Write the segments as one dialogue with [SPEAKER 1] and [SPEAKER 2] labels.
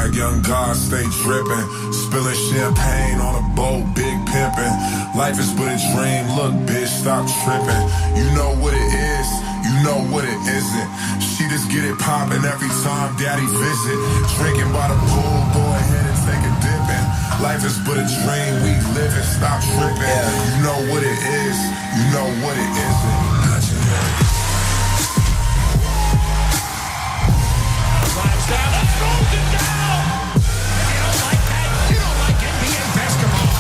[SPEAKER 1] swag, young God, stay drippin'. Spilling champagne on a boat, big pimpin'. Life is but a dream, look bitch, stop trippin'. You know what it is, you know what it isn't. She just get it poppin' every time daddy visit. Drinking by the pool, go ahead and take a dippin'. Life is but a dream, we livin', stop trippin'. You know what it is, you know what it isn't. Legendary.
[SPEAKER 2] Down, that throws it down! If you don't like that, you don't like NBA basketball.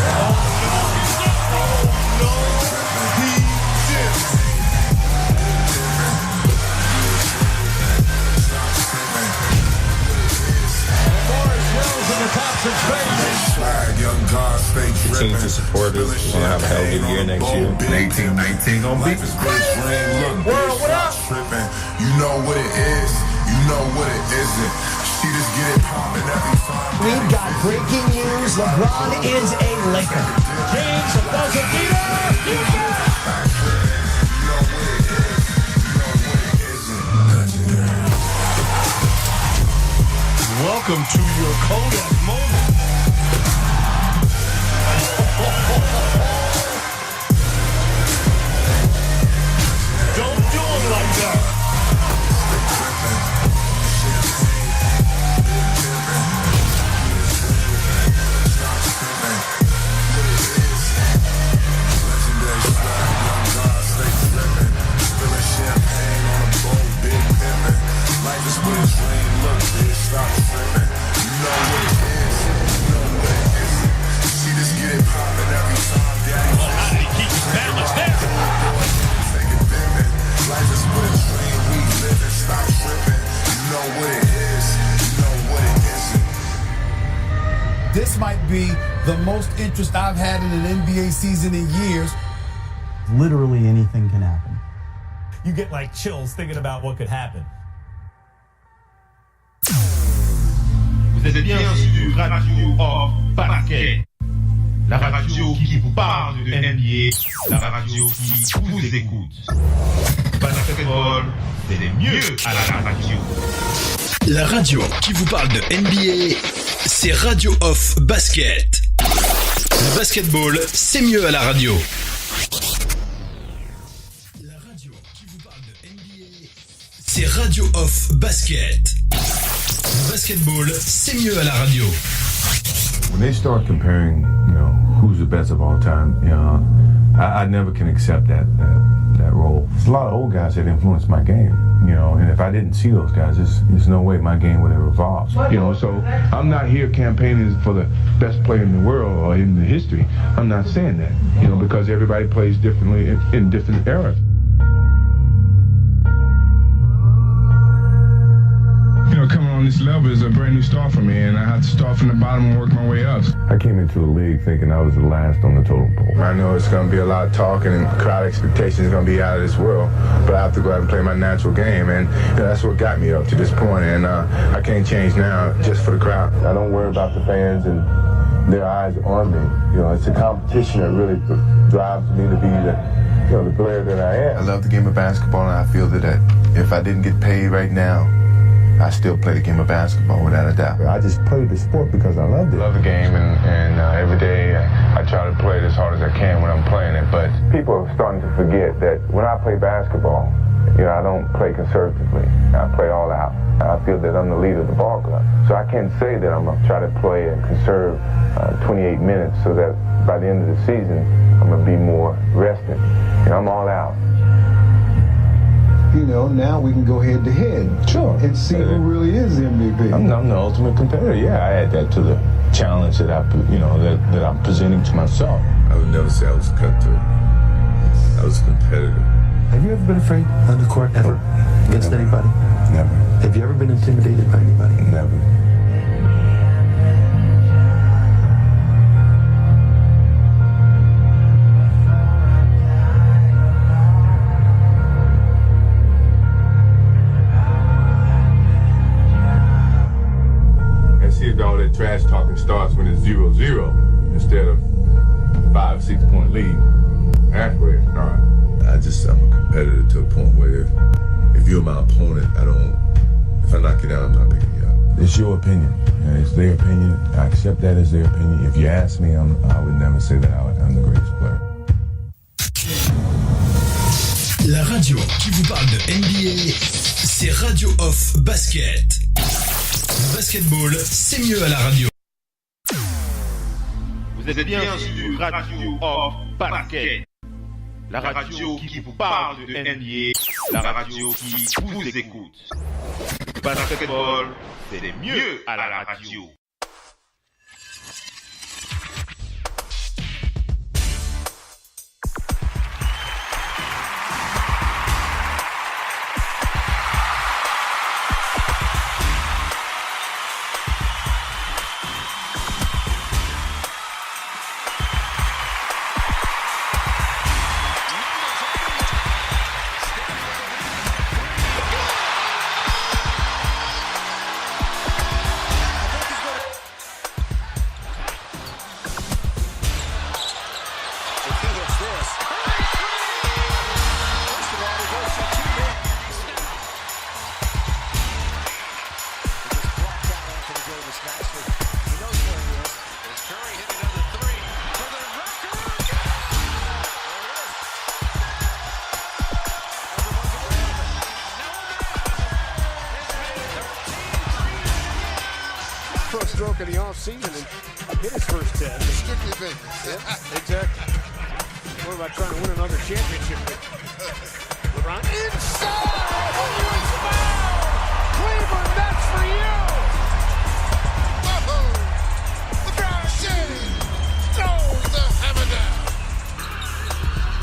[SPEAKER 2] Oh, no, he did. Morris Wells in the Thompson's face.
[SPEAKER 3] Continue to support us. We're gonna have a hell of a year next year.
[SPEAKER 4] 19 gonna be
[SPEAKER 1] crazy. World, what up? You know what it is, you know what it isn't. She just get it poppin' every time.
[SPEAKER 5] We've got breaking news. LeBron is a Laker.
[SPEAKER 2] James, a buzzer beater. You got it.
[SPEAKER 6] Welcome to your Kodak moment.
[SPEAKER 2] Don't do him like that.
[SPEAKER 7] This might be the most interest I've had in an NBA season in years.
[SPEAKER 8] Literally anything can happen.
[SPEAKER 9] You get like chills thinking about what could happen.
[SPEAKER 10] Vous êtes bien sur Radio Off Basket, la radio qui vous parle de NBA, la radio qui vous écoute. Basketball, c'est le mieux à la radio.
[SPEAKER 11] La radio qui vous parle de NBA, c'est Radio Off Basket. Le basketball, c'est mieux à la radio. La radio qui vous parle de NBA, c'est Radio Off Basket. Le basketball, c'est mieux à la radio.
[SPEAKER 12] When they start comparing, who's the best of all time, I never can accept that role. There's a lot of old guys that influenced my game, and if I didn't see those guys, there's no way my game would have evolved. So I'm not here campaigning for the best player in the world or in the history. I'm not saying that, because everybody plays differently in different eras.
[SPEAKER 13] Coming on this level is a brand new start for me, and I had to start from the bottom and work my way up.
[SPEAKER 12] I came into the league thinking I was the last on the totem pole. I know it's going to be a lot of talking and crowd expectations are going to be out of this world, but I have to go out and play my natural game, and that's what got me up to this point, and I can't change now just for the crowd. I don't worry about the fans and their eyes on me. It's a competition that really drives me to be the player that I am. I love the game of basketball, and I feel that if I didn't get paid right now, I still play the game of basketball without a doubt. I just played the sport because I loved it. I love the game, and every day I try to play it as hard as I can when I'm playing it. But people are starting to forget that when I play basketball, I don't play conservatively. I play all out. I feel that I'm the leader of the ball club. So I can't say that I'm going to try to play and conserve 28 minutes so that by the end of the season, I'm going to be more rested. I'm all out.
[SPEAKER 14] Now we can go head to head.
[SPEAKER 12] Sure.
[SPEAKER 14] And see who really is the MVP.
[SPEAKER 12] I'm the ultimate competitor. Yeah, I add that to the challenge that that I'm presenting to myself. I would never say I was cutthroat. I was a competitor.
[SPEAKER 8] Have you ever been afraid on the court ever? Against anybody?
[SPEAKER 12] Never.
[SPEAKER 8] Have you ever been intimidated by anybody?
[SPEAKER 12] Never. All that trash talking starts when it's 0-0 instead of 5-6 point lead. That's where it starts. I'm a competitor to a point where if you're my opponent, if I knock you down, I'm not picking you up.
[SPEAKER 8] It's your opinion. It's their opinion. I accept that as their opinion. If you ask me, I would never say that I'm the greatest player.
[SPEAKER 11] La radio qui vous parle de NBA, c'est Radio Off Basket. Le basketball, c'est mieux à la radio.
[SPEAKER 10] Vous êtes bien sur Radio Off Basket. La radio qui vous parle de NBA, la radio qui vous écoute. Basketball, c'est mieux à la radio.
[SPEAKER 4] Stroke of the offseason and hit his first 10.
[SPEAKER 15] Strictly business.
[SPEAKER 4] Yeah, exactly. What about trying to win another championship? LeBron inside! Oh, it's foul! Cleveland, that's for you!
[SPEAKER 15] Whoa! LeBron James throws the hammer down.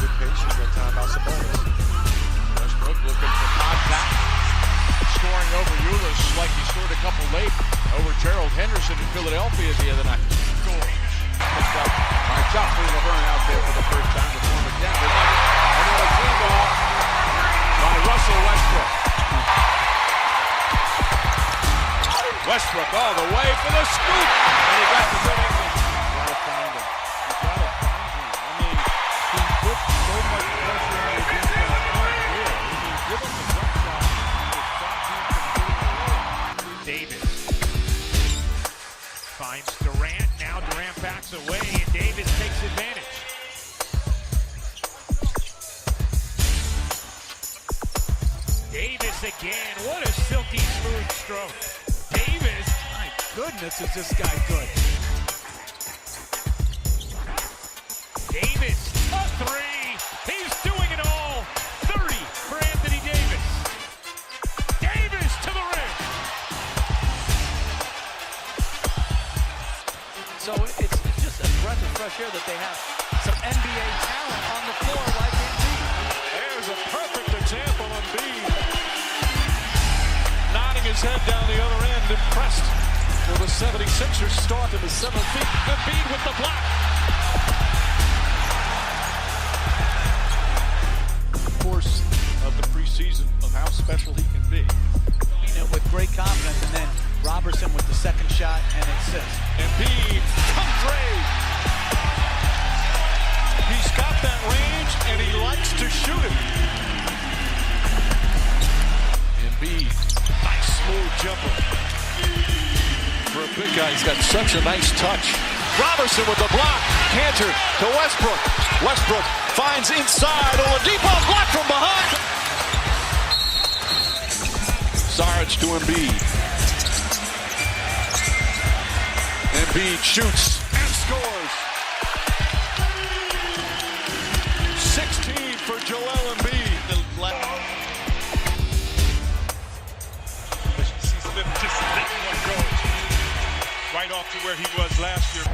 [SPEAKER 4] Good patience that time by Sabonis. Westbrook looking for contact. Scoring over Ulis like he scored a couple late over Gerald Henderson in Philadelphia the other night. Scores. Picked up by Joffrey Laverne out there for the first time to form a Denver Nugget. And then a clean ball by Russell Westbrook. Westbrook all the way for the scoop. And he got the good English. You gotta find him. I mean, he put so much pressure on the defense. Give him the jump shot. Davis finds Durant. Now Durant backs away and Davis takes advantage. Davis again. What a silky smooth stroke. Davis, my goodness, is this guy good. Davis, a three. He's doing it all. 30 for Anthony Davis. Davis to the rim.
[SPEAKER 16] So it's just a breath of fresh air that they have some NBA talent on the floor like Embiid.
[SPEAKER 4] There's a perfect example of Embiid. Nodding his head down the other end, impressed with the 76ers start to the 7 feet. Embiid with the block. Course of the preseason of how special he can be.
[SPEAKER 16] You know, with great confidence, and then Robertson with the second shot and assist.
[SPEAKER 4] Embiid from three. He's got that range and he likes to shoot it. Embiid, nice smooth jumper. For a big guy, he's got such a nice touch. Robertson with the block. Cantor to Westbrook. Westbrook finds inside. Oladipo blocked from behind. Saric to Embiid. Embiid shoots and scores. 16 for Joel Embiid. Smith just let one go. Right off to where he was last year.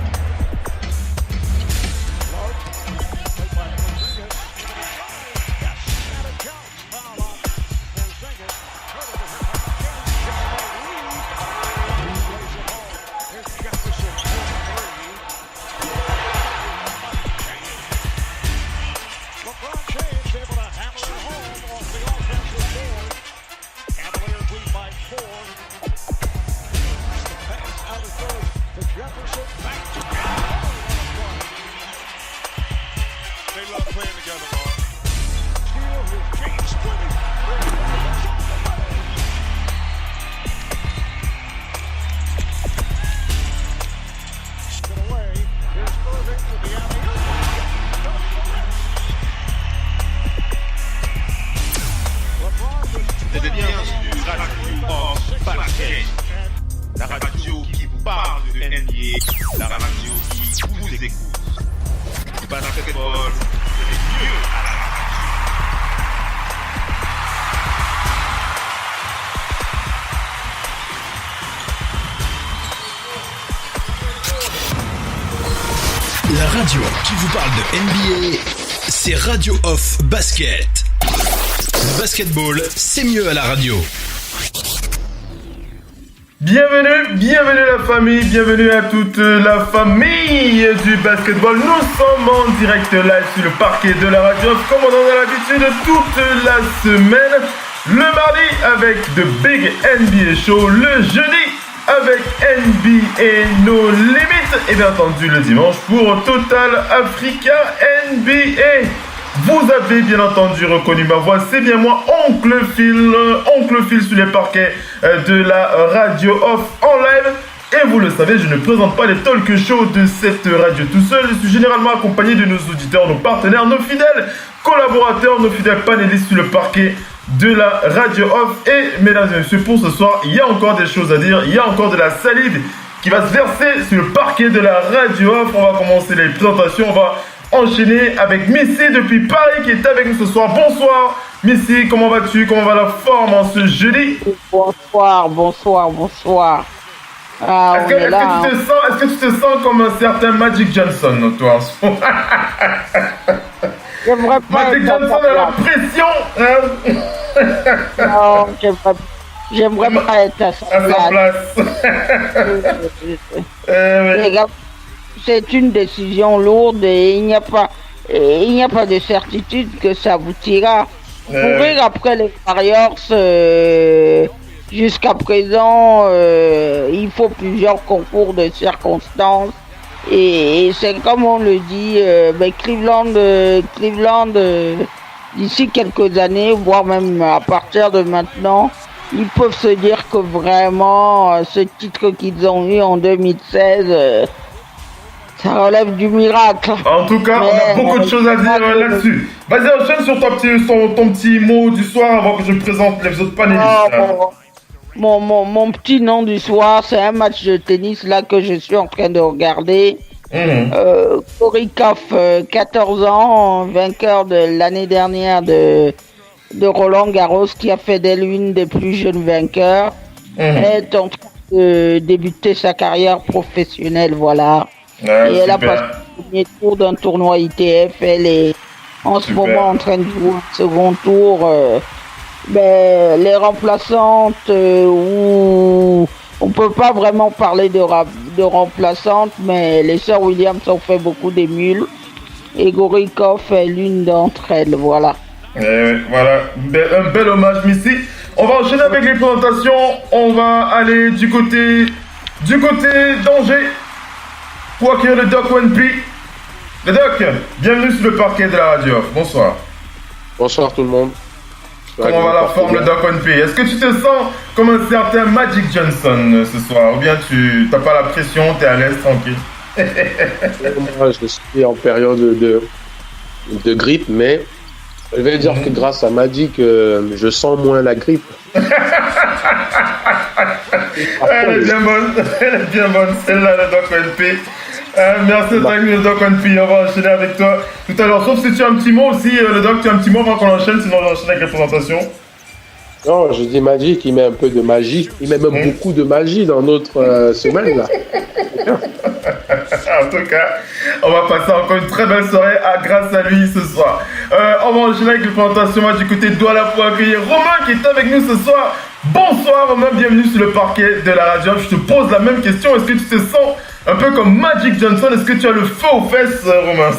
[SPEAKER 10] sur Radio Off Basket. La radio qui vous parle de NBA, la radio qui vous écoute. Le basketball, c'est mieux à la radio.
[SPEAKER 11] La radio qui vous parle de NBA, c'est Radio Off Basket. Le basketball, c'est mieux à la radio.
[SPEAKER 17] Bienvenue la famille, bienvenue à toute la famille du basketball. Nous sommes en direct live sur le parquet de la radio, comme on en a l'habitude toute la semaine. Le mardi avec The Big NBA Show, le jeudi avec NBA No Limit et bien entendu le dimanche pour Total Africa NBA. Vous avez bien entendu reconnu ma voix, c'est bien moi, Oncle Phil sur les parquets de la radio off en live. Et vous le savez, je ne présente pas les talk shows de cette radio tout seul. Je suis généralement accompagné de nos auditeurs, nos partenaires, nos fidèles collaborateurs, nos fidèles panélistes sur le parquet de la radio off. Et mesdames et messieurs, pour ce soir, il y a encore des choses à dire, il y a encore de la salive qui va se verser sur le parquet de la radio off. On va commencer les présentations, on va enchaîner avec Missy depuis Paris qui est avec nous ce soir. Bonsoir Missy, comment vas-tu? Comment va la forme en ce jeudi?
[SPEAKER 18] Bonsoir. Ah,
[SPEAKER 17] est-ce que tu te sens comme un certain Magic Johnson, toi? Magic Johnson a la pression, hein?
[SPEAKER 18] Non, j'aimerais pas être à sa place. Les gars, c'est une décision lourde et il n'y a pas de certitude que ça aboutira. Courir après les Warriors, jusqu'à présent, il faut plusieurs concours de circonstances. Et c'est comme on le dit, Cleveland, d'ici quelques années, voire même à partir de maintenant, ils peuvent se dire que vraiment, ce titre qu'ils ont eu en 2016... ça relève du miracle.
[SPEAKER 17] En tout cas, on a beaucoup de choses à dire là-dessus. Vas-y, enchaîne sur ton petit mot du soir avant que je présente les autres panélistes.
[SPEAKER 18] Mon petit nom du soir, c'est un match de tennis là que je suis en train de regarder. Korikov, 14 ans, vainqueur de l'année dernière de Roland Garros, qui a fait d'elle une des plus jeunes vainqueurs, est en train de débuter sa carrière professionnelle, voilà. Et elle a passé le premier tour d'un tournoi ITF. Elle est en ce moment en train de jouer un second tour. Les remplaçantes, où on peut pas vraiment parler de remplaçantes, mais les sœurs Williams ont fait beaucoup d'émules. Et Gorikov est l'une d'entre elles, voilà.
[SPEAKER 17] Voilà, un bel hommage, Missy. On va enchaîner avec les présentations. On va aller du côté d'Angers. Pour accueillir le Doc Wenpi. Le Doc, bienvenue sur le parquet de la radio. Bonsoir.
[SPEAKER 19] Bonsoir tout le monde.
[SPEAKER 17] Comment va la forme, le Doc Wenpi? Est-ce que tu te sens comme un certain Magic Johnson ce soir? Ou bien tu n'as pas la pression, tu es à l'aise, tranquille?
[SPEAKER 19] Moi, je suis en période de grippe, mais je vais dire que grâce à Magic, je sens moins la grippe.
[SPEAKER 17] Elle est bien bonne, celle-là, le Doc Wenpi. Merci d'être avec nous, le Doc Wenpi. On va enchaîner avec toi tout à l'heure. Sauf si tu as un petit mot aussi, le Doc, tu as un petit mot avant qu'on enchaîne, sinon on va enchaîner avec les présentations.
[SPEAKER 19] Non, je dis Magic, il met un peu de magie. Il met même beaucoup de magie dans notre semaine, là.
[SPEAKER 17] En tout cas, on va passer encore une très belle soirée grâce à lui ce soir. On va enchaîner avec les présentations. Moi, du côté de Douala pour accueillir Romain qui est avec nous ce soir. Bonsoir Romain, bienvenue sur le parquet de la radio. Je te pose la même question. Est-ce que tu te sens un peu comme Magic Johnson? Est-ce que tu as le feu aux fesses, Romain?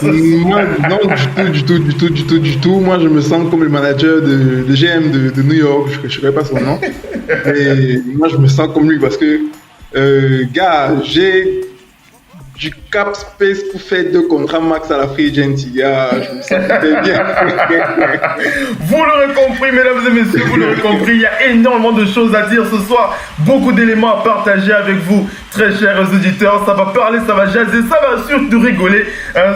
[SPEAKER 20] Moi, non, du tout. Moi, je me sens comme le manager de GM de New York. Je ne connais pas son nom. Mais moi, je me sens comme lui parce que, gars, cap space pour faire 2 contrats max à la free agency. Je me sentais bien.
[SPEAKER 17] Vous l'aurez compris, mesdames et messieurs, vous l'aurez compris, il y a énormément de choses à dire ce soir, beaucoup d'éléments à partager avec vous, très chers auditeurs. Ça va parler, ça va jaser, ça va surtout rigoler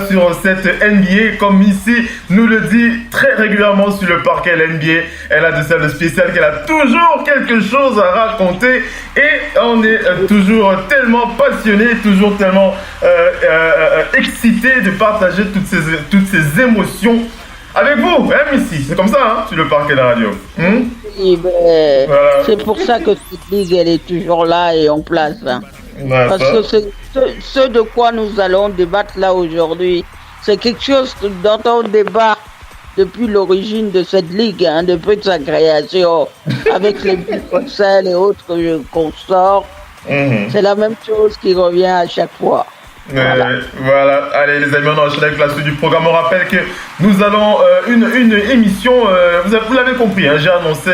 [SPEAKER 17] sur cette NBA, comme ici nous le dit très régulièrement sur le parquet. La NBA, elle a de ça de spécial qu'elle a toujours quelque chose à raconter et on est toujours tellement passionné, toujours tellement excité de partager toutes ces émotions avec vous, ici. C'est comme ça, sur le parquet de la radio.
[SPEAKER 18] Oui, ben, voilà. C'est pour ça que cette ligue, elle est toujours là et en place. Parce que ce de quoi nous allons débattre là aujourd'hui, c'est quelque chose dont on débat depuis l'origine de cette ligue, depuis sa création, avec les Bruxelles et autres consorts. C'est la même chose qui revient à chaque fois.
[SPEAKER 17] Voilà. Allez les amis, on enchaîne avec la suite du programme. On rappelle que nous allons une émission, vous l'avez compris, j'ai annoncé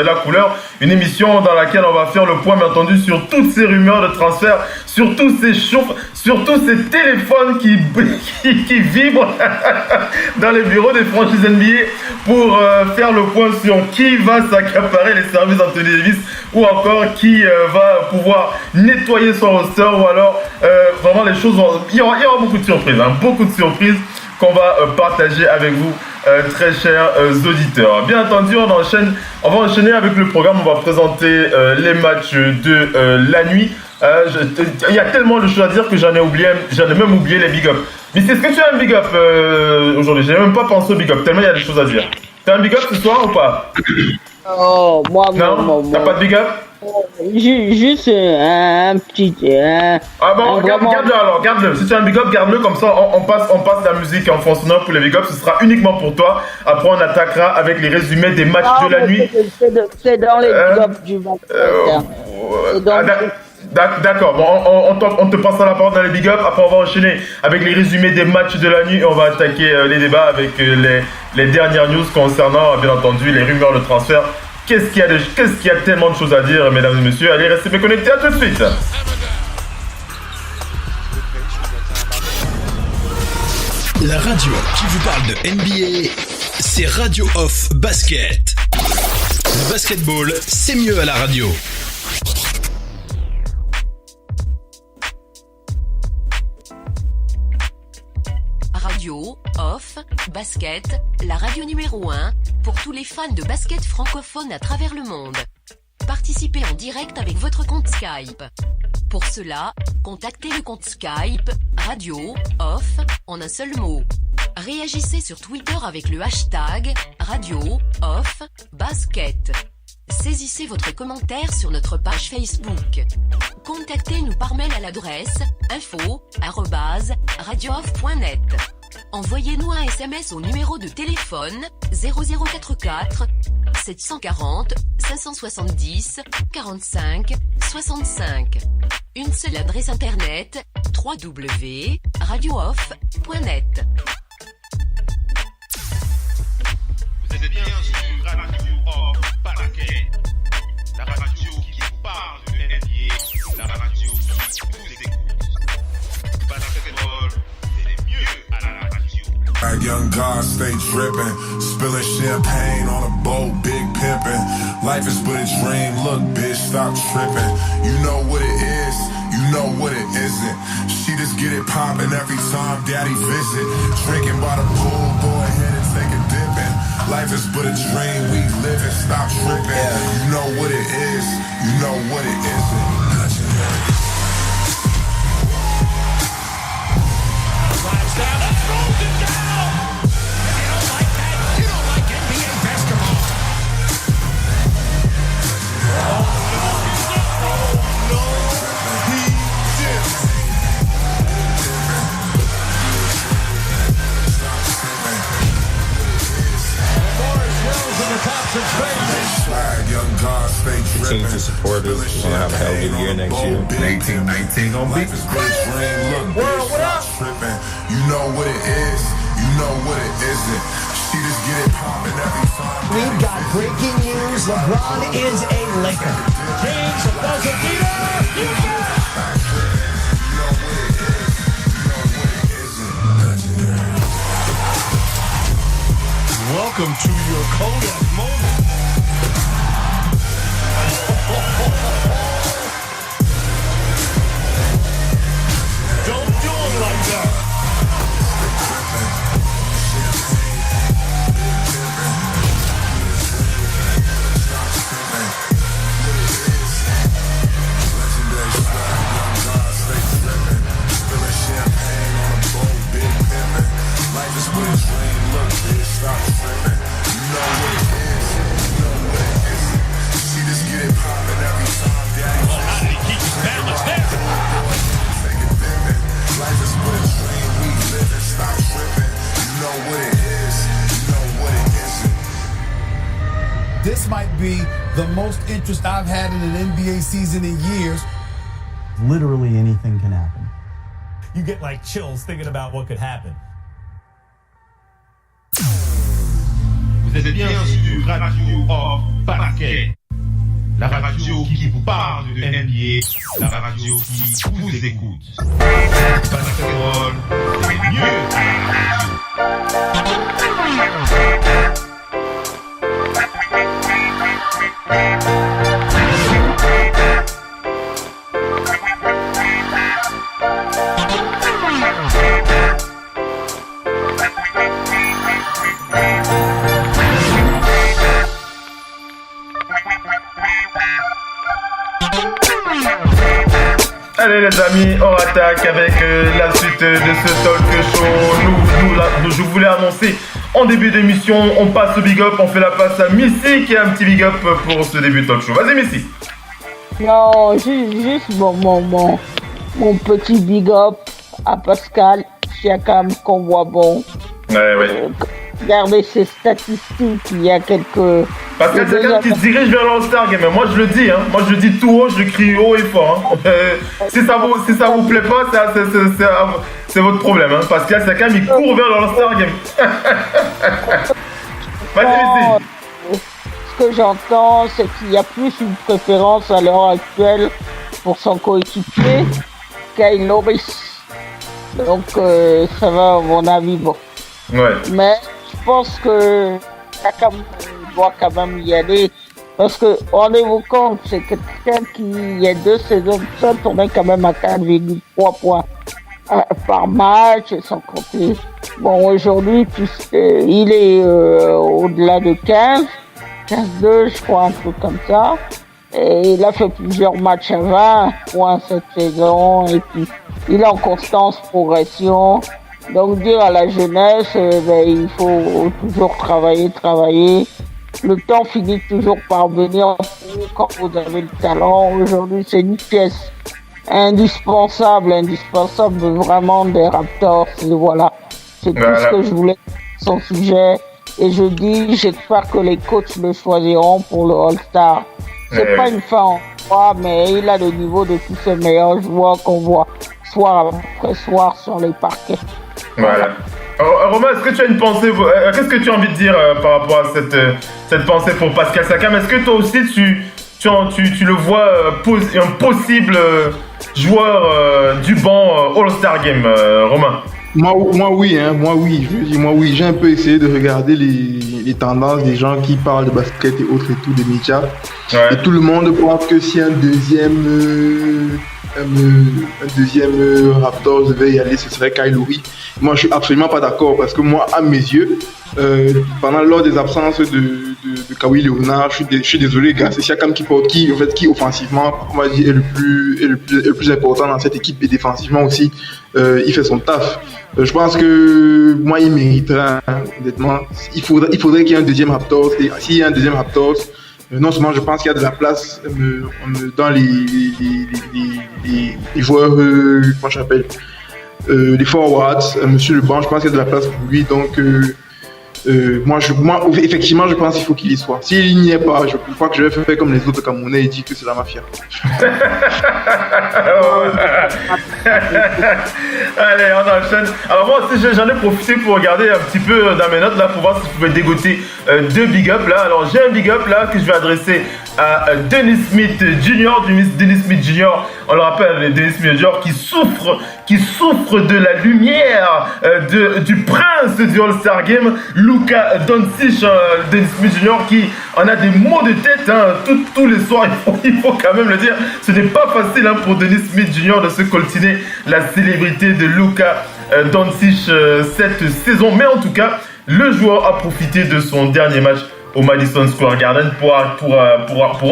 [SPEAKER 17] la couleur, une émission dans laquelle on va faire le point bien entendu sur toutes ces rumeurs de transfert, sur tous ces chauffes, sur tous ces téléphones qui vibrent dans les bureaux des franchises NBA pour faire le point sur qui va s'accaparer les services d'Anthony Davis ou encore qui va pouvoir nettoyer son roster ou alors vraiment les choses vont... Il y aura beaucoup de surprises, qu'on va partager avec vous, très chers auditeurs. Bien entendu, on va enchaîner avec le programme. On va présenter les matchs de la nuit. Il y a tellement de choses à dire que j'en ai même oublié les big up. Mais est-ce que tu as un big up aujourd'hui? J'ai même pas pensé au big up, tellement il y a des choses à dire. T'as un big up ce soir ou pas?
[SPEAKER 18] Oh, moi.
[SPEAKER 17] T'as pas de big up?
[SPEAKER 18] Juste un petit.
[SPEAKER 17] Ah bon, garde-le alors, garde-le. Si tu as un big up, garde-le, comme ça on passe la musique en fond sonore pour les big up. Ce sera uniquement pour toi. Après, on attaquera avec les résumés des matchs de la nuit.
[SPEAKER 18] C'est dans les big up du match.
[SPEAKER 17] D'accord, bon, on te passera la parole dans les big up. Après, on va enchaîner avec les résumés des matchs de la nuit et on va attaquer les débats avec les dernières news concernant, bien entendu, les rumeurs de transfert. Qu'est-ce qu'il y a tellement de choses à dire, mesdames et messieurs. Allez, restez connectés, à tout de suite.
[SPEAKER 11] La radio qui vous parle de NBA, c'est Radio Off Basket. Le basketball, c'est mieux à la radio.
[SPEAKER 21] Radio Off Basket, la radio numéro 1 pour tous les fans de basket francophone à travers le monde. Participez en direct avec votre compte Skype. Pour cela, contactez le compte Skype Radio Off en un seul mot. Réagissez sur Twitter avec le hashtag Radio Off Basket. Saisissez votre commentaire sur notre page Facebook. Contactez-nous par mail à l'adresse info@radiooff.net. Envoyez-nous un SMS au numéro de téléphone 0044 740 570 45 65. Une seule adresse internet www.radiooff.net.
[SPEAKER 10] Vous êtes bien sur Radio Off Basket, la radio qui vous parle de NBA, la radio qui vous écoute. Basketball, c'est mieux à la radio.
[SPEAKER 1] Young God stay dripping, spilling champagne on a boat, big pimpin'. Life is but a dream, look bitch, stop tripping. You know what it is, you know what it isn't. She just get it poppin' every time daddy visit. Drinking by the pool, go ahead and take a dip in. Life is but a dream, we live it, stop tripping. You know what it is, you know what it isn't.
[SPEAKER 2] Drives down, that throws it down. If you don't like that, you don't like NBA basketball. Oh no, he did. Morris Wells in the Thompson's face.
[SPEAKER 3] Continue to support us. We're gonna have a hell of a year next year.
[SPEAKER 1] 18-19 on beat. World, what up? You know what it is, you know what it isn't. She just get it poppin' every time.
[SPEAKER 5] We've got breaking news. LeBron is a Laker.
[SPEAKER 2] James, a buzzer beater. You got it. Welcome to your Kodak moment. Don't do it like that.
[SPEAKER 1] Life is but a dream, look, bitch, stop tripping. You know what it is, you know what it isn't. See this get it poppin' every time, daddy.
[SPEAKER 2] Well, how did he keep his balance there?
[SPEAKER 1] Take it living. Life is but a dream, we living, stop tripping. You know what it is, you know what it isn't.
[SPEAKER 7] This might be the most interest I've had in an NBA season in years.
[SPEAKER 6] Literally anything can happen.
[SPEAKER 9] You get like chills thinking about what could happen.
[SPEAKER 10] Vous êtes bien sur Radio Off Basket, la radio qui vous parle de NBA, la radio qui vous écoute. Basketball, c'est mieux à la radio.
[SPEAKER 17] Allez les amis, on attaque avec la suite de ce talk show. Je voulais annoncer en début d'émission, on passe au big up, on fait la passe à Missy qui a un petit big up pour ce début de talk show. Vas-y Missy.
[SPEAKER 18] Non, juste mon petit big up à Pascal Siakam qu'on voit bon.
[SPEAKER 17] Ouais.
[SPEAKER 18] Regardez ses statistiques, il y a quelques...
[SPEAKER 17] Pascal Siakam qui se dirige vers l'All-Star Game. Moi je le dis, hein. Moi je le dis tout haut, je le crie haut et fort. Hein. Si ça vous plaît pas, c'est votre problème. Hein. Pascal Siakam il court vers l'All-Star Game. Vas-y Missy.
[SPEAKER 18] Ce que j'entends, c'est qu'il y a plus une préférence à l'heure actuelle pour son coéquipier Kyle Norris. Donc ça va à mon avis bon.
[SPEAKER 17] Ouais.
[SPEAKER 18] Mais je pense que Siakam doit quand même y aller. Parce que rendez-vous compte, c'est quelqu'un qui, il y a 2 saisons de ça, tournait quand même à 4,3 points par match, sans compter. Bon, aujourd'hui, il est au-delà de 15-2, je crois, un truc comme ça. Et il a fait plusieurs matchs à 20 points cette saison. Et puis, il est en constante progression. Donc, dire à la jeunesse, il faut toujours travailler. Le temps finit toujours par venir quand vous avez le talent. Aujourd'hui, c'est une pièce indispensable vraiment des Raptors. Et voilà, c'est tout ce que je voulais sur son sujet. Et je dis, j'espère que les coachs le choisiront pour le All-Star. C'est pas une fin en soi, mais il a le niveau de tous ces meilleurs joueurs qu'on voit soir après soir sur les parquets.
[SPEAKER 17] Voilà. Romain, est-ce que tu as une pensée, qu'est-ce que tu as envie de dire par rapport à cette pensée pour Pascal Siakam? Est-ce que toi aussi tu le vois un possible joueur du banc All-Star Game, Romain?
[SPEAKER 20] Moi oui. Je veux dire, moi oui. J'ai un peu essayé de regarder les tendances des gens qui parlent de basket et autres et tout, des médias. Ouais. Et tout le monde pense que si un deuxième Raptors devait y aller, ce serait Kyle Lowry. Moi, je suis absolument pas d'accord parce que moi, à mes yeux, lors des absences de Kawhi Leonard, je suis désolé, gars, c'est Siakam qui offensivement, on va dire, est le plus important dans cette équipe et défensivement aussi, il fait son taf. Je pense que moi, il mériterait, honnêtement. Il faudrait qu'il y ait un deuxième Raptors. Et s'il y a un deuxième Raptors, non seulement je pense qu'il y a de la place dans les joueurs, comment je m'appelle, les forwards, monsieur le banc, je pense qu'il y a de la place pour lui. Donc, moi, effectivement, je pense qu'il faut qu'il y soit. S'il n'y est pas, je crois que je vais faire comme les autres Camerounais et dire que c'est la mafia.
[SPEAKER 17] Allez, on enchaîne. Alors moi aussi, j'en ai profité pour regarder un petit peu dans mes notes là pour voir si je pouvais dégoter 2 big up là. Alors j'ai un big up là que je vais adresser à Dennis Smith Jr. On le rappelle, Dennis Smith Jr. qui qui souffre de la lumière du prince du All-Star Game, Luka Doncic, Dennis Smith Jr., qui en a des maux de tête tous les soirs, il faut quand même le dire. Ce n'est pas facile pour Dennis Smith Jr. de se coltiner la célébrité de Luka Doncic cette saison. Mais en tout cas, le joueur a profité de son dernier match au Madison Square Garden pour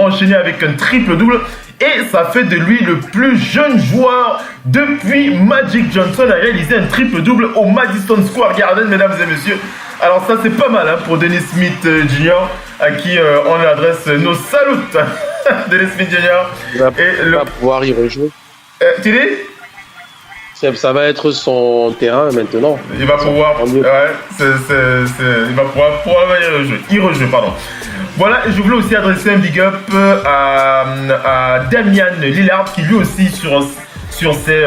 [SPEAKER 17] enchaîner avec un triple-double. Et ça fait de lui le plus jeune joueur depuis Magic Johnson à réaliser un triple-double au Madison Square Garden, mesdames et messieurs. Alors ça, c'est pas mal pour Dennis Smith Jr., à qui on adresse nos salutes. Dennis Smith Jr.
[SPEAKER 19] Il va pouvoir y rejouer.
[SPEAKER 17] Tu dis?
[SPEAKER 19] Ça va être son terrain maintenant.
[SPEAKER 17] Il va pouvoir, il va pouvoir y rejouer, pardon. Voilà, je voulais aussi adresser un big up à Damian Lillard, qui lui aussi sur ses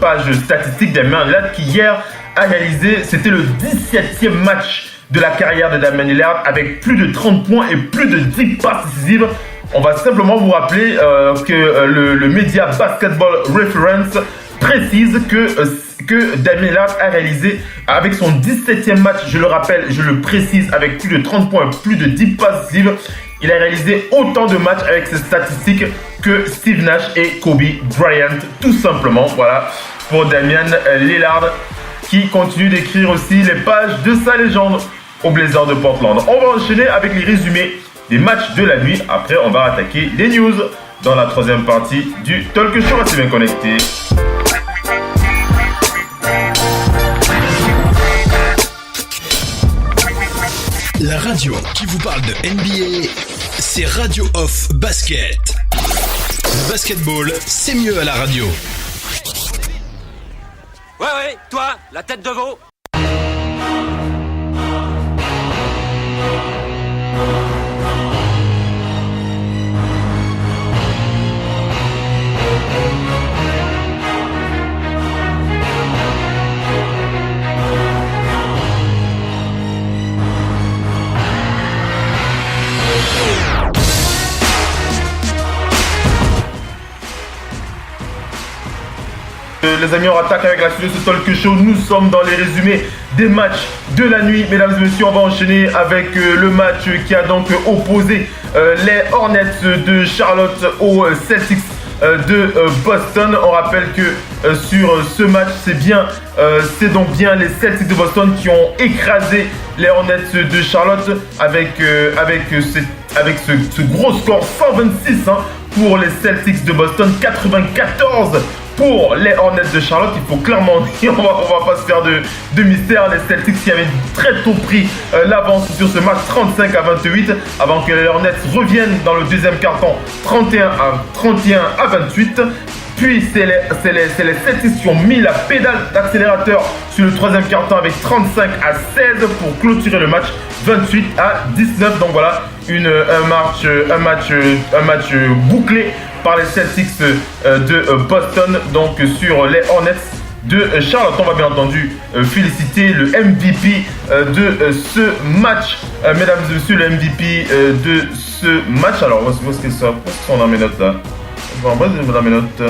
[SPEAKER 17] pages statistiques, Damian Lillard, qui hier a réalisé, c'était le 17e match de la carrière de Damian Lillard avec plus de 30 points et plus de 10 passes décisives. On va simplement vous rappeler que le média Basketball Reference précise que Damian Lillard a réalisé avec son 17e match, je le rappelle, je le précise, avec plus de 30 points, plus de 10 passes décisives. Il a réalisé autant de matchs avec ses statistiques que Steve Nash et Kobe Bryant, tout simplement. Voilà, pour Damian Lillard, qui continue d'écrire aussi les pages de sa légende aux Blazers de Portland. On va enchaîner avec les résumés des matchs de la nuit. Après, on va attaquer les news dans la troisième partie du Talk Show. Restez bien connectés.
[SPEAKER 11] La radio qui vous parle de NBA, c'est Radio Off Basket. Le basketball, c'est mieux à la radio.
[SPEAKER 13] Ouais, toi, la tête de veau.
[SPEAKER 17] Les amis, on attaque avec la suite de ce Talk Show. Nous sommes dans les résumés des matchs de la nuit. Mesdames et messieurs, on va enchaîner avec le match qui a donc opposé les Hornets de Charlotte aux Celtics de Boston. On rappelle que sur ce match, c'est donc bien les Celtics de Boston qui ont écrasé les Hornets de Charlotte avec ce gros score 126 pour les Celtics de Boston, 94 pour les Hornets de Charlotte. Il faut clairement dire, on va pas se faire de mystère, les Celtics qui avaient très tôt pris l'avance sur ce match 35-28 avant que les Hornets reviennent dans le deuxième quart-temps 31-28. Puis c'est les Celtics qui ont mis la pédale d'accélérateur sur le troisième quart-temps avec 35-16 pour clôturer le match 28-19. Donc voilà, un match bouclé par les Celtics de Boston, donc sur les Hornets de Charlotte. On va bien entendu féliciter le MVP de ce match. Mesdames et messieurs, le MVP de ce match. Alors, où est-ce que ça? Où sont dans mes notes là? Dans mes notes.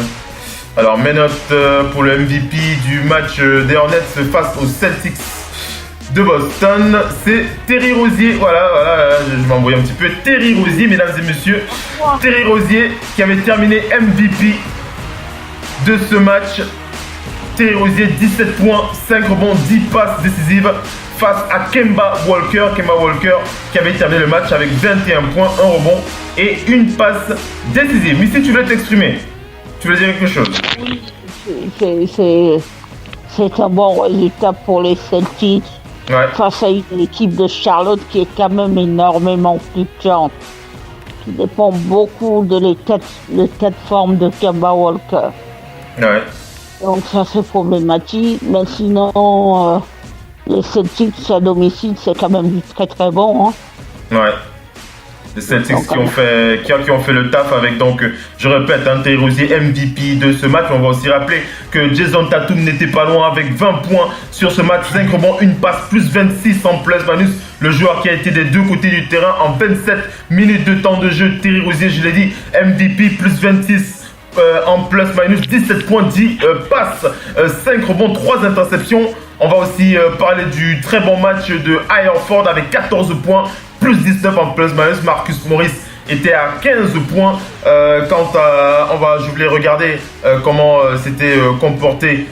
[SPEAKER 17] Alors, mes notes pour le MVP du match des Hornets face aux Celtics de Boston, c'est Terry Rozier. Voilà, je vais envoyer un petit peu Terry Rozier, mesdames et messieurs. Terry Rozier qui avait terminé MVP de ce match. Terry Rozier, 17 points, 5 rebonds, 10 passes décisives face à Kemba Walker. Kemba Walker qui avait terminé le match avec 21 points, 1 rebond et une passe décisive. Missy, tu voulais t'exprimer? Tu veux dire quelque chose?
[SPEAKER 18] Oui, c'est un bon résultat pour les Celtics.
[SPEAKER 17] Ouais.
[SPEAKER 18] Face à une équipe de Charlotte qui est quand même énormément fluctuante, qui dépend beaucoup de l'état de forme de Kemba Walker.
[SPEAKER 17] Ouais.
[SPEAKER 18] Donc ça c'est problématique, mais sinon les Celtics à domicile c'est quand même du très très bon.
[SPEAKER 17] Ouais. Les Celtics qui ont fait le taf avec, donc, je répète, Terry Rozier MVP de ce match. On va aussi rappeler que Jason Tatum n'était pas loin avec 20 points sur ce match, 5 rebonds, une passe, plus 26 en plus-manus. Le joueur qui a été des deux côtés du terrain en 27 minutes de temps de jeu. Terry Rozier, je l'ai dit, MVP, plus 26 en plus-minus, 17 points, 10 passes, 5 rebonds, 3 interceptions. On va aussi parler du très bon match de Al Horford avec 14 points, plus 19 en plus-minus. Marcus Morris était à 15 points. Je voulais regarder comment s'était comporté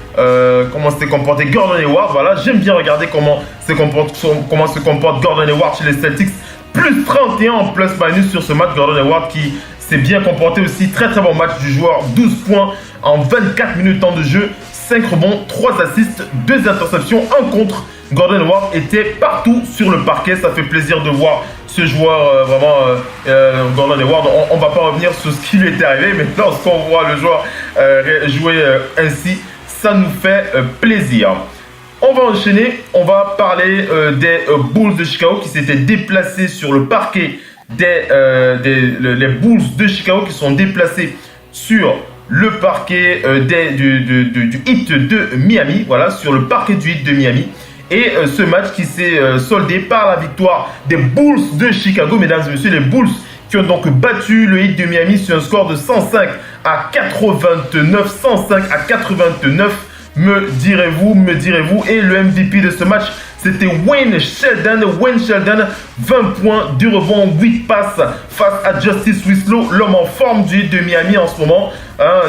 [SPEAKER 17] Gordon Hayward. Voilà, j'aime bien regarder comment se comporte Gordon Hayward chez les Celtics. Plus 31 en plus-minus sur ce match. Gordon Hayward qui s'est bien comporté aussi. Très très bon match du joueur. 12 points en 24 minutes de temps de jeu. 5 rebonds, 3 assists, 2 interceptions, 1 contre. Gordon Hayward était partout sur le parquet. Ça fait plaisir de voir ce joueur Gordon Hayward. On ne va pas revenir sur ce qui lui était arrivé, mais lorsqu'on voit le joueur jouer ainsi, ça nous fait plaisir. On va enchaîner, on va parler des Bulls de Chicago qui s'étaient déplacés sur le parquet les Bulls de Chicago qui sont déplacés sur le parquet du Heat de Miami, voilà, sur le parquet du Heat de Miami. Et ce match qui s'est soldé par la victoire des Bulls de Chicago, mesdames et messieurs, les Bulls qui ont donc battu le Heat de Miami sur un score de 105 à 89, 105 à 89, me direz-vous. Et le MVP de ce match, c'était Wayne Sheldon, 20 points, 2 rebonds, 8 passes face à Justice Winslow, l'homme en forme du Heat de Miami en ce moment.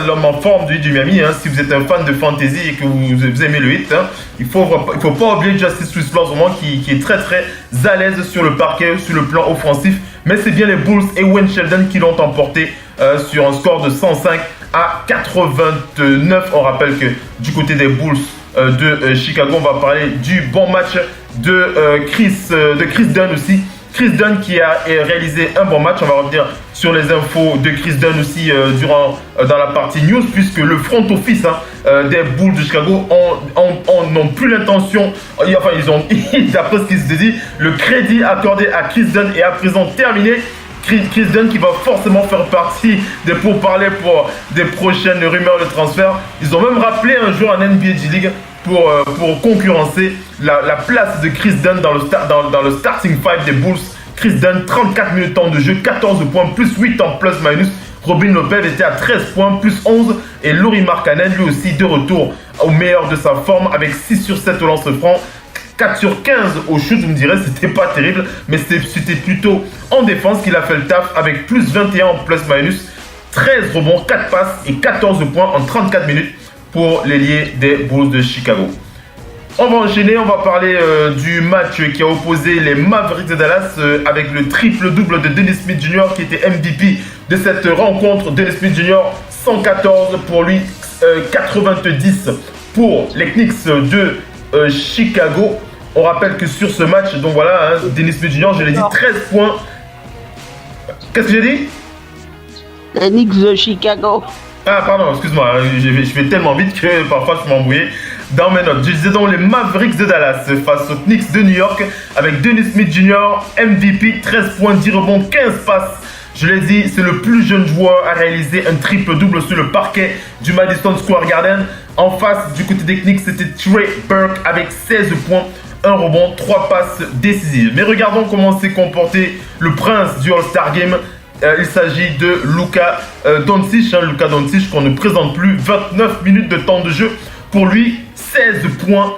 [SPEAKER 17] L'homme en forme du Heat de Miami, si vous êtes un fan de fantasy et que vous aimez le Heat, il faut pas oublier Justice Winslow en ce moment qui est très très à l'aise sur le parquet, sur le plan offensif. Mais c'est bien les Bulls et Wayne Sheldon qui l'ont emporté sur un score de 105 à 89. On rappelle que du côté des Bulls de Chicago, on va parler du bon match de Chris Dunn aussi. Chris Dunn qui a réalisé un bon match. On va revenir sur les infos de Chris Dunn aussi dans la partie news, puisque le front office des Bulls de Chicago n'ont plus l'intention, d'après ce qui se dit, le crédit accordé à Chris Dunn est à présent terminé. Chris Dunn qui va forcément faire partie des pourparlers pour des prochaines rumeurs de transfert. Ils ont même rappelé un jour en NBA G-League pour concurrencer la place de Chris Dunn dans le starting five des Bulls. Chris Dunn, 34 minutes de temps de jeu, 14 points, plus 8 en plus-minus. Robin Lopez était à 13 points, plus 11. Et Lauri Markkanen, lui aussi, de retour au meilleur de sa forme avec 6 sur 7 au lance-franc. 4 sur 15 au shoot, vous me direz, c'était pas terrible, mais c'était plutôt en défense qu'il a fait le taf avec plus 21 en plus-minus, 13 rebonds, 4 passes et 14 points en 34 minutes pour l'ailier des Bulls de Chicago. On va enchaîner, on va parler du match qui a opposé les Mavericks de Dallas avec le triple-double de Dennis Smith Jr. qui était MVP de cette rencontre. Dennis Smith Jr. 114 pour lui, 90 pour les Knicks de Chicago. On rappelle que sur ce match, donc voilà, Dennis Smith Jr., je l'ai dit, 13 points. Qu'est-ce que j'ai dit?
[SPEAKER 18] Les Knicks de Chicago.
[SPEAKER 17] Ah, pardon, excuse-moi, je vais tellement vite que parfois je m'embrouille dans mes notes. Je disais donc les Mavericks de Dallas face aux Knicks de New York avec Dennis Smith Jr., MVP, 13 points, 10 rebonds, 15 passes. Je l'ai dit, c'est le plus jeune joueur à réaliser un triple-double sur le parquet du Madison Square Garden. En face, du côté des Knicks, c'était Trey Burke avec 16 points, 1 rebond, 3 passes décisives. Mais regardons comment s'est comporté le prince du All-Star Game. Il s'agit de Luka Doncic. Luka Doncic qu'on ne présente plus. 29 minutes de temps de jeu pour lui. 16 points,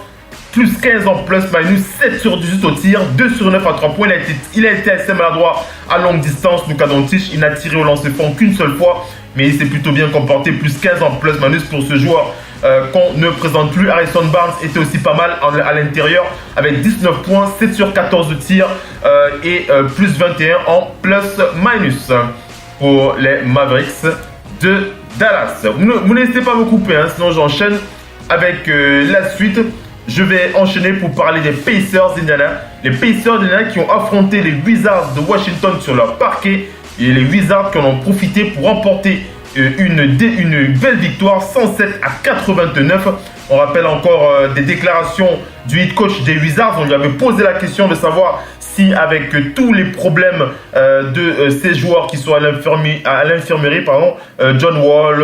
[SPEAKER 17] plus 15 en plus-minus. 7 sur 18 au tir. 2 sur 9 à 3 points. Il a été assez maladroit à longue distance. Luka Doncic, il n'a tiré au lancer-franc qu'une seule fois. Mais il s'est plutôt bien comporté. Plus 15 en plus-minus pour ce joueur qu'on ne présente plus. Harrison Barnes était aussi pas mal à l'intérieur avec 19 points, 7 sur 14 de tir et plus 21 en plus-minus pour les Mavericks de Dallas. Vous n'hésitez pas à me couper, sinon j'enchaîne avec la suite. Je vais enchaîner pour parler des Pacers d'Indiana. Les Pacers d'Indiana qui ont affronté les Wizards de Washington sur leur parquet. Et les Wizards qui en ont profité pour remporter une belle victoire, 107 à 89. On rappelle encore des déclarations du head coach des Wizards. On lui avait posé la question de savoir si avec tous les problèmes de ces joueurs qui sont à l'infirmerie, John Wall,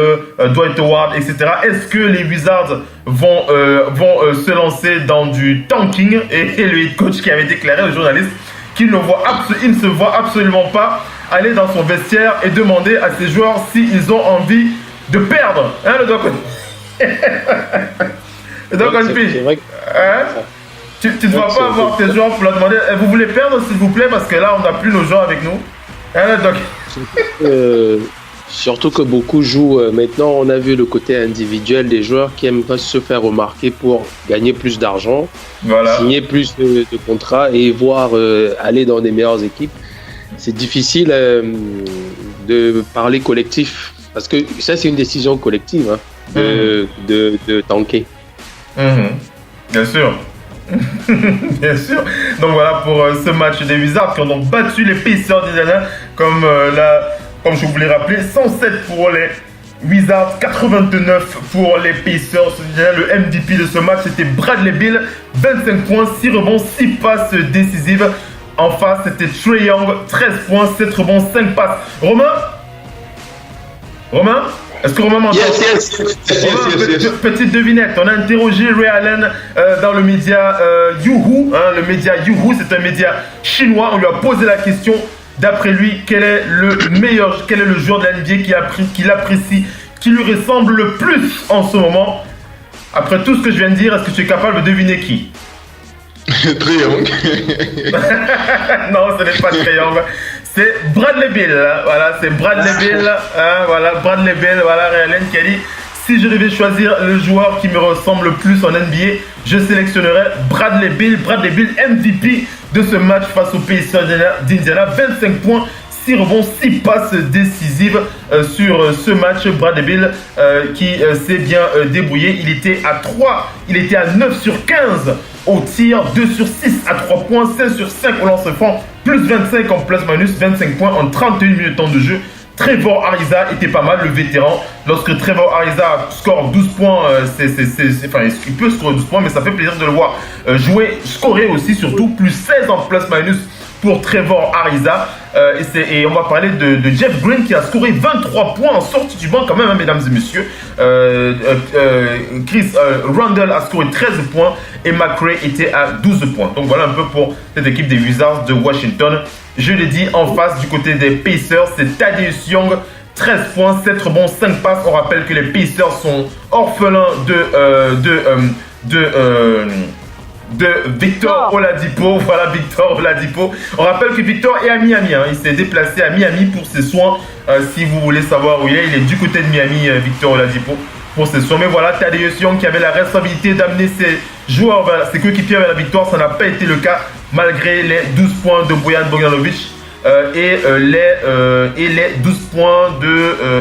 [SPEAKER 17] Dwight Howard, etc. Est-ce que les Wizards vont se lancer dans du tanking? Et le head coach qui avait déclaré aux journalistes qu'il ne se voit absolument pas aller dans son vestiaire et demander à ses joueurs s'ils ont envie de perdre, hein, le Doc. Le Doc Onpi.
[SPEAKER 19] C'est vrai que...
[SPEAKER 17] Hein? Tu ne vas pas avoir tes joueurs pour leur demander vous voulez perdre s'il vous plaît parce que là on n'a plus nos joueurs avec nous. Hein, le Doc.
[SPEAKER 19] Surtout que beaucoup jouent maintenant, on a vu le côté individuel des joueurs qui aiment pas se faire remarquer pour gagner plus d'argent, signer plus de contrats et voir aller dans des meilleures équipes. C'est difficile de parler collectif parce que ça c'est une décision collective de tanker.
[SPEAKER 17] Bien sûr. Bien sûr. Donc voilà pour ce match des Wizards qui ont donc battu les Pacers d'Indiana comme je vous l'ai rappelé, 107 pour les Wizards, 89 pour les Pacers. Le MVP de ce match c'était Bradley Beal, 25 points, 6 rebonds, 6 passes décisives. En face c'était Trae Young, 13 points, 7 rebonds, 5 passes. Romain est-ce que Romain m'entend?
[SPEAKER 20] Yes.
[SPEAKER 17] Petite devinette, on a interrogé Ray Allen dans le média Youhou. Le média Youhou, c'est un média chinois. On lui a posé la question, d'après lui, quel est le joueur de la NBA qu'il apprécie, qui lui ressemble le plus en ce moment. Après tout ce que je viens de dire, est-ce que tu es capable de deviner qui?
[SPEAKER 20] Trae Young.
[SPEAKER 17] Non, ce n'est pas Trae Young. C'est Bradley Beal, voilà, c'est Bradley Beal, Bradley Beal, voilà, Ray Allen qui a dit si je devais choisir le joueur qui me ressemble le plus en NBA, je sélectionnerais Bradley Beal, MVP de ce match face aux Pacers d'Indiana, 25 points, 6 rebonds, 6 passes décisives sur ce match. Bradley Beal qui s'est bien débrouillé, il était à 9 sur 15 au tir, 2 sur 6 à 3 points, 5 sur 5 au lance-franc, plus 25 en plus-minus, 25 points en 31 minutes de temps de jeu. Trevor Ariza était pas mal, le vétéran. Lorsque Trevor Ariza score 12 points, il peut scorer 12 points, mais ça fait plaisir de le voir scorer aussi, surtout plus 16 en plus-minus pour Trevor Ariza. Et on va parler de Jeff Green qui a scoré 23 points en sortie du banc quand même, hein, mesdames et messieurs. Chris Randle a scoré 13 points et McRae était à 12 points. Donc voilà un peu pour cette équipe des Wizards de Washington. Je l'ai dit, en face du côté des Pacers, c'est Thaddeus Young, 13 points, 7 rebonds, 5 passes. On rappelle que les Pacers sont orphelins de Victor Oladipo. Voilà, Victor Oladipo. On rappelle que Victor est à Miami, hein. Il s'est déplacé à Miami pour ses soins. Si vous voulez savoir où il est du côté de Miami, Victor Oladipo, pour ses soins. Mais voilà, Thaddeus Young qui avait la responsabilité d'amener ses joueurs, ses coéquipiers vers la victoire. Ça n'a pas été le cas malgré les 12 points de Bojan Bogdanovic et les 12 points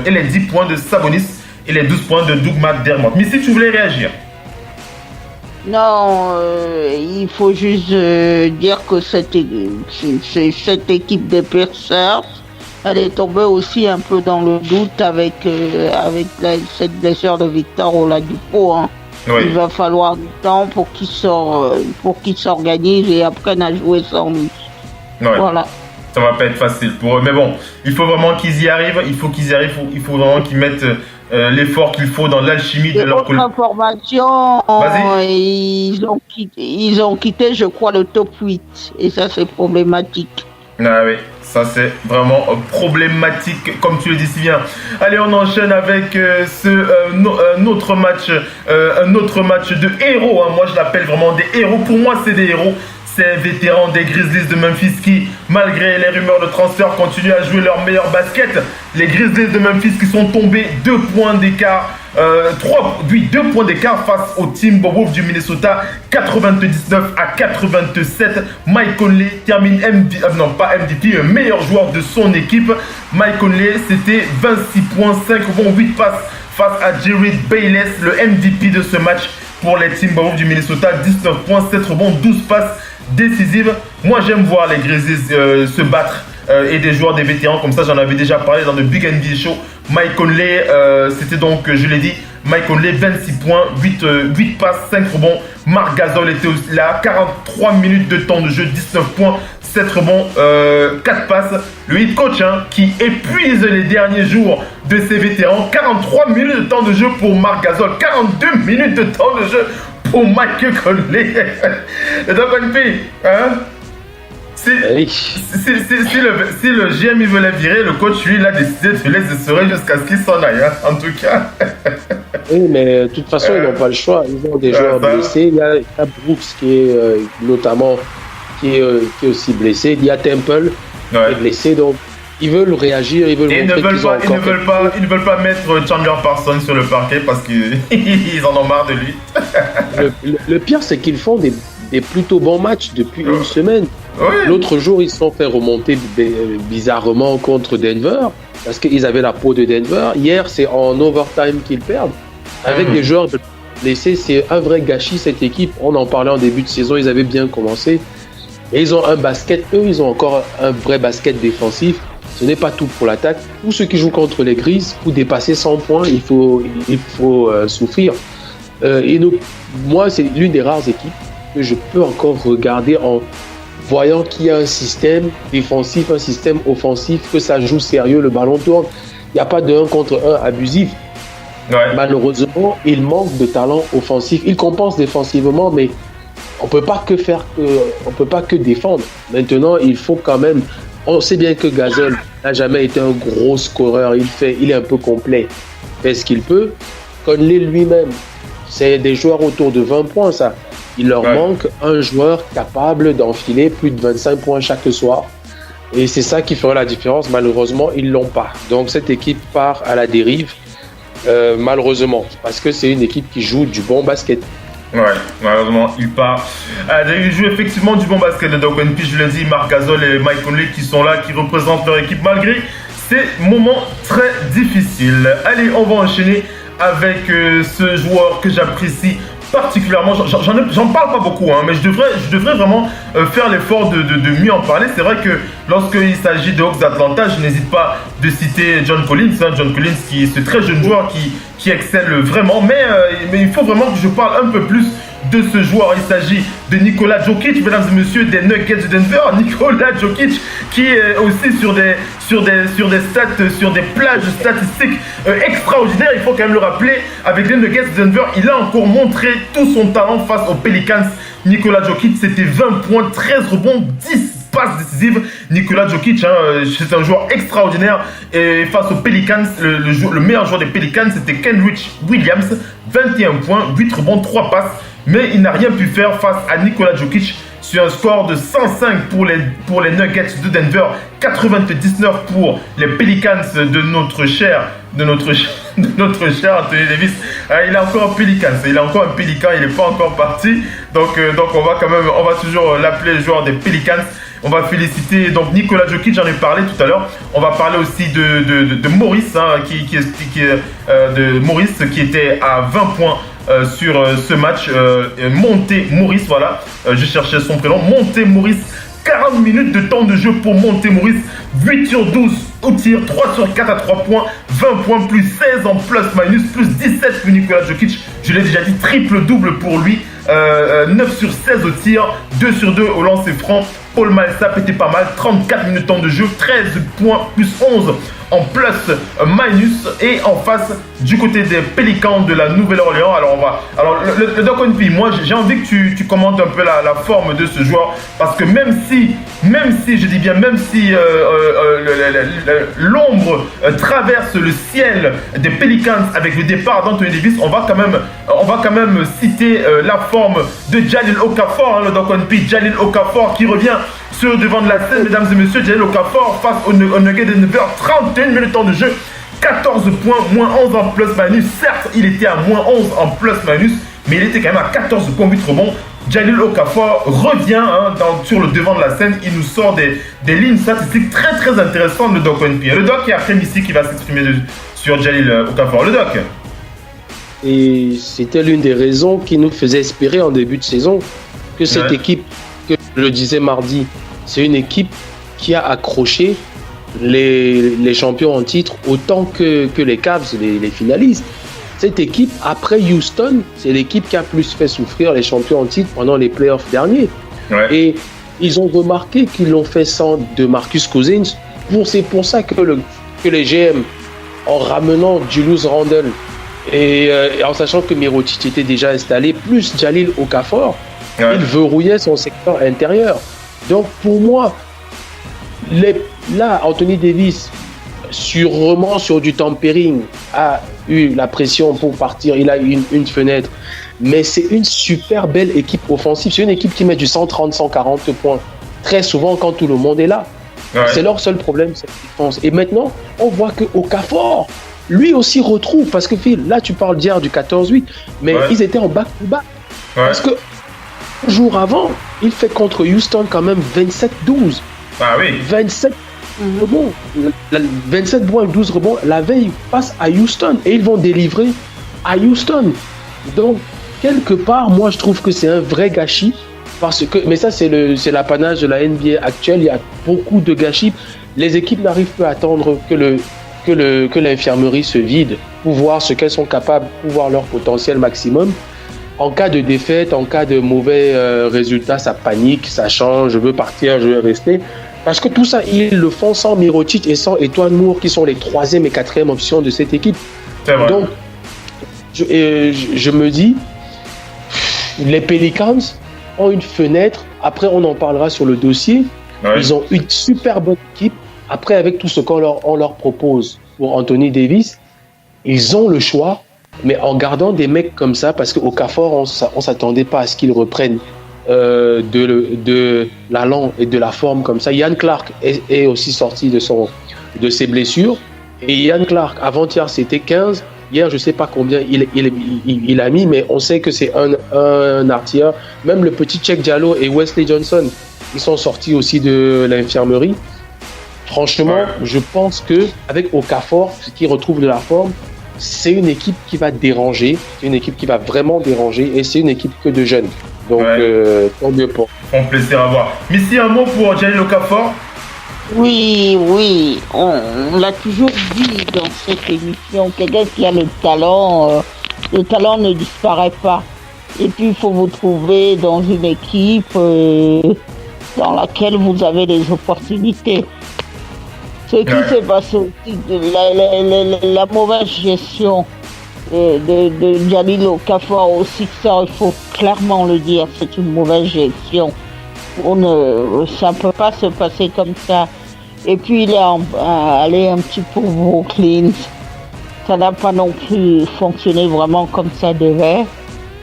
[SPEAKER 17] et les 10 points de Sabonis et les 12 points de Doug McDermott. Mais si tu voulais réagir.
[SPEAKER 18] Non, il faut juste dire que cette équipe des Pacers, elle est tombée aussi un peu dans le doute avec cette blessure de Victor Oladipo. Hein. Oui. Il va falloir du temps pour qu'il s'organise et apprenne à jouer sans lui.
[SPEAKER 17] Ouais. Voilà. Ça va pas être facile pour eux, mais bon, il faut vraiment qu'ils y arrivent. Il faut vraiment qu'ils mettent l'effort qu'il faut dans l'alchimie de leur
[SPEAKER 18] collègue. Information, ils ont quitté, je crois, le top 8. Et ça, c'est problématique.
[SPEAKER 17] Ah oui, ça c'est vraiment problématique, comme tu le dis si bien. Allez, on enchaîne avec un autre match de héros. Hein. Moi, je l'appelle vraiment des héros. Pour moi, c'est des héros. Ces vétérans des Grizzlies de Memphis qui, malgré les rumeurs de transfert, continuent à jouer leur meilleur basket. Les Grizzlies de Memphis qui sont tombés 2 points d'écart, 2 points d'écart face au Timberwolves du Minnesota, 99-87. Mike Conley termine MVP, meilleur joueur de son équipe. Mike Conley, c'était 26 points, 5 rebonds, 8 passes face à Jerry Bayless, le MVP de ce match pour les Timberwolves du Minnesota, 19 points, 7 rebonds, 12 passes décisive. Moi j'aime voir les Grizzlies se battre et des joueurs, des vétérans comme ça. J'en avais déjà parlé dans le Big NBA Show. Mike Conley, c'était donc, je l'ai dit, Mike Conley, 26 points, 8 passes, 5 rebonds. Marc Gasol était aussi là, 43 minutes de temps de jeu, 19 points, 7 rebonds, 4 passes. Le head coach qui épuise les derniers jours de ses vétérans. 43 minutes de temps de jeu pour Marc Gasol, 42 minutes de temps de jeu pour Mike Conley. Et donc, hein, Si le GM il veut les virer, le coach lui il a décidé de les essorer jusqu'à ce qu'ils s'en aillent, hein, en tout cas.
[SPEAKER 19] Oui, mais de toute façon, ils n'ont pas le choix. Ils ont des joueurs blessés. Il y a Brooks qui est notamment qui est aussi blessé. Il y a Temple qui est blessé. Donc, ils veulent réagir. Ils veulent montrer qu'ils ont encore...
[SPEAKER 17] Ils ne veulent pas mettre Chandler Parsons sur le parquet parce qu'ils en ont marre de lui.
[SPEAKER 19] Le pire, c'est qu'ils font des plutôt bons matchs depuis une semaine.
[SPEAKER 17] Oui.
[SPEAKER 19] L'autre jour, ils se sont fait remonter bizarrement contre Denver parce qu'ils avaient la peau de Denver. Hier, c'est en overtime qu'ils perdent. Avec des joueurs blessés, c'est un vrai gâchis cette équipe. On en parlait en début de saison, ils avaient bien commencé. Et ils ont un basket, eux, ils ont encore un vrai basket défensif. Ce n'est pas tout pour l'attaque. Tous ceux qui jouent contre les Grises, pour dépasser 100 points, il faut souffrir. Moi, c'est l'une des rares équipes que je peux encore regarder en voyant qu'il y a un système défensif, un système offensif, que ça joue sérieux, le ballon tourne. Il n'y a pas de 1 contre 1 abusif. Ouais. Malheureusement, il manque de talent offensif. Il compense défensivement, mais on peut pas que défendre. Maintenant, il faut quand même. On sait bien que Gasol n'a jamais été un gros scoreur. Il est un peu complet. Il fait ce qu'il peut. Conley lui-même, c'est des joueurs autour de 20 points, ça. Il leur manque un joueur capable d'enfiler plus de 25 points chaque soir. Et c'est ça qui fera la différence. Malheureusement, ils l'ont pas. Donc cette équipe part à la dérive. Malheureusement, parce que c'est une équipe qui joue du bon basket.
[SPEAKER 17] Ouais, malheureusement, il part. Il joue effectivement du bon basket, le Doc NP, je l'ai dit, Marc Gasol et Mike Conley qui sont là, qui représentent leur équipe malgré ces moments très difficiles. Allez, on va enchaîner avec ce joueur que j'apprécie particulièrement. J'en parle pas beaucoup, hein, mais je devrais vraiment faire l'effort de mieux en parler. C'est vrai que lorsqu'il s'agit des Hawks d'Atlanta, je n'hésite pas de citer John Collins. Hein, John Collins qui est ce très jeune joueur qui excelle vraiment. Mais il faut vraiment que je parle un peu plus de ce joueur. Il s'agit de Nikola Jokic, mesdames et messieurs, des Nuggets de Denver. Nikola Jokic qui est aussi sur des stats, sur des plages statistiques extraordinaires. Il faut quand même le rappeler, avec les Nuggets de Denver, il a encore montré tout son talent face aux Pelicans. Nikola Jokic, c'était 20 points, 13 rebonds, 10 passes décisives. Nikola Jokic, c'est un joueur extraordinaire. Et face aux Pelicans, le meilleur joueur des Pelicans, c'était Kenrich Williams. 21 points, 8 rebonds, 3 passes. Mais il n'a rien pu faire face à Nikola Jokic sur un score de 105 pour les Nuggets de Denver, 99 pour les Pelicans de notre cher Anthony Davis. Il est encore un Pélican, il n'est pas encore parti. Donc on va toujours l'appeler joueur des Pelicans. On va féliciter donc Nikola Jokic, j'en ai parlé tout à l'heure. On va parler aussi de Maurice, hein, Maurice qui était à 20 points sur ce match. Monté Maurice, voilà, je cherchais son prénom. Monté Maurice, 40 minutes de temps de jeu pour Monté Maurice, 8 sur 12 au tir, 3 sur 4 à 3 points, 20 points plus 16 en plus-minus, plus 17 pour Nikola Jokic. Je l'ai déjà dit, triple-double pour lui. 9 sur 16 au tir, 2 sur 2 au lancer franc. Paul Millsap était pas mal, 34 minutes de temps de jeu, 13 points plus 11 en plus-minus. Et en face, du côté des Pélicans de la Nouvelle-Orléans, alors le Doc NP, moi j'ai envie que tu commentes un peu la forme de ce joueur, parce que même si l'ombre traverse le ciel des Pelicans avec le départ d'Anthony Davis, on va quand même citer la forme de Jahlil Okafor, hein, le Doc NP. Jahlil Okafor qui revient sur le devant de la scène, mesdames et messieurs. Jahlil Okafor face au Nuggets de Denver, 31 minutes de temps de jeu, 14 points, moins 11 en plus-minus. Certes, il était à moins 11 en plus-minus, mais il était quand même à 14 points, 8 rebonds. Jahlil Okafor revient sur le devant de la scène. Il nous sort des lignes statistiques très très intéressantes de Doc NP. Le Doc est après ici qui va s'exprimer sur Jahlil Okafor. Le Doc.
[SPEAKER 19] Et c'était l'une des raisons qui nous faisait espérer en début de saison que cette équipe, que je le disais mardi, c'est une équipe qui a accroché les champions en titre autant que les Cavs, les finalistes. Cette équipe, après Houston, c'est l'équipe qui a plus fait souffrir les champions en titre pendant les playoffs derniers. Ouais. Et ils ont remarqué qu'ils l'ont fait sans de Marcus Cousins. C'est pour ça que les GM, en ramenant Julius Randle et en sachant que Mirotic était déjà installé, plus Jahlil Okafor, il verrouillait son secteur intérieur. Donc pour moi, là, Anthony Davis, sûrement sur du tampering, a eu la pression pour partir. Il a eu une fenêtre. Mais c'est une super belle équipe offensive. C'est une équipe qui met du 130, 140 points. Très souvent quand tout le monde est là. Ouais. C'est leur seul problème, cette défense. Et maintenant, on voit que Okafor, lui aussi retrouve. Parce que Phil, là tu parles d'hier du 14-8, mais ils étaient en back-to-back. Parce que jour avant, il fait contre Houston quand même 27-12.
[SPEAKER 17] Ah oui.
[SPEAKER 19] 27 rebonds. 27 points, 12 rebonds. La veille, ils passent à Houston et ils vont délivrer à Houston. Donc, quelque part, moi, je trouve que c'est un vrai gâchis. Parce que, mais ça, c'est l'apanage de la NBA actuelle. Il y a beaucoup de gâchis. Les équipes n'arrivent plus à attendre que l'infirmerie se vide pour voir ce qu'elles sont capables, pour voir leur potentiel maximum. En cas de défaite, en cas de mauvais résultats, ça panique, ça change, je veux partir, je veux rester. Parce que tout ça, ils le font sans Mirotic et sans Étoile Moore, qui sont les 3e et 4e options de cette équipe. Donc, je me dis, les Pelicans ont une fenêtre. Après, on en parlera sur le dossier. Ouais. Ils ont une super bonne équipe. Après, avec tout ce qu'on leur propose pour Anthony Davis, ils ont le choix. Mais en gardant des mecs comme ça, parce qu'au Okafor, on s'attendait pas à ce qu'ils reprennent de l'allant et de la forme comme ça. Ian Clark est aussi sorti de ses blessures. Et Ian Clark, avant-hier, c'était 15. Hier, je sais pas combien il a mis, mais on sait que c'est un artilleur. Même le petit Cheikh Diallo et Wesley Johnson, ils sont sortis aussi de l'infirmerie. Franchement, je pense que avec Okafor, qui retrouve de la forme, c'est une équipe qui va déranger, c'est une équipe qui va vraiment déranger, et c'est une équipe que de jeunes. Donc, tant mieux pour.
[SPEAKER 17] Un plaisir à voir. Missy, un mot pour Jahlil Okafor?
[SPEAKER 18] Oui, on l'a toujours dit dans cette émission, quelqu'un qui a le talent ne disparaît pas. Et puis il faut vous trouver dans une équipe dans laquelle vous avez des opportunités. Ce qui s'est passé aussi, la mauvaise gestion de Jahlil Okafor au Sixers, il faut clairement le dire, c'est une mauvaise gestion. Ça ne peut pas se passer comme ça. Et puis il est allé un petit peu au Brooklyn. Ça n'a pas non plus fonctionné vraiment comme ça devait.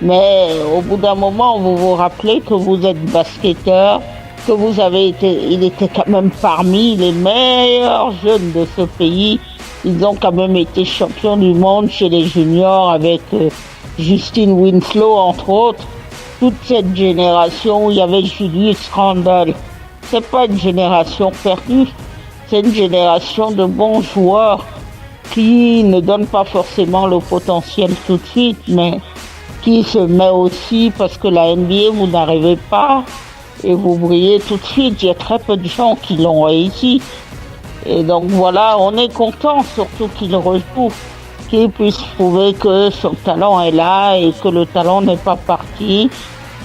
[SPEAKER 18] Mais au bout d'un moment, vous vous rappelez que vous êtes basketteur, que il était quand même parmi les meilleurs jeunes de ce pays. Ils ont quand même été champions du monde chez les juniors avec Justin Winslow, entre autres. Toute cette génération où il y avait Julius Randle, c'est pas une génération perdue, c'est une génération de bons joueurs qui ne donnent pas forcément le potentiel tout de suite, mais qui se met aussi parce que la NBA, vous n'arrivez pas et vous brillez tout de suite. Il y a très peu de gens qui l'ont réussi. Et donc voilà, on est content surtout qu'il rejoue, qu'il puisse prouver que son talent est là et que le talent n'est pas parti.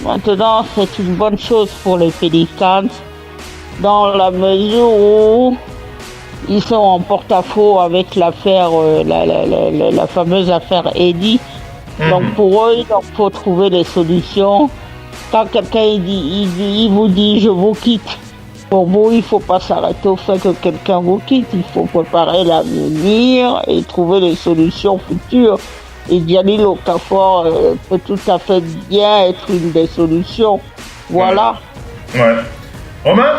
[SPEAKER 18] Maintenant, c'est une bonne chose pour les Pelicans dans la mesure où ils sont en porte-à-faux avec l'affaire, la fameuse affaire Eddie. Donc pour eux, il leur faut trouver des solutions. Quand quelqu'un il vous dit je vous quitte, pour vous, il ne faut pas s'arrêter au fait que quelqu'un vous quitte. Il faut préparer l'avenir et trouver des solutions futures. Et Jahlil Okafor peut tout à fait bien être une des solutions. Voilà.
[SPEAKER 17] Ouais. Romain,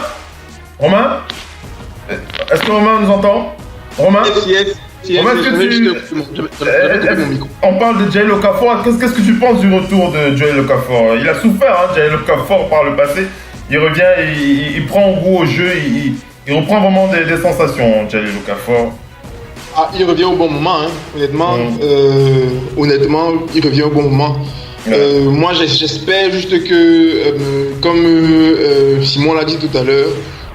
[SPEAKER 17] est-ce que Romain nous entend? Romain, on parle de Jahlil Okafor. Qu'est-ce que tu penses du retour de Jahlil Okafor? Il a souffert, Jahlil Okafor, par le passé. Il revient, il prend goût au jeu, il reprend vraiment des sensations, Jahlil Okafor.
[SPEAKER 20] Ah, il revient au bon moment, honnêtement. Honnêtement, il revient au bon moment. Moi, j'espère juste que, comme Simon l'a dit tout à l'heure,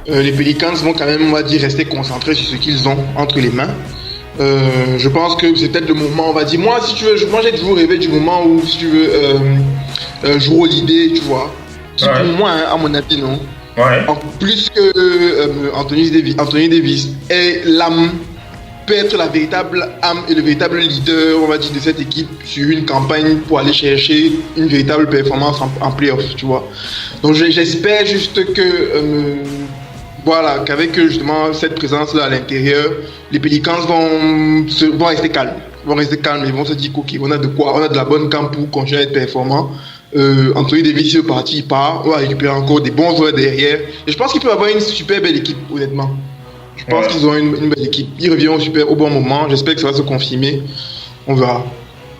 [SPEAKER 20] les Pelicans vont quand même, on va dire, rester concentrés sur ce qu'ils ont entre les mains. Je pense que c'est peut-être le moment, on va dire. Moi, si tu veux, moi j'ai toujours rêvé du moment où, si tu veux, jouer au l'idée, tu vois. C'est pour moi, à mon avis, non. En plus que Anthony Davis est l'âme peut être la véritable âme et le véritable leader, on va dire, de cette équipe sur une campagne pour aller chercher une véritable performance en playoff, tu vois. Donc j'espère juste que voilà, qu'avec justement cette présence-là à l'intérieur, les Pelicans vont rester calmes. Ils vont se dire ok, on a de quoi, on a de la bonne camp pour continuer à être performant. Anthony Davis est parti, il part, on va récupérer encore des bons joueurs derrière. Et je pense qu'il peut avoir une super belle équipe, honnêtement. Je pense qu'ils ont une belle équipe. Ils reviennent au bon moment. J'espère que ça va se confirmer. On verra.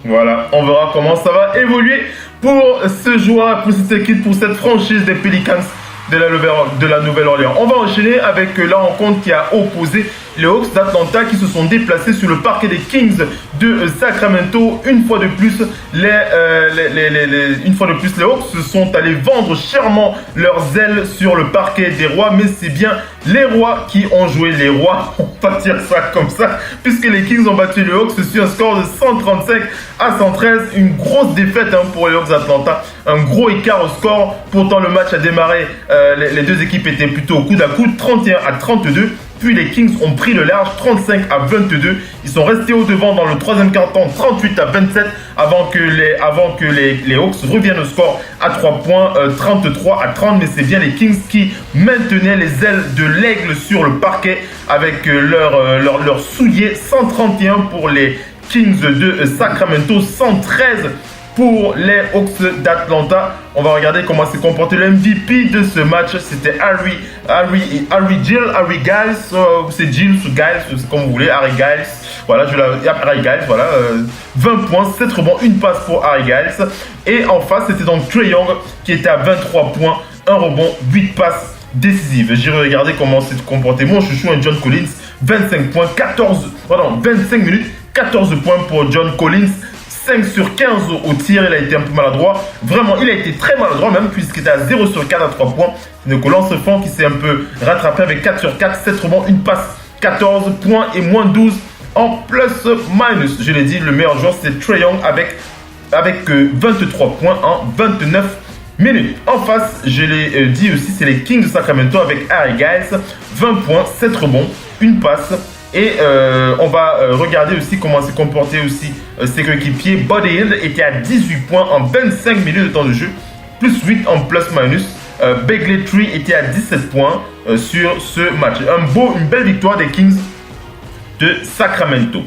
[SPEAKER 17] Voilà, on verra comment ça va évoluer pour ce joueur, pour cette équipe, pour cette franchise des Pelicans de la Nouvelle-Orléans. On va enchaîner avec la rencontre qui a opposé les Hawks d'Atlanta qui se sont déplacés sur le parquet des Kings de Sacramento. Une fois de plus, les Hawks se sont allés vendre chèrement leurs ailes sur le parquet des Rois, mais c'est bien les Rois qui ont joué les Rois, on va dire ça comme ça, puisque les Kings ont battu les Hawks sur un score de 135 à 113, une grosse défaite pour les Hawks d'Atlanta, un gros écart au score. Pourtant le match a démarré, les deux équipes étaient plutôt au coude à coude, 31 à 32. Puis les Kings ont pris le large, 35 à 22. Ils sont restés au devant dans le troisième quart-temps, 38 à 27, avant que les Hawks reviennent au score à 3 points, 33 à 30. Mais c'est bien les Kings qui maintenaient les ailes de l'aigle sur le parquet avec leur soulier. 131 pour les Kings de Sacramento, 113 pour les Hawks d'Atlanta. On va regarder comment s'est comporté le MVP de ce match. C'était Harry Giles, c'est Giles ou Giles, c'est comme vous voulez, Harry Giles. Voilà, Harry Giles, voilà, 20 points, 7 rebonds, une passe pour Harry Giles. Et en face, c'était donc Trae Young qui était à 23 points, 1 rebond, 8 passes décisives. J'ai regardé comment s'est comporté mon chouchou, John Collins, 25 points, 25 minutes, 14 points pour John Collins. 5 sur 15 au tir, il a été un peu maladroit. Vraiment, il a été très maladroit même puisqu'il était à 0 sur 4 à 3 points. Donc Lance-Franc qui s'est un peu rattrapé avec 4 sur 4, 7 rebonds, une passe, 14 points et moins 12 en plus-minus. Je l'ai dit, le meilleur joueur c'est Trae Young avec 23 points en 29 minutes. En face, je l'ai dit aussi, c'est les Kings de Sacramento avec Harry Giles, 20 points, 7 rebonds, une passe. Et on va regarder aussi comment s'est comporté aussi ses coéquipiers. Buddy Hield était à 18 points en 25 minutes de temps de jeu, plus 8 en plus-minus. Begley Tree était à 17 points sur ce match. Une belle victoire des Kings de Sacramento.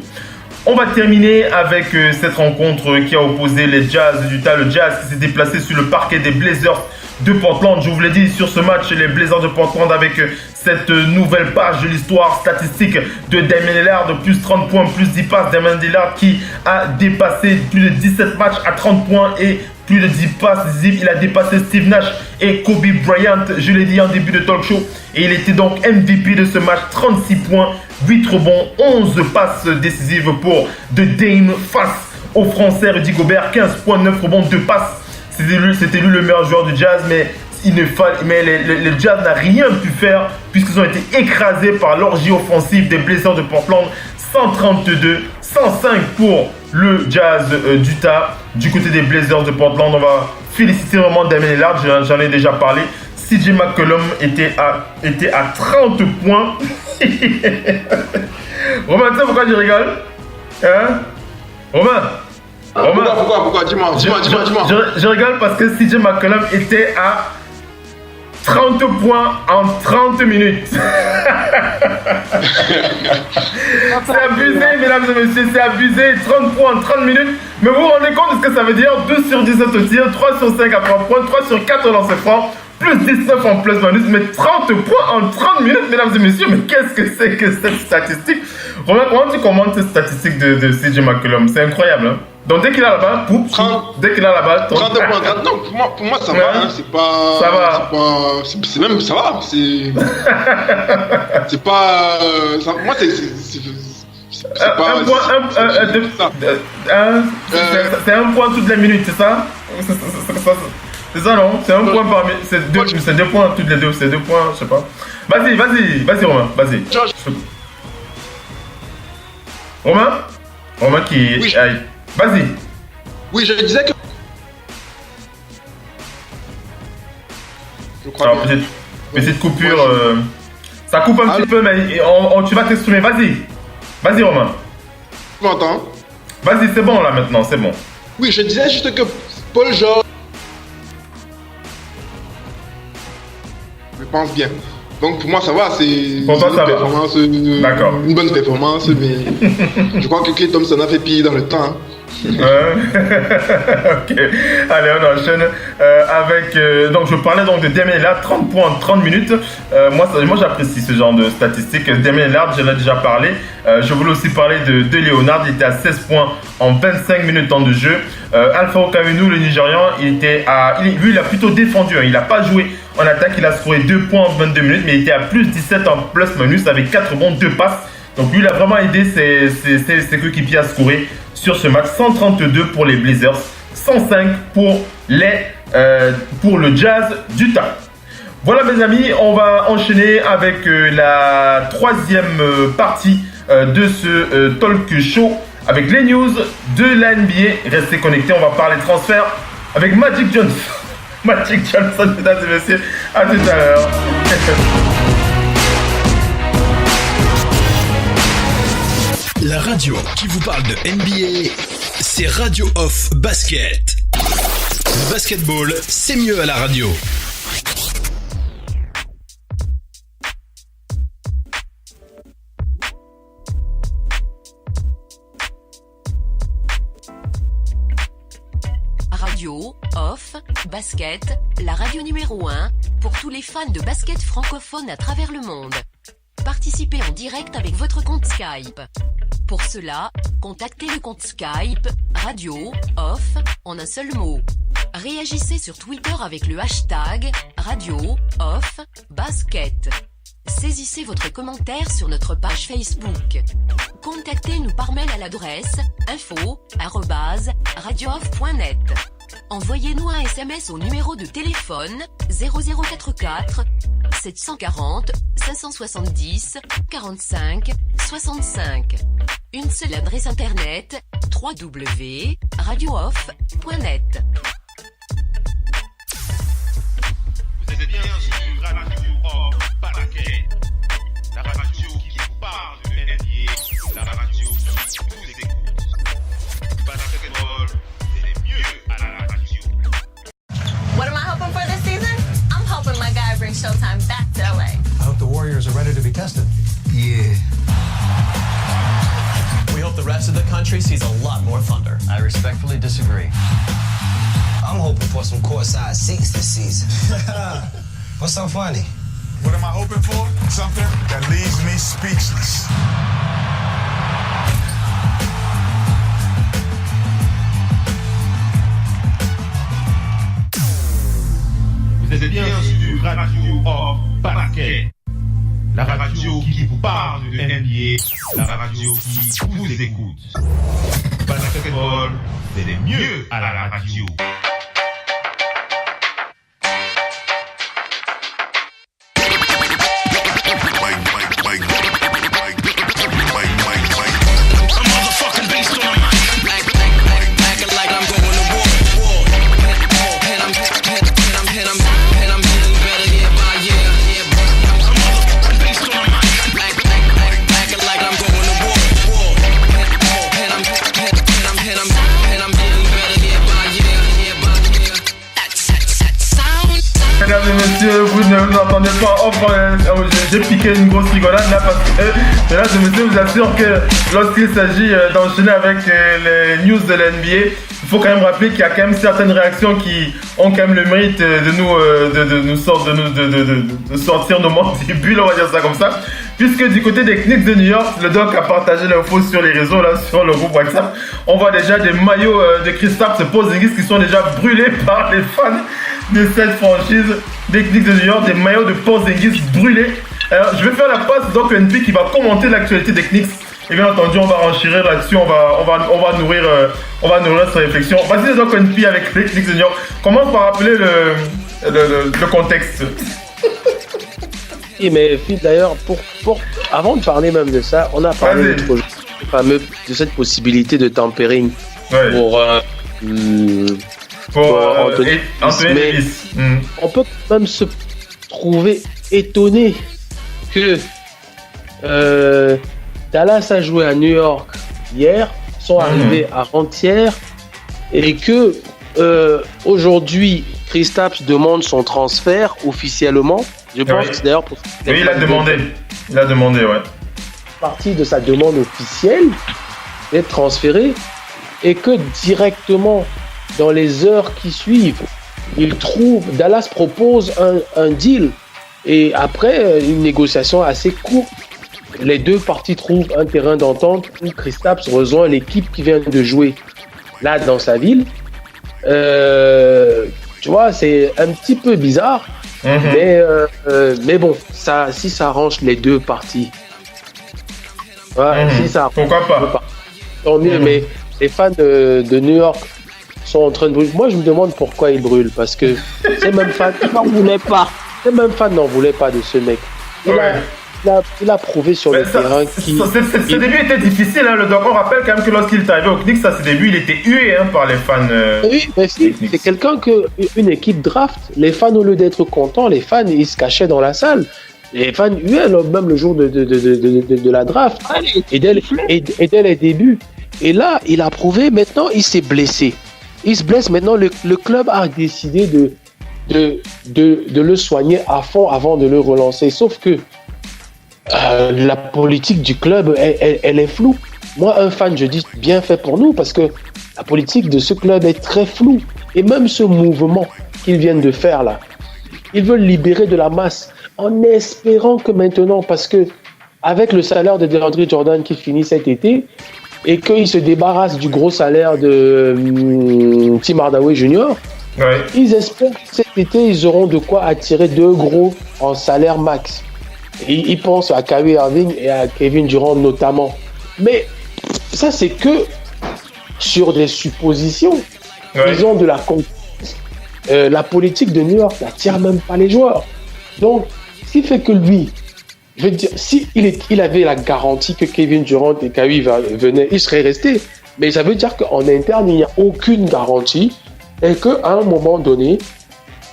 [SPEAKER 17] On va terminer avec cette rencontre qui a opposé les Jazz d'Utah. Le Jazz qui s'est déplacé sur le parquet des Blazers de Portland. Je vous l'ai dit sur ce match, les Blazers de Portland avec cette nouvelle page de l'histoire statistique de Damian Lillard de plus 30 points, plus 10 passes. Damian Lillard qui a dépassé plus de 17 matchs à 30 points et plus de 10 passes décisives. Il a dépassé Steve Nash et Kobe Bryant, je l'ai dit en début de talk show. Et il était donc MVP de ce match, 36 points, 8 rebonds, 11 passes décisives pour The Dame face au Français Rudy Gobert, 15 points, 9 rebonds, 2 passes. C'était lui le meilleur joueur du Jazz, mais le Jazz n'a rien pu faire puisqu'ils ont été écrasés par l'orgie offensive des Blazers de Portland. 132, 105 pour le Jazz d'Utah. Du côté des Blazers de Portland, on va féliciter vraiment Damian Lillard, j'en ai déjà parlé. CJ McCollum était à 30 points. Romain, tu sais pourquoi je rigole? Hein? Romain?
[SPEAKER 20] Pourquoi? Dis-moi.
[SPEAKER 17] Je rigole parce que CJ McCollum était à 30 points en 30 minutes. C'est abusé, mesdames et messieurs, c'est abusé. 30 points en 30 minutes. Mais vous vous rendez compte de ce que ça veut dire? 2 sur 17 au tir, 3 sur 5 à 3 points, 3 sur 4 au lancer franc, plus 19 en plus-minus, mais 30 points en 30 minutes, mesdames et messieurs. Mais qu'est-ce que c'est que cette statistique? Romain, comment tu commentes cette statistique de CJ McCollum? C'est incroyable, hein? Donc dès qu'il a la balle, dès qu'il a la balle,
[SPEAKER 20] 30 points. Non, pour moi ça va, hein, c'est pas. Ça va. C'est même ça va. C'est pas. Moi c'est pas.
[SPEAKER 17] C'est un point toutes les minutes, c'est ça? C'est ça non? C'est un point par minute. C'est 2 points toutes les deux. C'est 2 points, je sais pas. Vas-y Romain, vas-y. Romain qui.
[SPEAKER 20] Oui.
[SPEAKER 17] Vas-y.
[SPEAKER 20] Oui, je disais que.
[SPEAKER 17] Je crois. Alors, petite coupure. Ça coupe un petit peu, mais tu vas t'exprimer. Vas-y. Vas-y, Romain.
[SPEAKER 20] Tu m'entends?
[SPEAKER 17] Vas-y, c'est bon là maintenant, c'est bon.
[SPEAKER 20] Oui, je disais juste que Paul George. Je pense bien. Donc pour moi ça va, c'est
[SPEAKER 17] pour toi, ça
[SPEAKER 20] performance, une bonne performance, mais je crois que Klay Thompson a fait pire dans le temps. Hein.
[SPEAKER 17] Ok, allez on enchaîne avec donc je parlais donc de Damian Lillard, 30 points en 30 minutes. Moi j'apprécie ce genre de statistiques. Damian Lillard, j'en ai déjà parlé. Je voulais aussi parler de Leonard, il était à 16 points en 25 minutes temps de jeu. Alpha Okawenu, le Nigérian, lui il a plutôt défendu, hein. Il n'a pas joué en attaque, il a scoré 2 points en 22 minutes, mais il était à plus 17 en plus-minus avec 4 bons, 2 passes. Donc lui il a vraiment aidé ses coéquipiers à scorer sur ce match. 132 pour les Blazers, 105 pour le Jazz d'Utah. Voilà mes amis, on va enchaîner avec la troisième partie de ce talk show avec les news de la NBA. Restez connectés, on va parler transfert avec Magic Johnson. Magic Johnson, mesdames et messieurs, à tout à l'heure.
[SPEAKER 11] La radio qui vous parle de NBA, c'est Radio Off Basket. Le basketball, c'est mieux à la radio.
[SPEAKER 21] Radio Off Basket, la radio numéro 1 pour tous les fans de basket francophone à travers le monde. Participez en direct avec votre compte Skype. Pour cela, contactez le compte Skype Radio Off en un seul mot. Réagissez sur Twitter avec le hashtag Radio Off Basket. Saisissez votre commentaire sur notre page Facebook. Contactez-nous par mail à l'adresse info@radiooff.net. Envoyez-nous un SMS au numéro de téléphone 0044 740 570 45 65. Une seule adresse internet www.radiooff.net.
[SPEAKER 10] Vous êtes bien sur Radio Off Basket, la radio qui vous parle de NBA, la radio qui vous écoute. Basketball, c'est mieux à la radio.
[SPEAKER 14] What am I hoping for this season? I'm hoping my guy brings Showtime back to LA.
[SPEAKER 22] I hope the Warriors are ready to be tested.
[SPEAKER 23] Yeah.
[SPEAKER 22] We hope the rest of the country sees a lot more Thunder.
[SPEAKER 23] I respectfully disagree. I'm hoping for some courtside seats this season. What's so funny?
[SPEAKER 15] What am I hoping for? Something that leaves me speechless.
[SPEAKER 10] Vous êtes bien sur Radio Off Basket, la radio qui vous parle de NBA, la radio qui vous écoute. Basketball, c'est le mieux à la radio.
[SPEAKER 17] Mesdames et messieurs, vous ne vous entendez pas. J'ai piqué une grosse rigolade là parce que, mesdames et messieurs, je vous assure que lorsqu'il s'agit d'enchaîner avec les news de l'NBA, il faut quand même rappeler qu'il y a quand même certaines réactions qui ont quand même le mérite de sortir nos mandibules, on va dire ça comme ça. Puisque du côté des Knicks de New York, le doc a partagé l'info sur les réseaux, là, sur le groupe WhatsApp. On voit déjà des maillots de Kristaps Porzingis qui sont déjà brûlés par les fans de cette franchise des Knicks de New York, des maillots de Porzingis brûlés. Alors, je vais faire la passe donc NP qui va commenter l'actualité des Knicks. Et bien entendu, on va renchérir là-dessus, on va nourrir sa réflexion. Vas-y donc NP avec les Knicks de New York. Commence par rappeler le contexte.
[SPEAKER 19] Oui, mais d'ailleurs, avant de parler même de ça, on a parlé de cette possibilité de tempering pour Anthony Davis. On peut quand même se trouver étonné que Dallas a joué à New York hier, sont arrivés avant-hier, et que aujourd'hui, Kristaps demande son transfert officiellement. Je pense que c'est d'ailleurs pour...
[SPEAKER 17] Oui, il a demandé, ouais.
[SPEAKER 19] Partie de sa demande officielle d'être transféré, et que directement, dans les heures qui suivent, Dallas propose un deal, et après une négociation assez courte, les deux parties trouvent un terrain d'entente où Kristaps rejoint l'équipe qui vient de jouer là dans sa ville. Tu vois, c'est un petit peu bizarre, mais bon, si ça arrange les deux parties, si ça arrange,
[SPEAKER 17] pourquoi pas,
[SPEAKER 19] tant mieux. Mais les fans de New York sont en train de brûler. Moi, je me demande pourquoi ils brûlent, parce que ces mêmes fans n'en voulaient pas. Ces mêmes fans n'en voulaient pas de ce mec. Il a prouvé sur le terrain
[SPEAKER 17] ses débuts étaient difficiles, hein, on rappelle quand même que lorsqu'il est arrivé au Knicks, à ses débuts, il était hué par les fans.
[SPEAKER 19] Oui, mais c'est quelqu'un qu'une équipe draft. Les fans, au lieu d'être contents, les fans, ils se cachaient dans la salle. Les fans huaient même le jour de la draft. Et dès les débuts. Et là, il a prouvé, maintenant, il s'est blessé. Il se blesse maintenant, le club a décidé de le soigner à fond avant de le relancer. Sauf que la politique du club, elle est floue. Moi, un fan, je dis bien fait pour nous, parce que la politique de ce club est très floue. Et même ce mouvement qu'ils viennent de faire là, ils veulent libérer de la masse, en espérant que maintenant, parce que avec le salaire de DeAndre Jordan qui finit cet été, et qu'ils se débarrassent du gros salaire de Tim Hardaway Jr., ils espèrent que cet été, ils auront de quoi attirer deux gros en salaire max. Ils pensent à Kyrie Irving et à Kevin Durant notamment. Mais ça, c'est que sur des suppositions. Ils ont de la confiance. La politique de New York n'attire même pas les joueurs. Donc, ce qui fait que lui, je veux dire, si il avait la garantie que Kevin Durant et Kyrie venaient, il serait resté. Mais ça veut dire qu'en interne, il n'y a aucune garantie et qu'à un moment donné,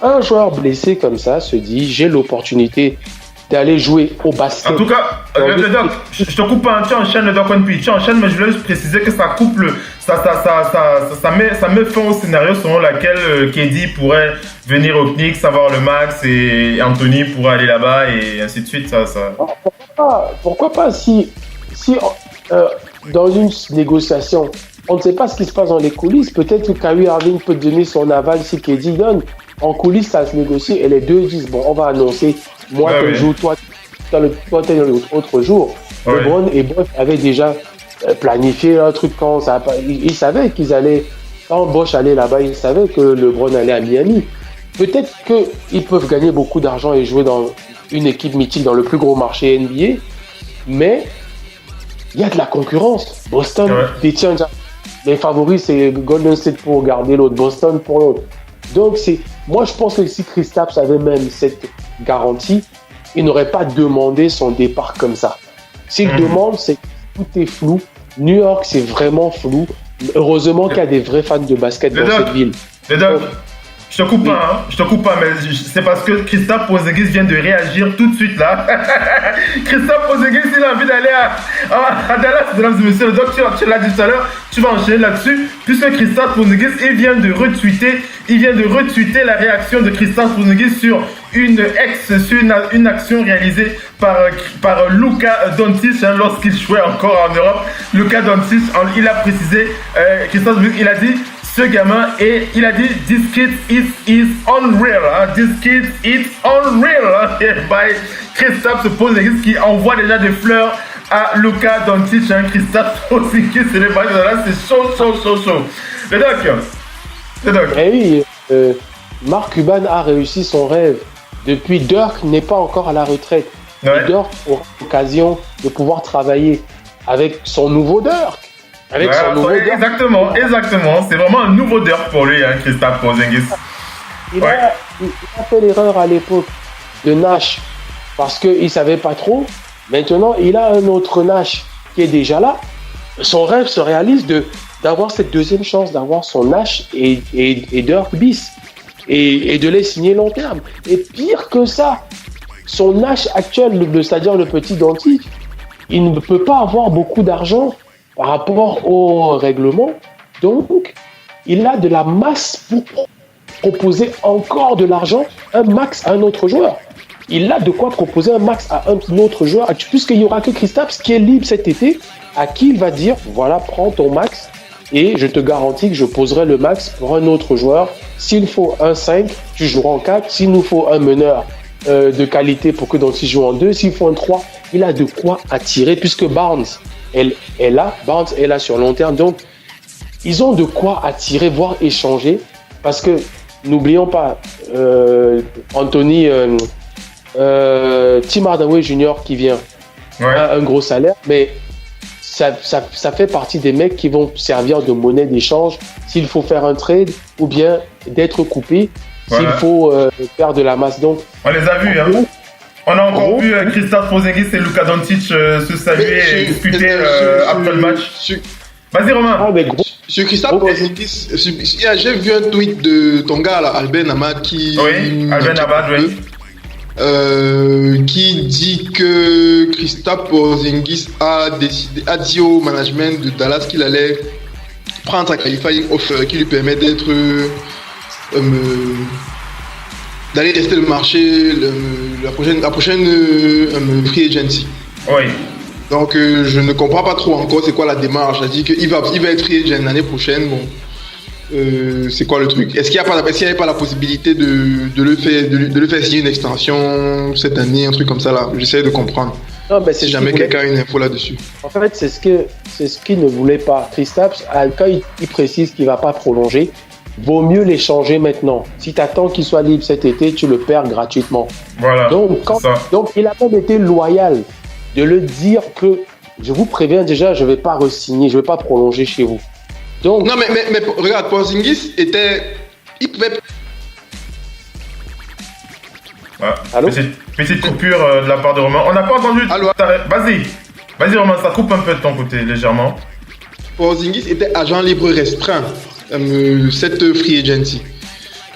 [SPEAKER 19] un joueur blessé comme ça se dit, j'ai l'opportunité d'aller jouer au basket.
[SPEAKER 17] En tout cas, je te coupe pas, tu enchaînes le Doc One P, tu enchaînes, mais je voulais juste préciser que ça coupe ça met fin au scénario selon lequel KD pourrait venir au Knicks, avoir le max, et Anthony pourrait aller là-bas, et ainsi de suite.
[SPEAKER 19] Pourquoi pas si dans une négociation, on ne sait pas ce qui se passe dans les coulisses, peut-être que Kyrie Irving peut donner son aval si KD donne. En coulisses, ça se négocie et les deux disent, bon, on va annoncer, moi tel jour, toi tel autre jour. LeBron et Bosch avaient déjà planifié un truc quand ça. Ils savaient qu'ils allaient, quand Bosch allait là-bas, ils savaient que LeBron allait à Miami. Peut-être qu'ils peuvent gagner beaucoup d'argent et jouer dans une équipe mythique dans le plus gros marché NBA, mais il y a de la concurrence. Boston détient les favoris, c'est Golden State pour garder l'autre, Boston pour l'autre. Donc, moi, je pense que si Kristaps avait même cette garantie, il n'aurait pas demandé son départ comme ça. S'il demande, c'est que tout est flou. New York, c'est vraiment flou. Heureusement qu'il y a des vrais fans de basket dans cette ville.
[SPEAKER 17] Je te coupe pas, mais c'est parce que Kristaps Porzingis vient de réagir tout de suite là. Kristaps Porzingis, il a envie d'aller à Dallas, mesdames et messieurs. Donc tu l'as dit tout à l'heure, tu vas enchaîner là-dessus. Puisque Kristaps Porzingis, il vient de retweeter la réaction de Kristaps Porzingis sur une action réalisée par Luka Doncic lorsqu'il jouait encore en Europe. Luka Doncic, il a précisé, Kristaps Porzingis, il a dit, ce gamin, et il a dit, this kid is unreal, hein? This kid is unreal, hein? By Kristaps Porzingis qui envoie déjà des fleurs à Luka Doncic, hein? Kristaps Porzingis, c'est le bail de là, c'est chaud. Le doc.
[SPEAKER 19] Eh oui, Mark Cuban a réussi son rêve. Depuis, Dirk n'est pas encore à la retraite. Et Dirk aura l'occasion de pouvoir travailler avec son nouveau Dirk.
[SPEAKER 17] Exactement. C'est vraiment un nouveau Dirk pour lui, hein, Kristaps Porzingis.
[SPEAKER 19] Il a fait l'erreur à l'époque de Nash parce qu'il ne savait pas trop. Maintenant, il a un autre Nash qui est déjà là. Son rêve se réalise d'avoir cette deuxième chance, d'avoir son Nash et Dirk bis et de les signer long terme. Et pire que ça, son Nash actuel, c'est-à-dire le petit Doncic, il ne peut pas avoir beaucoup d'argent par rapport au règlement. Donc, il a de la masse pour proposer encore de l'argent, un max à un autre joueur. Il a de quoi proposer un max à un autre joueur, puisqu'il n'y aura que Kristaps qui est libre cet été, à qui il va dire, voilà, prends ton max, et je te garantis que je poserai le max pour un autre joueur. S'il faut un 5, tu joueras en 4. S'il nous faut un meneur de qualité pour que Doncic joue en 2, s'il faut un 3, il a de quoi attirer, puisque Barnes est là sur long terme. Donc, ils ont de quoi attirer, voire échanger, parce que, n'oublions pas, Anthony, Tim Hardaway Jr. qui vient a un gros salaire, mais ça fait partie des mecs qui vont servir de monnaie d'échange s'il faut faire un trade ou bien d'être coupé, s'il faut faire de la masse. Donc,
[SPEAKER 17] on les a vus, hein. On a encore vu Kristaps Porzingis et Luka Doncic se saluer et discuter après le match. Vas-y, Romain.
[SPEAKER 20] Sur Kristaps Porzingis, j'ai vu un tweet de ton gars, là, Alben Hamad, qui...
[SPEAKER 17] Oui, Alben Hamad, oui.
[SPEAKER 20] Qui dit que Kristaps Porzingis a dit au management de Dallas qu'il allait prendre un qualifying offer qui lui permet d'être d'aller rester le marché la prochaine free agency.
[SPEAKER 17] Oui.
[SPEAKER 20] Donc je ne comprends pas trop encore c'est quoi la démarche. Elle dit qu'il va être free agent l'année prochaine. Bon. C'est quoi le truc? Est-ce qu'il n'y avait pas la possibilité de le faire signer une extension cette année, un truc comme ça là? J'essaie de comprendre.
[SPEAKER 19] Non, mais
[SPEAKER 20] si jamais quelqu'un a une info là-dessus.
[SPEAKER 19] En fait, c'est ce qu'il ne voulait pas. Kristaps, quand il précise qu'il ne va pas prolonger, vaut mieux l'échanger maintenant. Si tu attends qu'il soit libre cet été, tu le perds gratuitement.
[SPEAKER 17] Voilà.
[SPEAKER 19] Donc il a même été loyal de le dire que je vous préviens déjà, je ne vais pas re-signer, je ne vais pas prolonger chez vous. Donc...
[SPEAKER 20] Non, mais regarde, Porzingis était. Il pouvait.
[SPEAKER 17] Petite coupure de la part de Romain. On n'a pas entendu. Vas-y, Romain, ça coupe un peu de ton côté, légèrement.
[SPEAKER 20] Porzingis était agent libre restreint, cette free agency.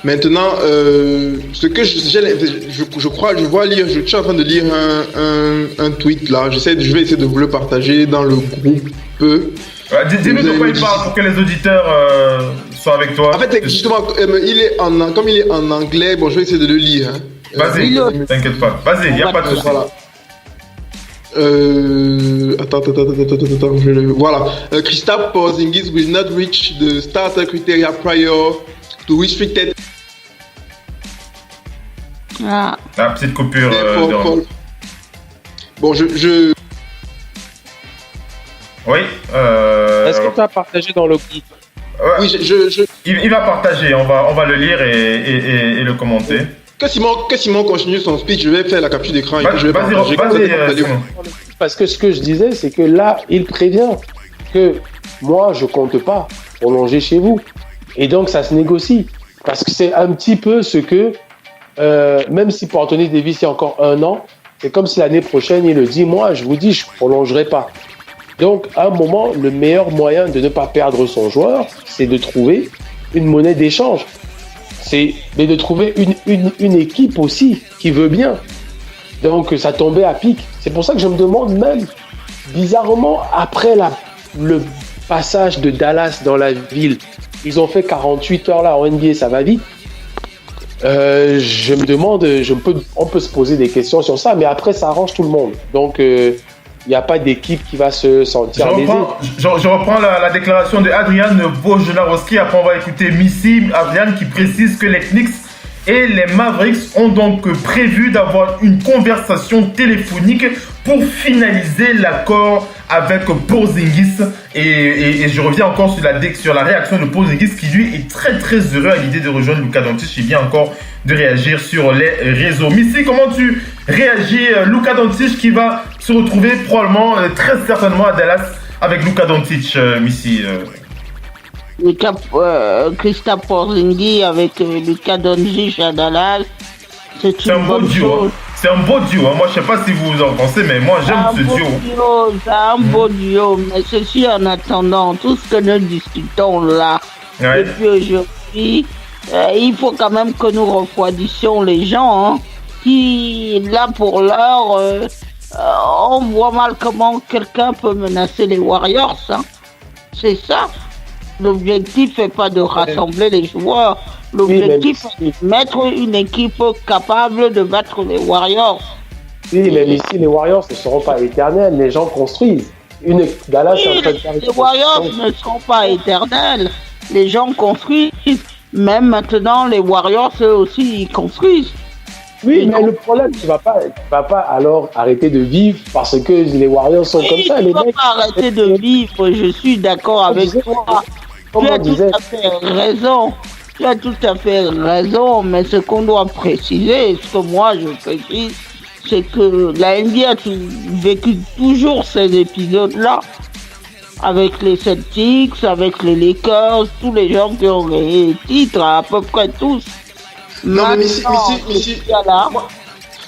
[SPEAKER 20] Maintenant, ce que je vois lire, je suis en train de lire un tweet là. Je vais essayer de vous le partager dans le groupe.
[SPEAKER 17] Dis-nous de quoi il parle pour que les auditeurs soient avec toi.
[SPEAKER 20] En fait, justement, comme il est en anglais, bon, je vais essayer de le lire. Hein.
[SPEAKER 17] Vas-y, t'inquiète pas. Vas-y, il n'y a pas de souci.
[SPEAKER 20] Attends. Voilà. Kristaps Porzingis will not reach the starter criteria prior to restricted.
[SPEAKER 17] La petite coupure de...
[SPEAKER 20] Bon,
[SPEAKER 17] Oui.
[SPEAKER 19] Est-ce que tu as partagé dans le guide?
[SPEAKER 20] Oui,
[SPEAKER 17] Il va partager, on va le lire et le commenter.
[SPEAKER 20] Que Simon continue son speech, je vais faire la capture d'écran et je vais
[SPEAKER 17] partager.
[SPEAKER 19] Parce que ce que je disais, c'est que là, il prévient que moi, je compte pas prolonger chez vous. Et donc, ça se négocie. Parce que c'est un petit peu ce que, même si pour Anthony Davis, il y a encore 1 an, c'est comme si l'année prochaine, il le dit, moi, je vous dis, je prolongerai pas. Donc, à un moment, le meilleur moyen de ne pas perdre son joueur, c'est de trouver une monnaie d'échange. Mais de trouver une équipe aussi qui veut bien. Donc, ça tombait à pic. C'est pour ça que je me demande même, bizarrement, après le passage de Dallas dans la ville, ils ont fait 48 heures là en NBA, ça va vite. Je me demande, on peut se poser des questions sur ça, mais après, ça arrange tout le monde. Donc, il n'y a pas d'équipe qui va se sentir lésée.
[SPEAKER 17] Je reprends la déclaration de Adrian Wojnarowski. Après, on va écouter Missy Adrian qui précise que les Knicks et les Mavericks ont donc prévu d'avoir une conversation téléphonique pour finaliser l'accord avec Porzingis. Et je reviens encore sur la réaction de Porzingis qui lui est très très heureux à l'idée de rejoindre Luka Doncic. Il vient encore de réagir sur les réseaux. Missy, comment tu réagis? Luka Doncic qui va se retrouver probablement très certainement à Dallas avec Luka Doncic, Missy.
[SPEAKER 18] Kristaps Porzingis avec Luka Doncic à Dallas, c'est un beau duo.
[SPEAKER 17] C'est un beau duo. Moi, je sais pas si vous en pensez, mais moi, j'aime ce duo.
[SPEAKER 18] C'est un beau duo, mais ceci en attendant, tout ce que nous discutons là, depuis aujourd'hui, il faut quand même que nous refroidissions les gens, hein, qui, là, pour l'heure, on voit mal comment quelqu'un peut menacer les Warriors. Hein. C'est ça. L'objectif n'est pas de rassembler les joueurs. L'objectif est de mettre une équipe capable de battre les Warriors.
[SPEAKER 19] Oui, mais ici, les Warriors ne seront pas éternels. Les gens construisent. Dallas,
[SPEAKER 18] les Warriors ne seront pas éternels. Les gens construisent. Même maintenant, les Warriors, eux aussi, ils construisent.
[SPEAKER 19] Oui, mais le problème, tu vas pas alors arrêter de vivre parce que les Warriors sont comme ça.
[SPEAKER 18] Tu ne vas pas arrêter de vivre, je suis d'accord avec toi. Tu as tout à fait raison. Tu as tout à fait raison, mais ce qu'on doit préciser, ce que moi je précise, c'est que la NBA a vécu toujours ces épisodes-là. Avec les Celtics, avec les Lakers, tous les gens qui ont gagné les titres, à peu près tous.
[SPEAKER 20] Non, mais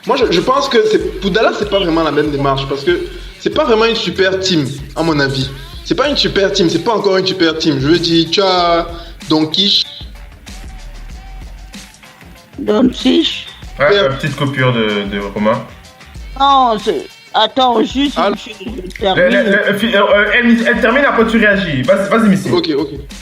[SPEAKER 20] moi je pense que pour Dallas, c'est pas vraiment la même démarche parce que c'est pas vraiment une super team, à mon avis. C'est pas une super team, c'est pas encore une super team. Je veux dire, tu as Doncic.
[SPEAKER 18] Doncic.
[SPEAKER 17] Ouais, une petite coupure de Romain.
[SPEAKER 18] Non, attends, juste je termine.
[SPEAKER 17] Elle termine, après tu réagis. Vas-y, Missy.
[SPEAKER 20] Ok.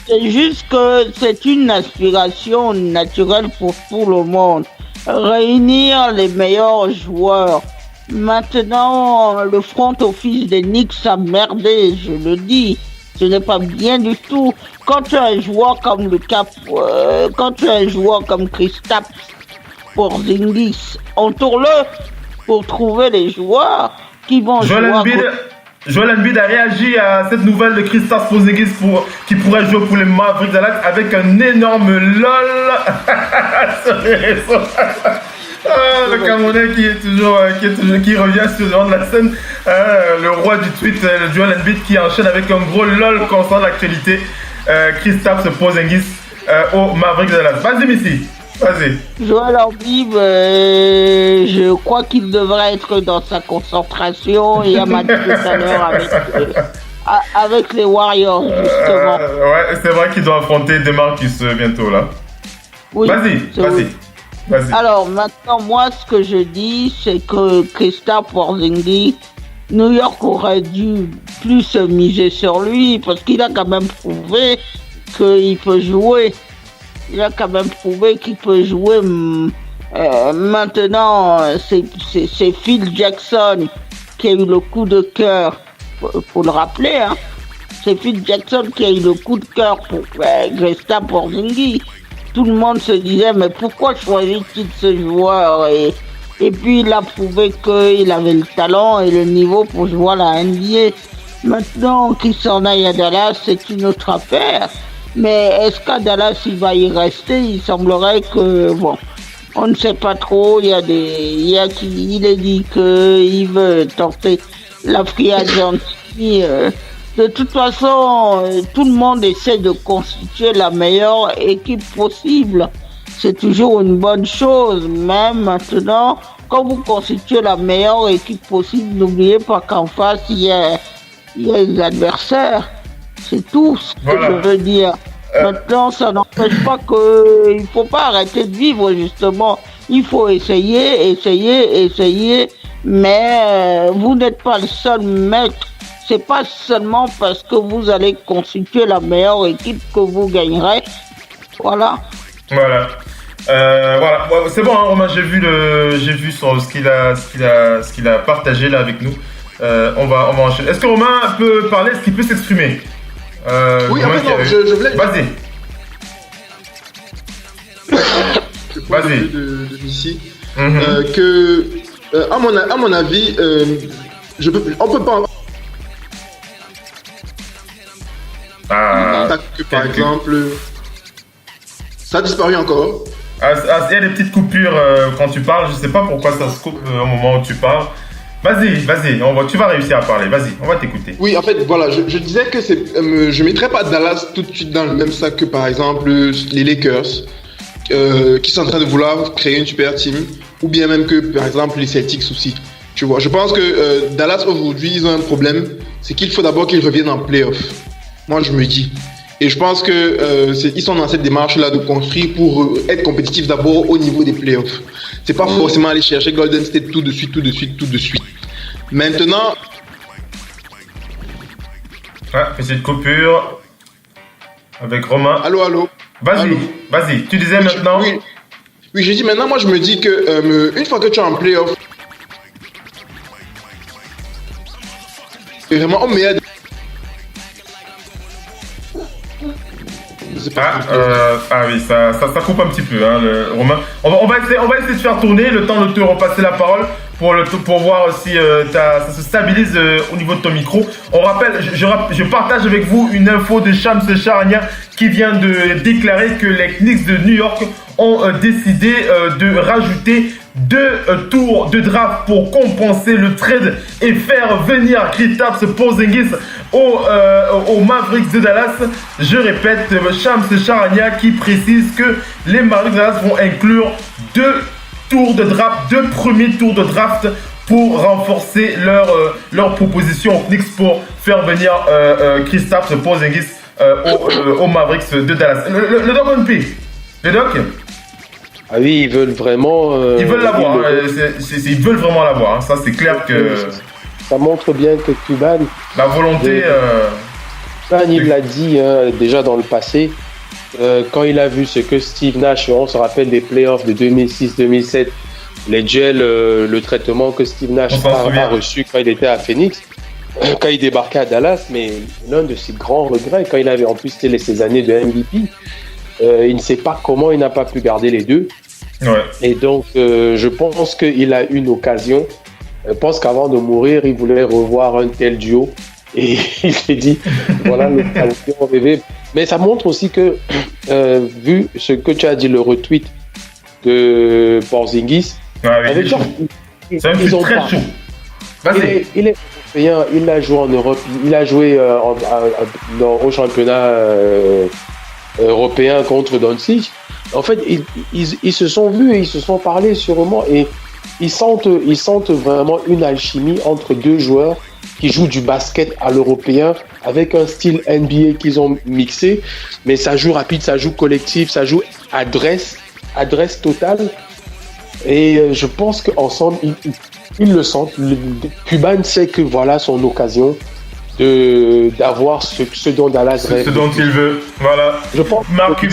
[SPEAKER 18] C'est juste que c'est une aspiration naturelle pour tout le monde. Réunir les meilleurs joueurs. Maintenant, le front office des Knicks a merdé, je le dis. Ce n'est pas bien du tout. Quand tu as un joueur comme quand tu as un joueur comme Kristaps Porzingis, entoure-le pour trouver les joueurs qui vont jouer.
[SPEAKER 17] Joel Embiid a réagi à cette nouvelle de Kristaps Porzingis qui pourrait jouer pour les Mavericks Dallas avec un énorme LOL sur les réseaux. Le Camerounais qui revient sur le devant de la scène, le roi du tweet, Joel Embiid qui enchaîne avec un gros LOL concernant l'actualité. Kristaps Porzingis au Mavericks Dallas. Vas-y, Missy. Vas-y.
[SPEAKER 18] Joel Embiid, je crois qu'il devrait être dans sa concentration. Il y a match tout à l'heure avec les Warriors, justement.
[SPEAKER 17] Ouais, c'est vrai qu'il doit affronter DeMarcus bientôt, là.
[SPEAKER 18] Oui,
[SPEAKER 17] Vas-y.
[SPEAKER 18] Alors, maintenant, moi, ce que je dis, c'est que Kristaps Porzingis, New York aurait dû plus miser sur lui parce qu'il a quand même prouvé qu'il peut jouer. Il a quand même prouvé qu'il peut jouer. Maintenant, c'est Phil Jackson qui a eu le coup de cœur. Faut le rappeler, hein. C'est Phil Jackson qui a eu le coup de cœur pour Kristaps Porzingis. Tout le monde se disait, mais pourquoi choisit-il ce joueur ? Et puis il a prouvé qu'il avait le talent et le niveau pour jouer à la NBA. Maintenant qu'il s'en aille à Dallas, c'est une autre affaire. Mais est-ce qu'à Dallas il va y rester ? Il semblerait que, bon, on ne sait pas trop. Il est dit qu'il veut tenter la free agency. De toute façon, tout le monde essaie de constituer la meilleure équipe possible. C'est toujours une bonne chose. Même maintenant, quand vous constituez la meilleure équipe possible, n'oubliez pas qu'en face, il y a les adversaires. C'est tout ce que je veux dire. Maintenant, ça n'empêche pas qu'il ne faut pas arrêter de vivre, justement. Il faut essayer. Mais vous n'êtes pas le seul maître. C'est pas seulement parce que vous allez constituer la meilleure équipe que vous gagnerez. Voilà.
[SPEAKER 17] Voilà. C'est bon, hein, Romain, j'ai vu ce qu'il a partagé là avec nous. On va enchaîner. Est-ce que Romain peut parler? Est-ce qu'il peut s'exprimer?
[SPEAKER 20] Oui, en fait, non, je voulais...
[SPEAKER 17] Vas-y. Vas-y.
[SPEAKER 20] De ici, que, à mon avis, on peut pas... que, par exemple, ça a disparu encore.
[SPEAKER 17] Il y a des petites coupures quand tu parles. Je sais pas pourquoi ça se coupe au moment où tu parles. Vas-y, tu vas réussir à parler. Vas-y, on va t'écouter.
[SPEAKER 20] Oui, en fait, voilà, je disais que je mettrais pas Dallas tout de suite dans le même sac que, par exemple, les Lakers, qui sont en train de vouloir créer une super team, ou bien même que, par exemple, les Celtics aussi. Tu vois, je pense que Dallas aujourd'hui, ils ont un problème, c'est qu'il faut d'abord qu'ils reviennent en playoff. Moi, je me dis. Et je pense que ils sont dans cette démarche-là de construire pour être compétitifs d'abord au niveau des playoffs. C'est pas forcément aller chercher Golden State tout de suite. Maintenant...
[SPEAKER 17] Petite coupure avec Romain.
[SPEAKER 20] Allô.
[SPEAKER 17] Vas-y, tu disais maintenant.
[SPEAKER 20] Oui, j'ai dit maintenant, moi je me dis que une fois que tu es en playoff, c'est vraiment au meilleur.
[SPEAKER 17] Oui, ça coupe un petit peu, hein, Romain. On va essayer de faire tourner le temps de te repasser la parole pour voir si ça se stabilise au niveau de ton micro. On rappelle, je partage avec vous une info de Shams Charania qui vient de déclarer que les Knicks de New York ont décidé de rajouter 2 tours de draft pour compenser le trade et faire venir Kristaps Porzingis aux Mavericks de Dallas. Je répète, Shams Charania qui précise que les Mavericks de Dallas vont inclure 2 premiers tours de draft pour renforcer leur proposition aux Knicks pour faire venir Kristaps Porzingis aux Mavericks de Dallas. Le Doc on P. Le Doc.
[SPEAKER 19] Ah oui, ils veulent vraiment...
[SPEAKER 17] ils veulent l'avoir, ils veulent vraiment l'avoir, hein. Ça c'est clair que...
[SPEAKER 19] Ça montre bien que Cuban...
[SPEAKER 17] La volonté...
[SPEAKER 19] Cuban, il l'a dit déjà dans le passé, quand il a vu ce que Steve Nash, on se rappelle des playoffs de 2006-2007, les gels, le traitement que Steve Nash a reçu quand il était à Phoenix, quand il débarquait à Dallas, mais l'un de ses grands regrets, quand il avait en plus ses années de MVP, il ne sait pas comment il n'a pas pu garder les deux.
[SPEAKER 17] Ouais.
[SPEAKER 19] Et donc, je pense qu'il a une occasion. Je pense qu'avant de mourir, il voulait revoir un tel duo. Et il s'est dit, voilà l'occasion rêvée. Mais ça montre aussi que, vu ce que tu as dit, le retweet de Porzingis,
[SPEAKER 17] c'est un truc très chaud.
[SPEAKER 19] Il est européen, il a joué en Europe, il a joué au championnat européen contre Doncic. En fait, ils se sont vus et ils se sont parlé sûrement et ils sentent vraiment une alchimie entre 2 joueurs qui jouent du basket à l'européen avec un style NBA qu'ils ont mixé, mais ça joue rapide, ça joue collectif, ça joue adresse totale. Et je pense qu'ensemble, ils le sentent. Cuban sait que voilà son occasion d'avoir ce dont Dallas rêve.
[SPEAKER 17] Ce dont il veut, voilà.
[SPEAKER 19] Je pense que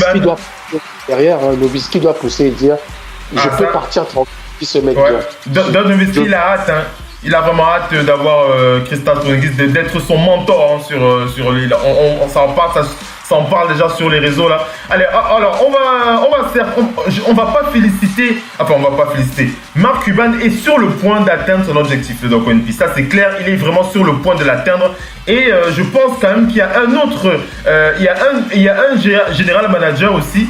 [SPEAKER 19] derrière, Nowitzki doit pousser et dire je peux partir tranquille, se mettre bien.
[SPEAKER 17] Nowitzki, il a hâte, hein. Il a vraiment hâte d'avoir Kristaps Porzingis, d'être son mentor, hein, sur lui. On s'en parle déjà sur les réseaux là. Allez, alors on va pas féliciter. Mark Cuban est sur le point d'atteindre son objectif, le Doc One Piece. Ça c'est clair, il est vraiment sur le point de l'atteindre. Et je pense quand même qu'il y a un autre, il y a un général manager aussi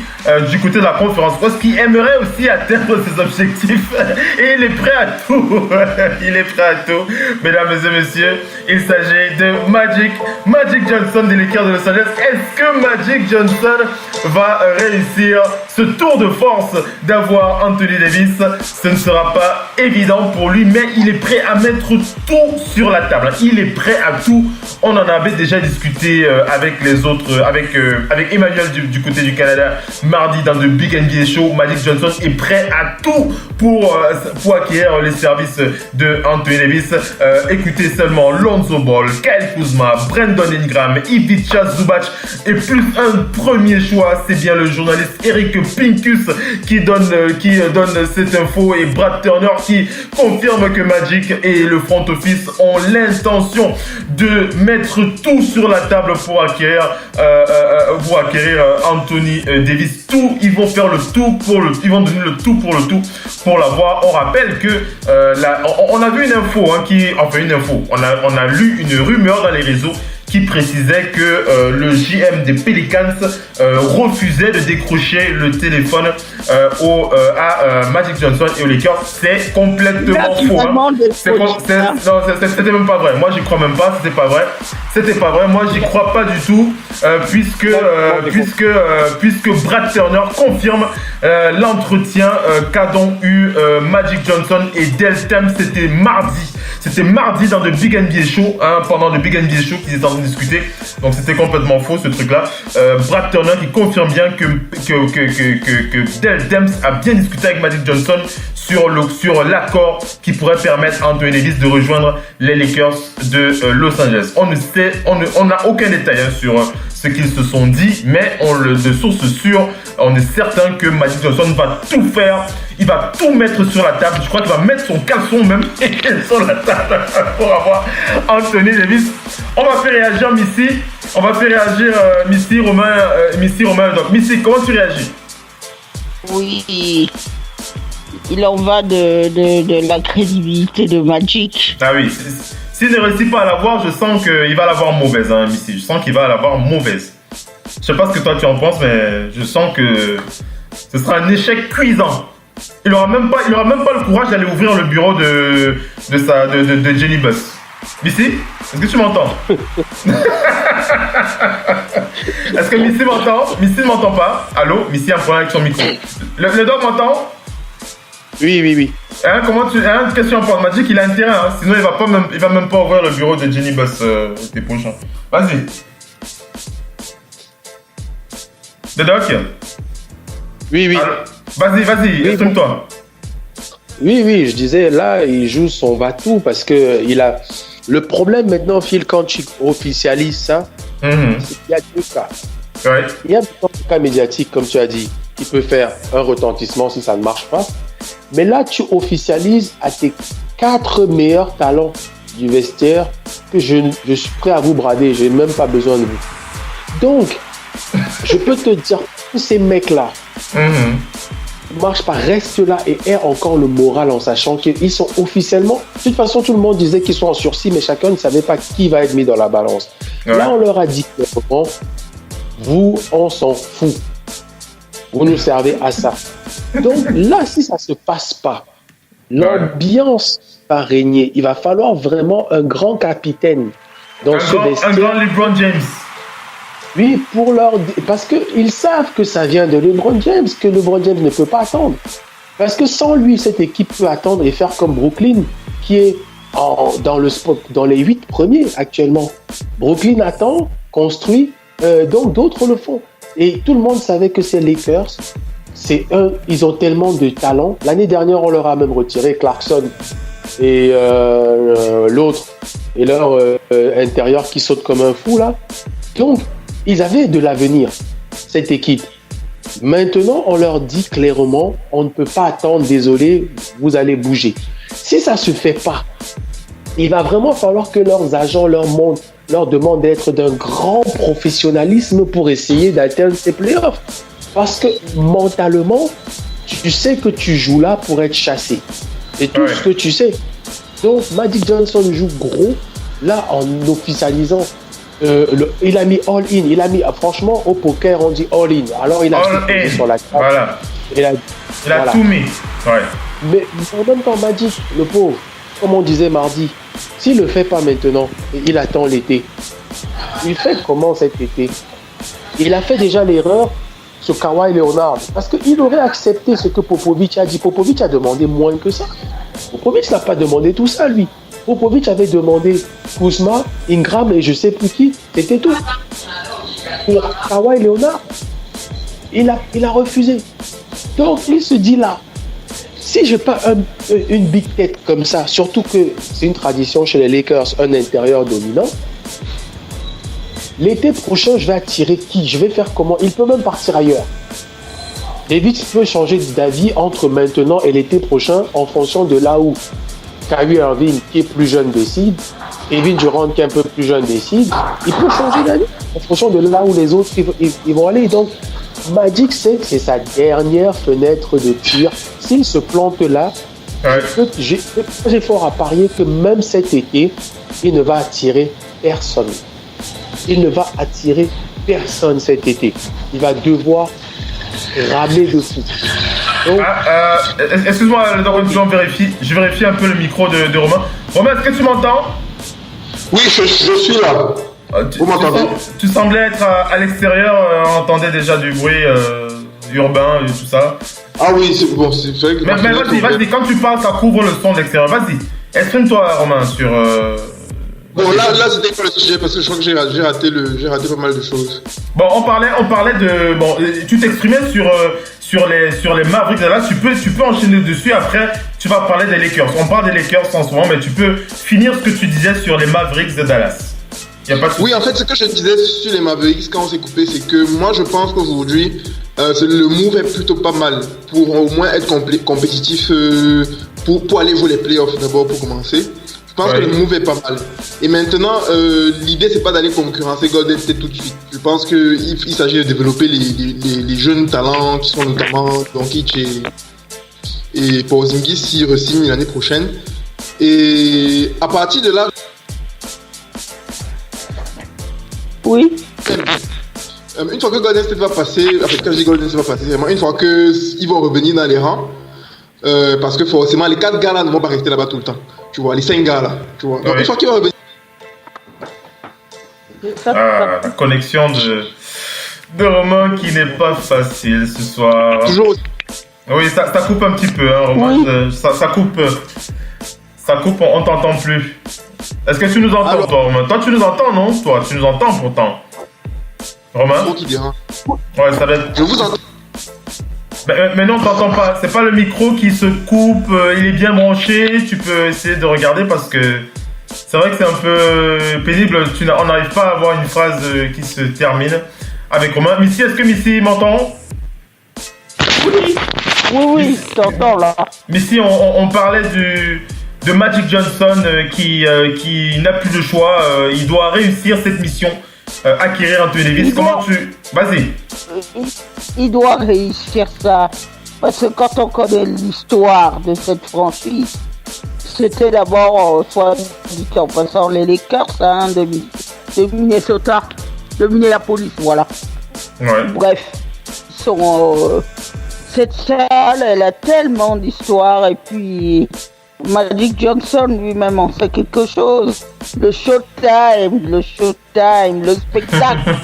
[SPEAKER 17] du côté de la conférence Ouest qui aimerait aussi atteindre ses objectifs. Et il est prêt à tout. Il est prêt à tout. Mesdames et messieurs, il s'agit de Magic Johnson des Lakers de Los Angeles. Est-ce que Magic Johnson va réussir ce tour de force d'avoir Anthony Davis? Ce ne sera pas évident pour lui, mais il est prêt à mettre tout sur la table. Il est prêt à tout. On en avait déjà discuté avec les autres, avec Emmanuel du côté du Canada mardi dans le Big NBA Show. Magic Johnson est prêt à tout pour acquérir les services de Anthony Davis. Écoutez seulement Lonzo Ball, Kyle Kuzma, Brandon Ingram, Ivica Zubac et plus un premier choix. C'est bien le journaliste Eric Pincus qui donne cette info et Brad Turner qui confirme que Magic et le front office ont l'intention de mettre tout sur la table pour acquérir Anthony Davis. Ils vont faire le tout ils vont donner le tout pour l'avoir. On rappelle que on a vu une info, on a lu une rumeur dans les réseaux qui précisait que le GM des Pelicans refusait de décrocher le téléphone à Magic Johnson et aux Lakers. C'est complètement faux. Hein. C'était même pas vrai. Moi, j'y crois même pas. C'était pas vrai. Moi, j'y crois pas du tout, puisque Brad Turner confirme l'entretien qu'ont eu Magic Johnson et Dell Temps. C'était mardi dans le Big NBA Show, hein, pendant le Big NBA Show qu'ils étaient en train de discuter. Donc c'était complètement faux ce truc-là. Brad Turner qui confirme bien que Dell Temps a bien discuté avec Magic Johnson sur l'accord qui pourrait permettre à Anthony Davis de rejoindre les Lakers de Los Angeles. On n'a aucun détail sur ce qu'ils se sont dit, mais de sources sûres, on est certain que Magic Johnson va tout faire. Il va tout mettre sur la table. Je crois qu'il va mettre son caleçon même sur la table pour avoir Anthony Davis. On va faire réagir Missy. On va faire réagir Missy, Romain. Donc Missy, comment tu réagis?
[SPEAKER 18] Oui, il en va de la crédibilité de Magic.
[SPEAKER 17] Ah oui, s'il ne réussit pas à l'avoir, je sens qu'il va l'avoir mauvaise, hein, Missy. Je sens qu'il va l'avoir mauvaise. Je sais pas ce que toi tu en penses, mais je sens que ce sera un échec cuisant. Il aura même pas le courage d'aller ouvrir le bureau de Jenny Buss. Missy, est-ce que tu m'entends? Est-ce que Missy m'entend? Missy ne m'entend pas. Allô? Missy a un problème avec son micro. Le doc m'entend?
[SPEAKER 19] Oui.
[SPEAKER 17] Hein, une question pour Magic, il a intérêt, hein, sinon il va même pas ouvrir le bureau de Jenny Buss l'été prochain. Vas-y. Le doc?
[SPEAKER 19] Oui.
[SPEAKER 17] Alors, vas-y, exprime-toi.
[SPEAKER 19] Oui, je disais, là, il joue son va-tout parce que il a... Le problème maintenant, Phil, quand tu officialises ça, c'est qu'il y a deux cas.
[SPEAKER 17] Ouais.
[SPEAKER 19] Il y a un cas médiatique, comme tu as dit, qui peut faire un retentissement si ça ne marche pas. Mais là, tu officialises à tes 4 meilleurs talents du vestiaire que je suis prêt à vous brader. Je n'ai même pas besoin de vous. Donc, je peux te dire, tous ces mecs-là, ne marche pas, reste là et aie encore le moral en sachant qu'ils sont officiellement... De toute façon, tout le monde disait qu'ils sont en sursis, mais chacun ne savait pas qui va être mis dans la balance. Ouais. Là, on leur a dit clairement, vous, on s'en fout. Vous nous servez à ça. Donc là, si ça ne se passe pas, l'ambiance va régner. Il va falloir vraiment un grand capitaine dans ce vestiaire.
[SPEAKER 17] Un grand LeBron James.
[SPEAKER 19] Oui, parce qu'ils savent que ça vient de LeBron James, que LeBron James ne peut pas attendre. Parce que sans lui, cette équipe peut attendre et faire comme Brooklyn, qui est dans les 8 premiers actuellement. Brooklyn attend, construit, donc d'autres le font. Et tout le monde savait que ces Lakers, ils ont tellement de talent. L'année dernière, on leur a même retiré Clarkson et l'autre, et leur intérieur qui saute comme un fou là. Donc, ils avaient de l'avenir, cette équipe. Maintenant, on leur dit clairement, on ne peut pas attendre, désolé, vous allez bouger. Si ça ne se fait pas, il va vraiment falloir que leurs agents leur demandent d'être d'un grand professionnalisme pour essayer d'atteindre ces playoffs. Parce que mentalement, tu sais que tu joues là pour être chassé. C'est tout ce que tu sais. Donc, Magic Johnson joue gros, là, en officialisant. Il a mis all-in. Franchement, au poker, on dit all-in. Alors, il a tout sur la table.
[SPEAKER 17] Voilà.
[SPEAKER 19] Il a
[SPEAKER 17] tout mis. Ouais.
[SPEAKER 19] Mais en même temps, Magic, le pauvre, comme on disait mardi, s'il ne le fait pas maintenant, il attend l'été. Il fait comment cet été? Il a fait déjà l'erreur sur Kawhi Leonard. Parce qu'il aurait accepté ce que Popovic a dit. Popovic a demandé moins que ça. Popovic n'a pas demandé tout ça, lui. Popovic avait demandé Kuzma, Ingram et je sais plus qui, c'était tout. Pour Kawhi Leonard, il a refusé. Donc il se dit là, si je pas une big tête comme ça, surtout que c'est une tradition chez les Lakers, un intérieur dominant, l'été prochain je vais attirer qui? Je vais faire comment? Il peut même partir ailleurs. David peut changer d'avis entre maintenant et l'été prochain en fonction de là où Kyrie Irving, qui est plus jeune, décide. Kevin Durant, qui est un peu plus jeune, décide. Il peut changer d'avis en fonction de là où les autres ils vont aller. Donc, Magic sait que c'est sa dernière fenêtre de tir. S'il se plante là, j'ai fort à parier que même cet été, il ne va attirer personne. Il ne va attirer personne cet été. Il va devoir ramer de fou. Donc,
[SPEAKER 17] excuse-moi, je vérifie un peu le micro de Romain. Romain, est-ce que tu m'entends?
[SPEAKER 20] Oui, je suis là. Vous m'entendez?
[SPEAKER 17] Tu semblais être à l'extérieur, on entendait déjà du bruit urbain et tout ça.
[SPEAKER 20] Ah oui, c'est bon, c'est vrai que...
[SPEAKER 17] Mais vas-y, quand tu parles, ça couvre le son de l'extérieur. Vas-y, exprime-toi, Romain, sur...
[SPEAKER 20] Bon, là c'était pas le sujet parce que je crois que j'ai raté pas mal de choses.
[SPEAKER 17] Bon, on parlait de... Bon, tu t'exprimais sur les Mavericks Dallas. Tu peux enchaîner dessus. Après, tu vas parler des Lakers. On parle des Lakers en ce moment, mais tu peux finir ce que tu disais sur les Mavericks de Dallas.
[SPEAKER 20] Oui, en fait, ce que je disais sur les Mavericks quand on s'est coupé, c'est que moi, je pense qu'aujourd'hui, le move est plutôt pas mal pour au moins être compétitif pour aller jouer les playoffs d'abord pour commencer. Je pense que le move est pas mal. Et maintenant, l'idée, c'est pas d'aller concurrencer Golden State tout de suite. Je pense qu'il s'agit de développer les jeunes talents qui sont notamment Doncic et Porzingis s'ils re-signent l'année prochaine. Et à partir de là,
[SPEAKER 18] oui.
[SPEAKER 20] Une fois que Golden State va passer, en fait, quand je dis Golden State va passer, c'est vraiment une fois qu'ils vont revenir dans les rangs, parce que forcément, les 4 gars là ne vont pas rester là-bas tout le temps. Tu vois, les 5 gars là, tu vois. Donc, une fois qu'ils vont revenir.
[SPEAKER 17] La connexion de Romain qui n'est pas facile ce soir.
[SPEAKER 20] Toujours.
[SPEAKER 17] Oui, ça coupe un petit peu, hein, Romain. Oui. Ça coupe. Ça coupe, on t'entend plus. Est-ce que tu nous entends, toi, Romain? Toi, tu nous entends, non? Toi, tu nous entends pourtant. Romain? Ouais, ça va être...
[SPEAKER 20] Je vous entends.
[SPEAKER 17] Mais non, t'entends pas. C'est pas le micro qui se coupe, il est bien branché. Tu peux essayer de regarder parce que c'est vrai que c'est un peu pénible. On n'arrive pas à avoir une phrase qui se termine avec Romain. Missy, est-ce que Missy m'entend?
[SPEAKER 18] Oui, je t'entends là.
[SPEAKER 17] Missy, on parlait de Magic Johnson qui n'a plus de choix. Il doit réussir cette mission. Acquérir Anthony Davis. Comment tu... Vas-y.
[SPEAKER 18] Il doit réussir ça. Parce que quand on connaît l'histoire de cette franchise, c'était d'abord, soit dit en passant, les Lakers de Minnesota, de Minneapolis, voilà.
[SPEAKER 17] Ouais.
[SPEAKER 18] Bref, cette salle, elle a tellement d'histoire et puis... Magic Johnson lui-même en sait quelque chose. Le showtime, le spectacle.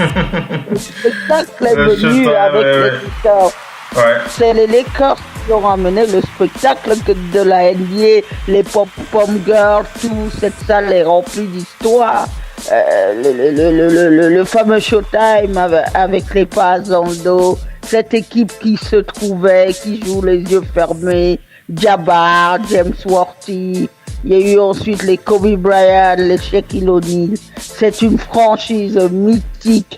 [SPEAKER 18] Le spectacle est venu avec les Lakers.
[SPEAKER 17] Ouais.
[SPEAKER 18] C'est les Lakers qui ont amené le spectacle de la NBA, les pom-pom girls, tout. Cette salle est remplie d'histoire. Le fameux showtime avec les passes dans le dos. Cette équipe qui se trouvait, qui joue les yeux fermés. Jabbar, James Worthy, il y a eu ensuite les Kobe Bryant, les Shaquille O'Neal. C'est une franchise mythique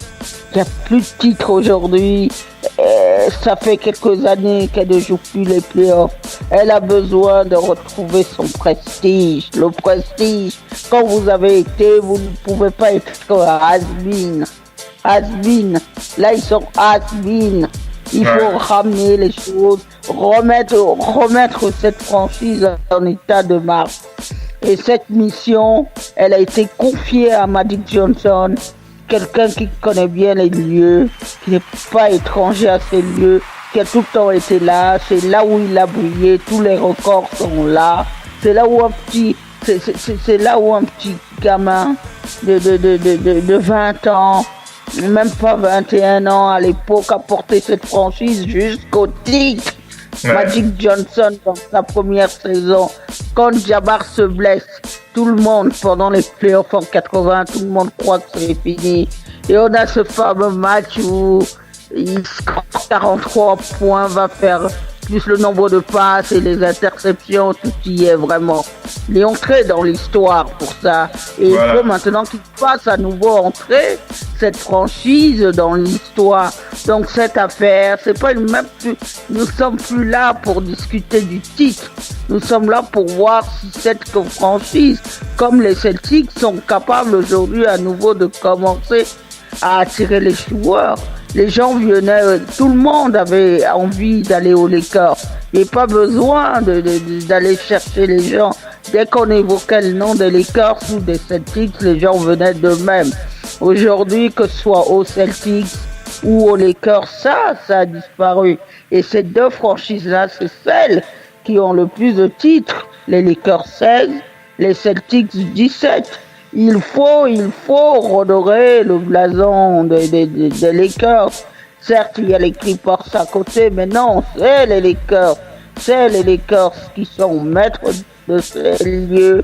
[SPEAKER 18] qui a plus de titres aujourd'hui. Ça fait quelques années qu'elle ne joue plus les playoffs. Elle a besoin de retrouver son prestige. Le prestige, quand vous avez été, vous ne pouvez pas être has-been. Là, ils sont has-been. Il faut ramener les choses, remettre cette franchise en état de marche. Et cette mission, elle a été confiée à Magic Johnson, quelqu'un qui connaît bien les lieux, qui n'est pas étranger à ces lieux, qui a tout le temps été là. C'est là où il a brillé, tous les records sont là. C'est là où un petit gamin de 20 ans, même pas 21 ans à l'époque, a porté cette franchise jusqu'au titre. Ouais. Magic Johnson dans sa première saison, quand Jabbar se blesse, tout le monde pendant les playoffs en 80, tout le monde croit que c'est fini. Et on a ce fameux match où il score 43 points, va faire plus le nombre de passes et les interceptions, tout y est vraiment. Il est entré dans l'histoire pour ça. Et voilà. Il faut maintenant qu'il fasse à nouveau entrer cette franchise dans l'histoire. Donc cette affaire, c'est pas une même plus. Nous sommes plus là pour discuter du titre. Nous sommes là pour voir si cette franchise, comme les Celtics, sont capables aujourd'hui à nouveau de commencer à attirer les joueurs. Les gens venaient, tout le monde avait envie d'aller aux Lakers. Il n'y a pas besoin d'aller chercher les gens. Dès qu'on évoquait le nom des Lakers ou des Celtics, les gens venaient d'eux-mêmes. Aujourd'hui, que ce soit aux Celtics ou aux Lakers, ça a disparu. Et ces deux franchises-là, c'est celles qui ont le plus de titres. Les Lakers 16, les Celtics 17. Il faut redorer le blason des Lakers. Certes, il y a les Clippers à côté, mais non, c'est les Lakers. C'est les Lakers qui sont maîtres de ces lieux.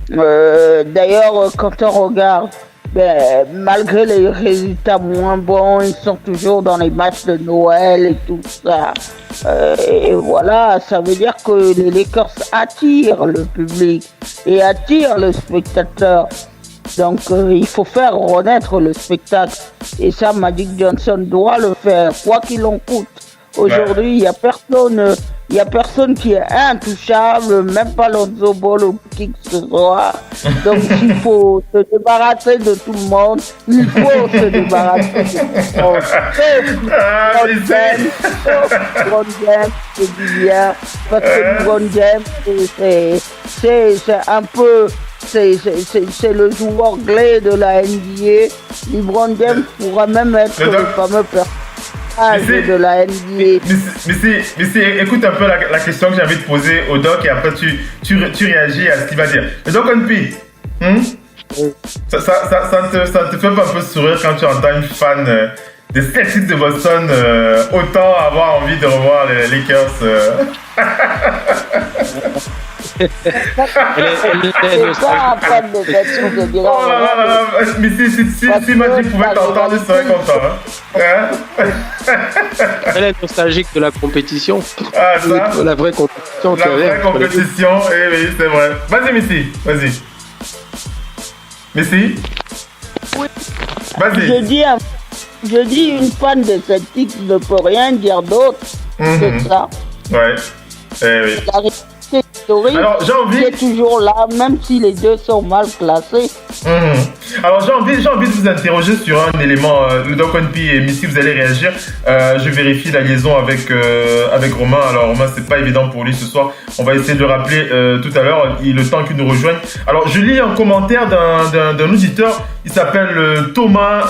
[SPEAKER 18] D'ailleurs, quand on regarde, malgré les résultats moins bons, ils sont toujours dans les matchs de Noël et tout ça. Et voilà, ça veut dire que les Lakers attirent le public et attirent le spectateur. Donc il faut faire renaître le spectacle. Et ça, Magic Johnson doit le faire, quoi qu'il en coûte. Aujourd'hui, il n'y a personne qui est intouchable, même pas Lonzo Ball ou qui que ce soit. Donc il faut se débarrasser de tout le monde. Il faut se débarrasser de tout le monde. Sauf LeBron James, c'est du bien. Parce que LeBron James, c'est un peu... C'est le joueur clé de la NBA. LeBron James pourra même être le fameux personnage de la NBA.
[SPEAKER 17] Mais écoute un peu la question que j'ai envie de poser au doc et après tu réagis à ce qu'il va dire. Le doc Onpi, ça te fait un peu sourire quand tu entends une fan des Celtics de Boston autant avoir envie de revoir les Lakers
[SPEAKER 18] Elle est pas fan de version de dire.
[SPEAKER 17] Oh là là là, mais si Magic pouvait t'entendre, il serait content. Hein?
[SPEAKER 19] Elle est nostalgique de la compétition.
[SPEAKER 17] Ah, ça?
[SPEAKER 19] La vraie compétition.
[SPEAKER 17] La vraie compétition, oui, c'est vrai. Vas-y, Missy, vas-y. Missy?
[SPEAKER 18] Oui.
[SPEAKER 17] Vas-y.
[SPEAKER 18] Je dis une fan de Celtics ne peut rien dire d'autre que ça.
[SPEAKER 17] Ouais. Oui.
[SPEAKER 18] La réalité historique est toujours là, même si les deux sont mal classés.
[SPEAKER 17] Alors j'ai envie de vous interroger sur un élément. Le Doc Onpi et Missy, vous allez réagir. Je vérifie la liaison avec Romain. Alors Romain, c'est pas évident pour lui ce soir. On va essayer de le rappeler tout à l'heure, le temps qu'il nous rejoigne. Alors je lis un commentaire d'un auditeur. Il s'appelle Thomas.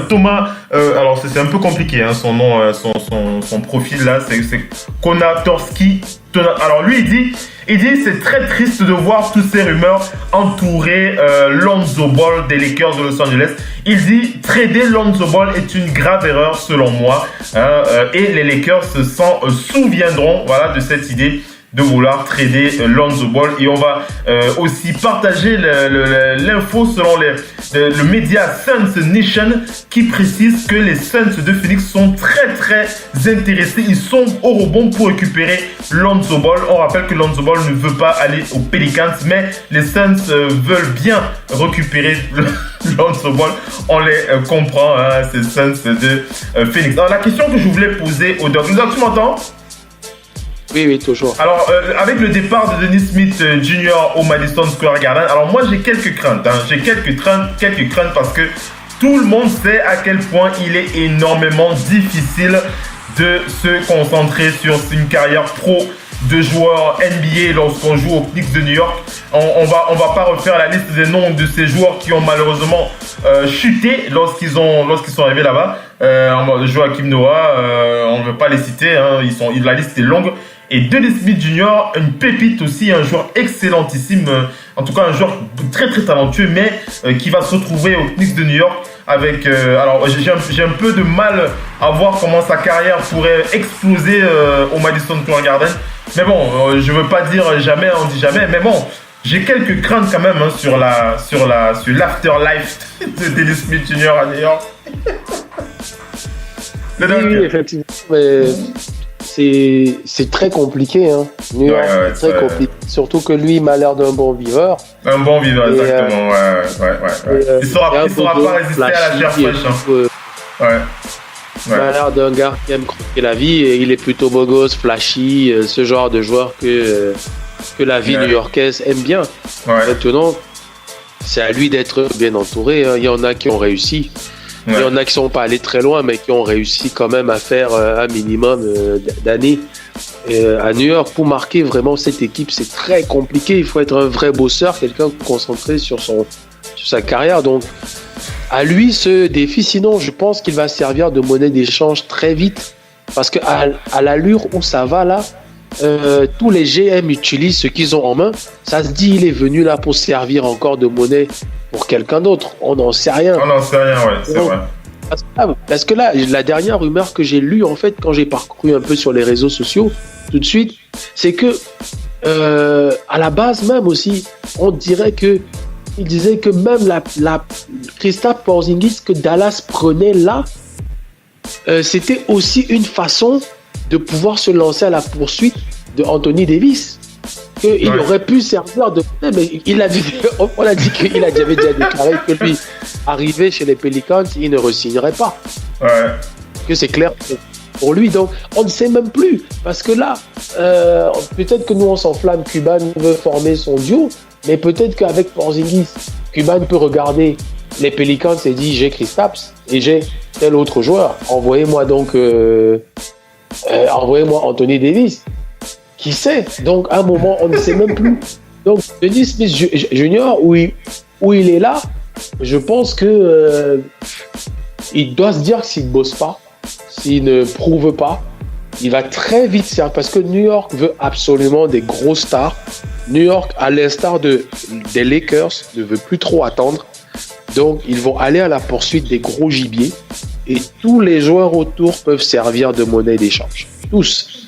[SPEAKER 17] Thomas. Alors c'est un peu compliqué, hein, son nom, son profil là, c'est Konatorski. Alors lui il dit c'est très triste de voir toutes ces rumeurs entourer Lonzo Ball des Lakers de Los Angeles. Il dit trader Lonzo Ball est une grave erreur selon moi, hein, et les Lakers s'en souviendront, voilà, de cette idée de vouloir trader Lonzo Ball. Et on va aussi partager l'info selon le média Suns Nation qui précise que les Suns de Phoenix sont très très intéressés. Ils sont au rebond pour récupérer Lonzo Ball. On rappelle que Lonzo Ball ne veut pas aller aux Pelicans, mais les Suns veulent bien récupérer Lonzo Ball. On les comprend, hein, ces Suns de Phoenix. Alors la question que je voulais poser au Doc. Doc, tu m'entends?
[SPEAKER 19] Oui, toujours.
[SPEAKER 17] Alors, avec le départ de Dennis Smith Jr. au Madison Square Garden, alors moi j'ai quelques craintes. Hein. J'ai quelques craintes parce que tout le monde sait à quel point il est énormément difficile de se concentrer sur une carrière pro de joueurs NBA lorsqu'on joue aux Knicks de New York. On va pas refaire la liste des noms de ces joueurs qui ont malheureusement chuté lorsqu'ils sont arrivés là-bas. Joakim Noah, on ne veut pas les citer, hein, la liste est longue. Et Dennis Smith Jr., une pépite aussi, un joueur excellentissime, en tout cas un joueur très très talentueux, mais qui va se retrouver aux Knicks de New York avec... alors j'ai un peu de mal à voir comment sa carrière pourrait exploser au Madison Square Garden. Mais bon, je veux pas dire jamais, on dit jamais, mais bon, j'ai quelques craintes quand même, hein, sur l'afterlife de Dennis Smith Jr. à New York.
[SPEAKER 19] Oui, effectivement, mais... C'est très compliqué, hein. New York, c'est très compliqué. Surtout que lui, il m'a l'air d'un bon viveur.
[SPEAKER 17] Un bon viveur, exactement, ouais. Il saura pas résister à la chair fraîche.
[SPEAKER 19] Il a l'air d'un gars qui aime croquer la vie et il est plutôt beau gosse, flashy, ce genre de joueur que la vie new-yorkaise aime bien. Maintenant, c'est à lui d'être bien entouré, hein. Il y en a qui ont réussi. Il y en a qui sont pas allés très loin, mais qui ont réussi quand même à faire un minimum d'années à New York. Pour marquer vraiment cette équipe, c'est très compliqué. Il faut être un vrai bosseur, quelqu'un concentré sur sa carrière. Donc, à lui ce défi. Sinon, je pense qu'il va servir de monnaie d'échange très vite. Parce qu'à l'allure où ça va là, tous les GM utilisent ce qu'ils ont en main. Ça se dit, il est venu là pour servir encore de monnaie pour quelqu'un d'autre. On n'en sait rien.
[SPEAKER 17] C'est vrai.
[SPEAKER 19] Parce que là, la dernière rumeur que j'ai lue, en fait, quand j'ai parcouru un peu sur les réseaux sociaux, tout de suite, c'est que, à la base même aussi, on dirait que, il disait que même la Kristaps Porzingis que Dallas prenait là, c'était aussi une façon de pouvoir se lancer à la poursuite de Anthony Davis. Il aurait pu servir de... Mais on a dit qu'il avait déjà déclaré que lui, arrivé chez les Pelicans, il ne re-signerait pas.
[SPEAKER 17] Ouais.
[SPEAKER 19] Que c'est clair pour lui. Donc, on ne sait même plus. Parce que là, peut-être que nous, on s'enflamme. Cuban veut former son duo. Mais peut-être qu'avec Porzingis, Cuban peut regarder les Pelicans et dire, j'ai Kristaps et j'ai tel autre joueur. Envoyez-moi donc... envoyez-moi Anthony Davis. Qui sait? Donc, à un moment, on ne sait même plus. Donc, Dennis Smith Jr., où il est là, je pense que il doit se dire que s'il ne bosse pas, s'il ne prouve pas, il va très vite servir. Parce que New York veut absolument des gros stars. New York, à l'instar des Lakers, ne veut plus trop attendre. Donc, ils vont aller à la poursuite des gros gibiers. Et tous les joueurs autour peuvent servir de monnaie d'échange. Tous.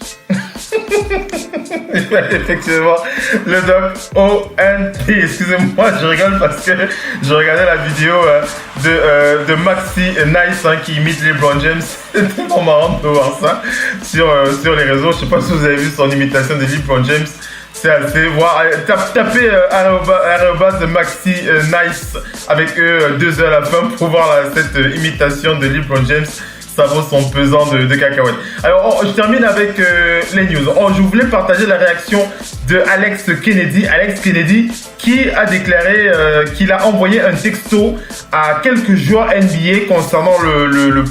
[SPEAKER 17] Effectivement, le doc ONT, excusez-moi, je rigole parce que je regardais la vidéo de Maxi Nice qui imite LeBron James. C'est tellement marrant de voir ça sur les réseaux. Je sais pas si vous avez vu son imitation de LeBron James. C'est assez voir. Tapez arrobas de Maxi Nice avec 2 heures à la fin pour voir cette imitation de LeBron James. Ça vaut son pesant de cacahuètes. Alors, je termine avec les news. Je voulais partager la réaction de Alex Kennedy. Alex Kennedy qui a déclaré qu'il a envoyé un texto à quelques joueurs NBA concernant le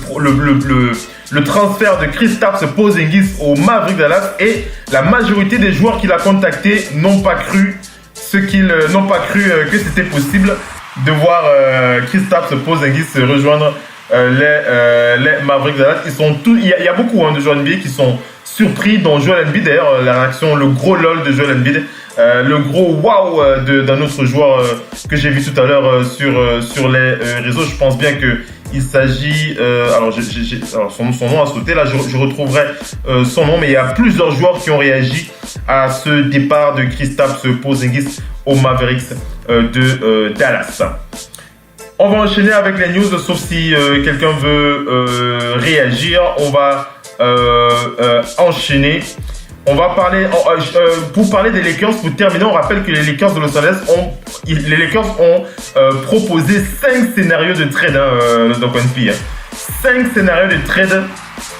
[SPEAKER 17] transfert de Kristaps Porzingis au Mavericks Dallas, et la majorité des joueurs qu'il a contactés n'ont pas cru que c'était possible de voir Kristaps Porzingis rejoindre les Mavericks Dallas. Il y a beaucoup de joueurs NBA qui sont surpris, dont Joel Embiid. D'ailleurs, la réaction, le gros lol de Joel Embiid, le gros wow d'un autre joueur que j'ai vu tout à l'heure sur les réseaux. Je pense bien que il s'agit, alors son nom a sauté, là je retrouverai son nom, mais il y a plusieurs joueurs qui ont réagi à ce départ de Kristaps Porzingis au Mavericks de Dallas. On va enchaîner avec les news, sauf si quelqu'un veut réagir. On va enchaîner. On va parler, pour parler des Lakers, pour terminer, on rappelle que les Lakers de Los Angeles ont proposé 5 scénarios de trade, donc NP. 5 scénarios de trade.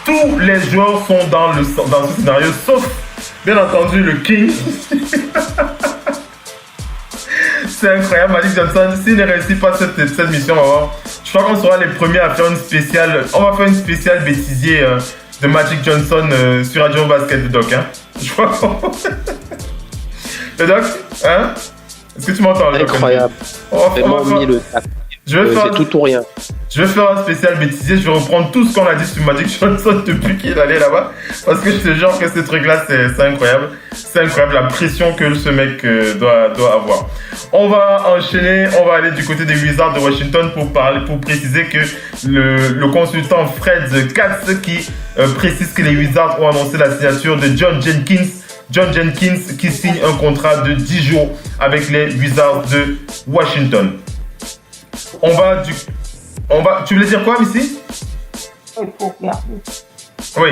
[SPEAKER 17] Tous les joueurs sont dans ce scénario, sauf, bien entendu, le King. C'est incroyable, Magic Johnson. S'il ne réussit pas cette mission, on va voir. Je crois qu'on sera les premiers à faire une spéciale. On va faire une spéciale bêtisier de Magic Johnson sur Radio Basket de Doc. Hein. Je crois qu'on... Le Doc, hein? Est-ce que tu m'entends?
[SPEAKER 19] Incroyable. C'est tout ou rien.
[SPEAKER 17] Je vais faire un spécial bêtisier. Je vais reprendre tout ce qu'on a dit sur Magic Johnson depuis qu'il allait là-bas. Parce que je te jure que ce truc-là, c'est incroyable. C'est incroyable la pression que ce mec doit avoir. On va enchaîner. On va aller du côté des Wizards de Washington pour préciser que le consultant Fred Katz qui précise que les Wizards ont annoncé la signature de John Jenkins qui signe un contrat de 10 jours avec les Wizards de Washington. Tu voulais dire quoi, Missy? Oui.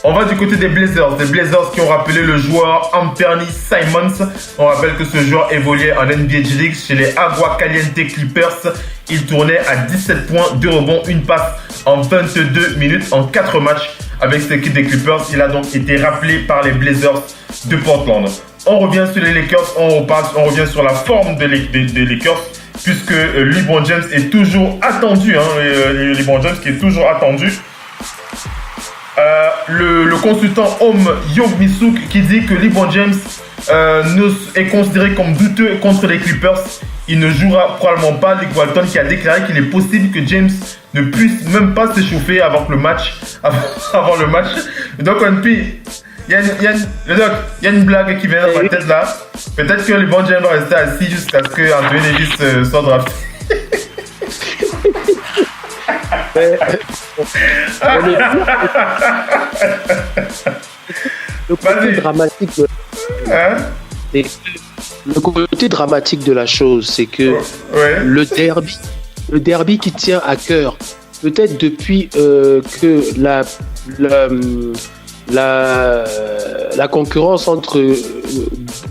[SPEAKER 17] On va du côté des Blazers. Des Blazers qui ont rappelé le joueur Anthony Simons. On rappelle que ce joueur évoluait en NBA G-League chez les Agua Caliente Clippers. Il tournait à 17 points, 2 rebonds, 1 passe en 22 minutes en 4 matchs avec cette équipe des Clippers. Il a donc été rappelé par les Blazers de Portland. On revient sur les Lakers. On revient sur la forme des Lakers. Puisque LeBron James est toujours attendu, LeBron James qui est toujours attendu. Le consultant Om Young-Misuk qui dit que LeBron James est considéré comme douteux contre les Clippers. Il ne jouera probablement pas. Luke Walton qui a déclaré qu'il est possible que James ne puisse même pas s'échauffer avant le match. Donc il y a une blague qui vient dans ma tête là. Peut-être que LeBron James va rester assis jusqu'à ce que Anthony Davis soit drafté.
[SPEAKER 19] Le côté dramatique de la chose, c'est que le derby qui tient à cœur peut-être depuis que la concurrence entre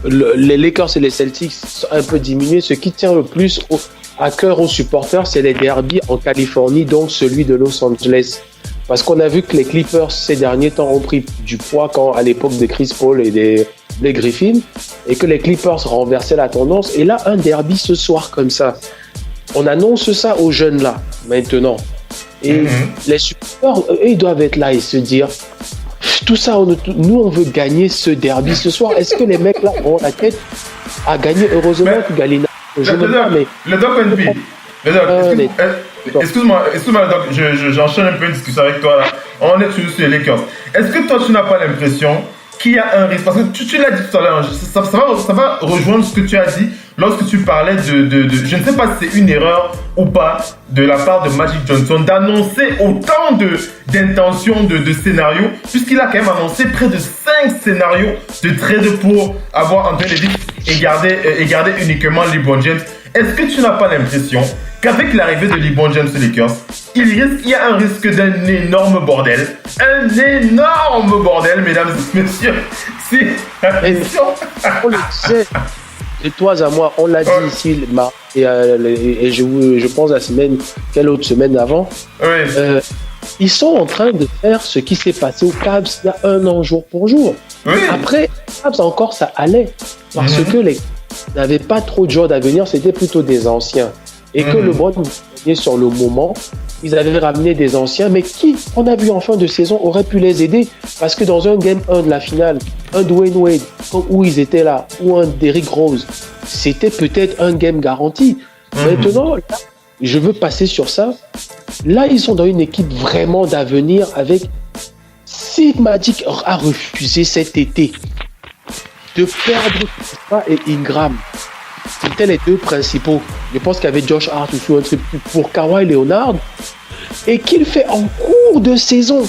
[SPEAKER 19] les Lakers et les Celtics a un peu diminué, ce qui tient le plus à cœur aux supporters, c'est les derbies en Californie, donc celui de Los Angeles. Parce qu'on a vu que les Clippers, ces derniers temps, ont pris du poids à l'époque de Chris Paul et des Griffin, et que les Clippers renversaient la tendance. Et là, un derby ce soir comme ça, on annonce ça aux jeunes là, maintenant. Et les supporters, eux, ils doivent être là et se dire, tout ça, nous, on veut gagner ce derby ce soir. Est-ce que les mecs là ont la tête à gagner? Heureusement que Galina...
[SPEAKER 17] Le Doc NB, excuse-moi, Doc, j'enchaîne un peu une discussion avec toi là. On est toujours sur les Lakers. Est-ce que toi, tu n'as pas l'impression qu'il y a un risque? Parce que tu l'as dit tout à l'heure, ça va rejoindre ce que tu as dit lorsque tu parlais de je ne sais pas si c'est une erreur ou pas de la part de Magic Johnson d'annoncer autant d'intentions de scénarios, puisqu'il a quand même annoncé près de 5 scénarios de trade pour avoir Anthony Davis et garder uniquement LeBron James. Est-ce que tu n'as pas l'impression qu'avec l'arrivée de LeBron James aux Lakers, il y a un risque d'un énorme bordel? Un énorme bordel, mesdames et messieurs. Si
[SPEAKER 19] on le sait, de toi à moi, on l'a dit ici, et je pense quelle autre semaine avant, ils sont en train de faire ce qui s'est passé aux Cavs il y a 1 an jour pour jour. Après, Cavs encore ça allait, parce que les n'avaient pas trop de joueurs d'avenir, c'était plutôt des anciens. Et que LeBron gagnait sur le moment, ils avaient ramené des anciens, mais qui, on a vu en fin de saison, aurait pu les aider? Parce que dans un Game 1 de la finale, un Dwayne Wade, où ils étaient là, ou un Derrick Rose, c'était peut-être un game garanti. Maintenant, là, je veux passer sur ça. Là, ils sont dans une équipe vraiment d'avenir avec... Si Magic a refusé cet été de perdre Kuzma et Ingram, c'était les 2 principaux. Je pense qu'il y avait Josh Hart ou un truc pour Kawhi Leonard, et qu'il fait en cours de saison.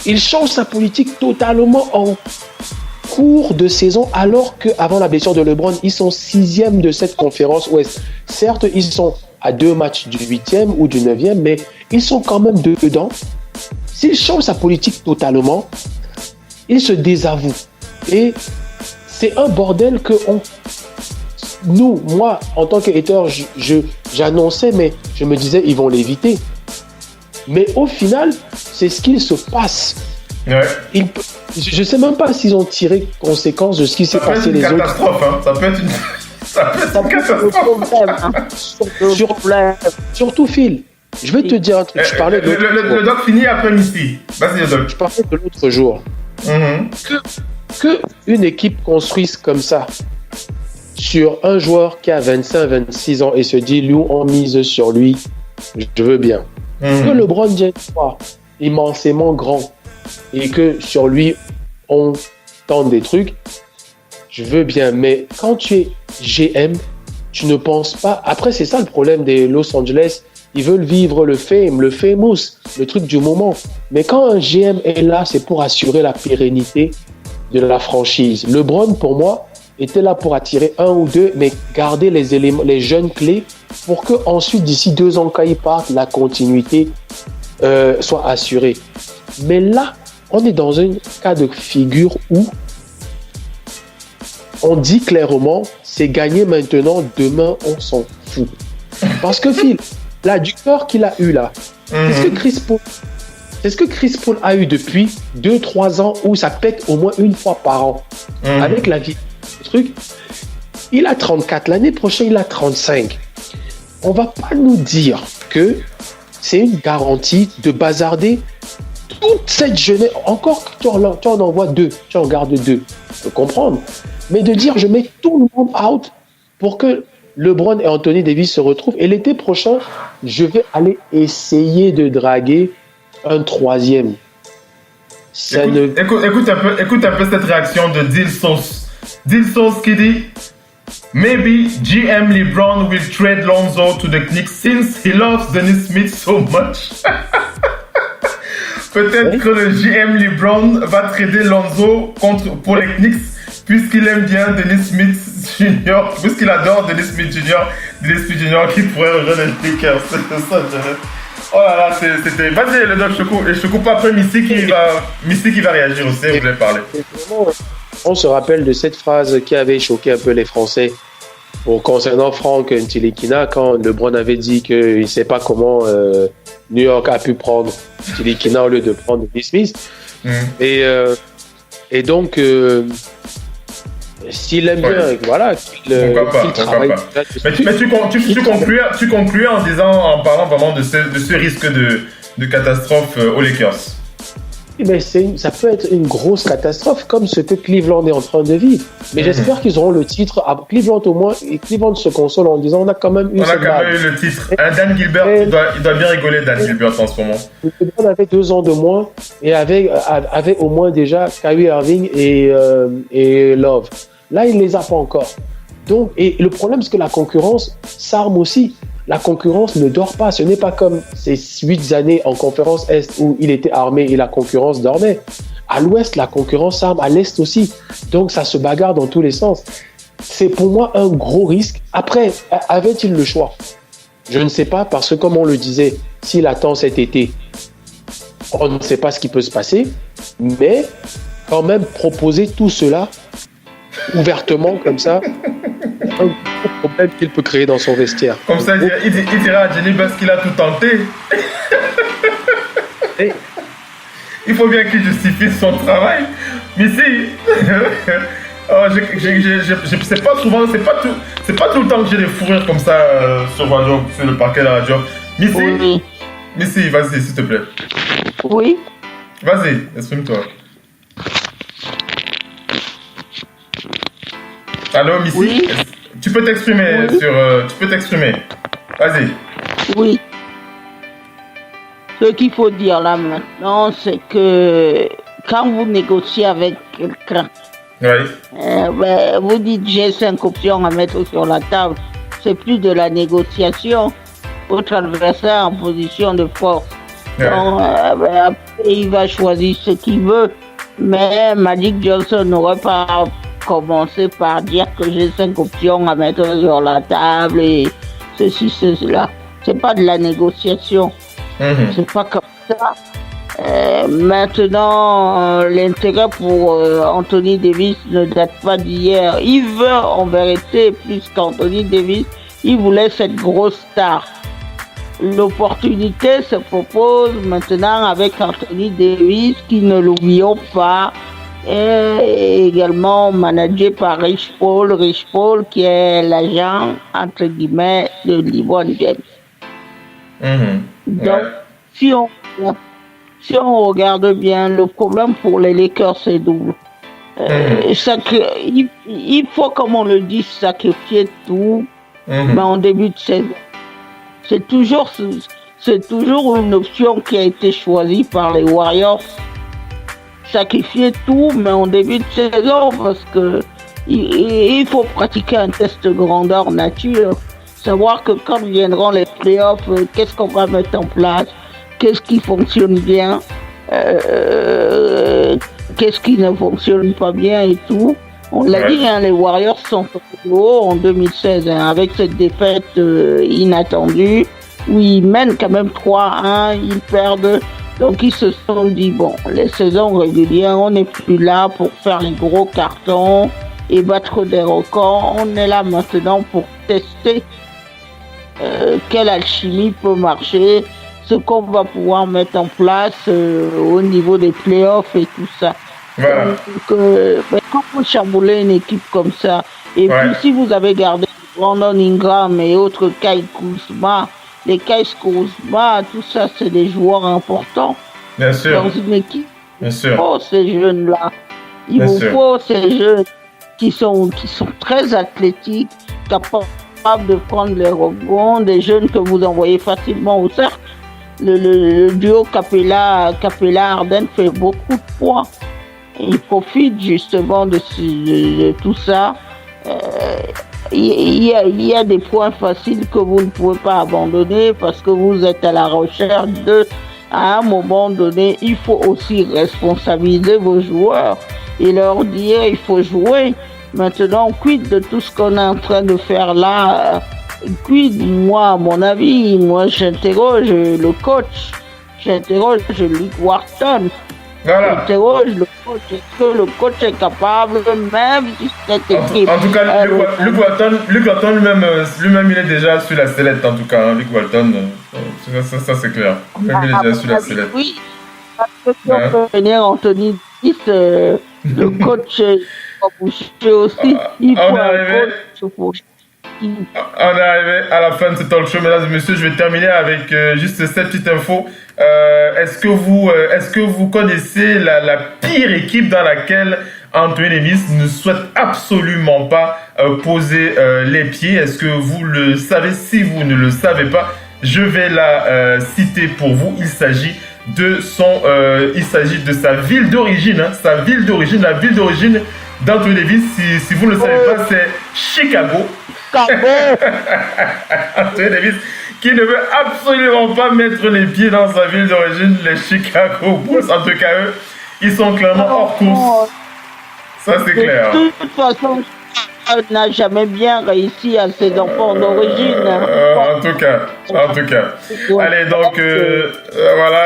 [SPEAKER 19] Il change sa politique totalement en cours de saison, alors qu'avant la blessure de LeBron, ils sont 6e de cette conférence Ouest. Certes, ils sont à 2 matchs du 8e ou du 9e, mais ils sont quand même dedans. S'il change sa politique totalement, il se désavoue. Et c'est un bordel que moi, en tant que hater, j'annonçais, mais je me disais, ils vont l'éviter. Mais au final, c'est ce qu'il se passe. Ouais. Je ne sais même pas s'ils ont tiré conséquence de ce qui s'est passé les autres.
[SPEAKER 17] Ça peut être une catastrophe.
[SPEAKER 19] Surtout, Phil. Je vais te dire un truc. Je parlais de
[SPEAKER 17] le doc finit après Misty. Vas-y, le doc.
[SPEAKER 19] Je parlais de l'autre jour. Que une équipe construise comme ça sur un joueur qui a 25-26 ans et se dit, lui, on mise sur lui, je veux bien. Que LeBron James soit immensément grand et que sur lui, on tente des trucs, je veux bien. Mais quand tu es GM, tu ne penses pas... Après, c'est ça le problème des Los Angeles. Ils veulent vivre le fame, le famous, le truc du moment. Mais quand un GM est là, c'est pour assurer la pérennité de la franchise. LeBron, pour moi, était là pour attirer 1 ou 2, mais garder les éléments, les jeunes clés, pour que ensuite, d'ici 2 ans, quand ils partent, la continuité soit assurée. Mais là, on est dans un cas de figure où on dit clairement, c'est gagné maintenant, demain, on s'en fout. Parce que Phil, là, du cœur qu'il a eu là, c'est ce que Chris Paul a eu depuis 2-3 ans où ça pète au moins une fois par an. Avec la vie, le truc, il a 34, l'année prochaine il a 35. On va pas nous dire que c'est une garantie de bazarder toute cette jeunesse. Encore que tu en envoies 2, tu en gardes 2, je peux comprendre. Mais de dire je mets tout le monde out pour que LeBron et Anthony Davis se retrouvent. Et l'été prochain, je vais aller essayer de draguer un 3e.
[SPEAKER 17] Écoute un peu cette réaction de Dill Sauce. Dill Sauce qui dit Maybe GM LeBron will trade Lonzo to the Knicks since he loves Dennis Smith so much. Peut-être que le GM LeBron va trader Lonzo pour les Knicks puisqu'il aime bien Dennis Smith Jr., puisqu'il adore Dennis Smith Jr. qui pourrait rejoindre les Lakers. C'est ça, Oh là là, c'était... Vas-y, le doc, je te coupe après Missy qui va réagir aussi, vous voulez parler.
[SPEAKER 19] On se rappelle de cette phrase qui avait choqué un peu les Français concernant Frank Ntilikina quand LeBron avait dit qu'il ne sait pas comment New York a pu prendre Ntilikina au lieu de prendre Lee Smith. Et donc, s'il aime bien, voilà, qu'il travaille.
[SPEAKER 17] Mais tu concluais en parlant vraiment de ce risque de catastrophe aux Lakers.
[SPEAKER 19] Mais ça peut être une grosse catastrophe comme ce que Cleveland est en train de vivre. Mais j'espère qu'ils auront le titre. À Cleveland au moins, et Cleveland se console en disant on a quand même eu
[SPEAKER 17] le titre. Dan Gilbert, il doit bien rigoler, Dan Gilbert en ce moment.
[SPEAKER 19] On avait 2 ans de moins et avait au moins déjà Kyrie Irving et Love. Là, il ne les a pas encore. Donc, et le problème, c'est que la concurrence s'arme aussi. La concurrence ne dort pas. Ce n'est pas comme ces 8 années en conférence Est où il était armé et la concurrence dormait. À l'Ouest, la concurrence s'arme, à l'Est aussi. Donc, ça se bagarre dans tous les sens. C'est pour moi un gros risque. Après, avait-il le choix? Je ne sais pas, parce que comme on le disait, s'il attend cet été, on ne sait pas ce qui peut se passer. Mais quand même, proposer tout cela ouvertement comme ça, un gros problème qu'il peut créer dans son vestiaire.
[SPEAKER 17] Comme ça, il dira à Jenny parce qu'il a tout tenté. Il faut bien qu'il justifie son travail. Mais si... c'est pas souvent, c'est pas tout le temps que j'ai des fous rires comme ça sur le parquet de la radio. Missy, vas-y, s'il te plaît.
[SPEAKER 18] Oui.
[SPEAKER 17] Vas-y, exprime-toi. Allô, Missy? Oui. Tu peux t'exprimer tu peux t'exprimer. Vas-y.
[SPEAKER 18] Oui. Ce qu'il faut dire là maintenant, c'est que quand vous négociez avec quelqu'un, vous dites j'ai 5 options à mettre sur la table. C'est plus de la négociation. Votre adversaire en position de force. Donc, après, il va choisir ce qu'il veut. Mais Magic Johnson n'aurait pas commencé par dire que j'ai 5 options à mettre sur la table et ceci, cela. C'est pas de la négociation. C'est pas comme ça. Maintenant, l'intérêt pour Anthony Davis ne date pas d'hier. Il veut en vérité plus qu'Anthony Davis. Il voulait cette grosse star. L'opportunité se propose maintenant avec Anthony Davis, qui, ne l'oublions pas, est également managé par Rich Paul, qui est l'agent, entre guillemets, de LeBron James. Donc, si on regarde bien, le problème pour les Lakers, c'est double. Il faut, comme on le dit, sacrifier tout, mais en début de saison. C'est toujours une option qui a été choisie par les Warriors. Sacrifier tout, mais en début de saison, parce que il faut pratiquer un test de grandeur nature. Savoir que quand viendront les playoffs, qu'est-ce qu'on va mettre en place, qu'est-ce qui fonctionne bien, qu'est-ce qui ne fonctionne pas bien et tout. On l'a dit, les Warriors sont au haut en 2016, avec cette défaite inattendue, où ils mènent quand même 3-1, ils perdent. Donc ils se sont dit, bon, les saisons régulières, on n'est plus là pour faire les gros cartons et battre des records. On est là maintenant pour tester quelle alchimie peut marcher, ce qu'on va pouvoir mettre en place au niveau des playoffs et tout ça.
[SPEAKER 17] Voilà.
[SPEAKER 18] Donc, quand vous chamboulez une équipe comme ça, et puis si vous avez gardé Brandon Ingram et autres Kyle Kuzma, les Kyle Kuzma, tout ça, c'est des joueurs importants.
[SPEAKER 17] Bien sûr.
[SPEAKER 18] Dans une équipe.
[SPEAKER 17] Bien sûr.
[SPEAKER 18] Il faut ces jeunes-là. Il vous faut ces jeunes qui sont très athlétiques, capables de prendre les rebonds, des jeunes que vous envoyez facilement au cercle. Le duo Capella-Harden fait beaucoup de points. Il profite justement de tout ça. Il y a des points faciles que vous ne pouvez pas abandonner parce que vous êtes à la recherche à un moment donné, il faut aussi responsabiliser vos joueurs et leur dire il faut jouer. Maintenant, quid de tout ce qu'on est en train de faire là Et puis, moi, à mon avis, j'interroge le coach. J'interroge Luke Walton.
[SPEAKER 17] Voilà.
[SPEAKER 18] J'interroge le coach. Est-ce que le coach est capable, même si cette équipe...
[SPEAKER 17] En tout cas, Luke Walton lui-même, il est déjà sur la sellette, en tout cas. Hein, Luke Walton, ça c'est clair. Lui, il est déjà sur la sellette.
[SPEAKER 18] Oui, parce que si on peut venir Anthony Davis, le coach va bouger aussi. Il faut un coach.
[SPEAKER 17] On est arrivé à la fin de ce talk show, mesdames et messieurs. Je vais terminer avec juste cette petite info. Est-ce que vous connaissez la pire équipe dans laquelle Anthony Davis ne souhaite absolument pas poser les pieds? Est-ce que vous le savez? Si vous ne le savez pas, je vais la citer pour vous. Il s'agit de sa ville d'origine, hein, sa ville d'origine, la ville d'origine d'Anthony Davis. Si vous ne le savez pas, c'est Chicago. Anthony Davis qui ne veut absolument pas mettre les pieds dans sa ville d'origine, les Chicago Bulls. En tout cas, eux, ils sont clairement hors course. Ça, c'est clair.
[SPEAKER 18] De toute façon, il n'a jamais bien réussi à ses enfants d'origine.
[SPEAKER 17] En tout cas. Allez, donc, voilà,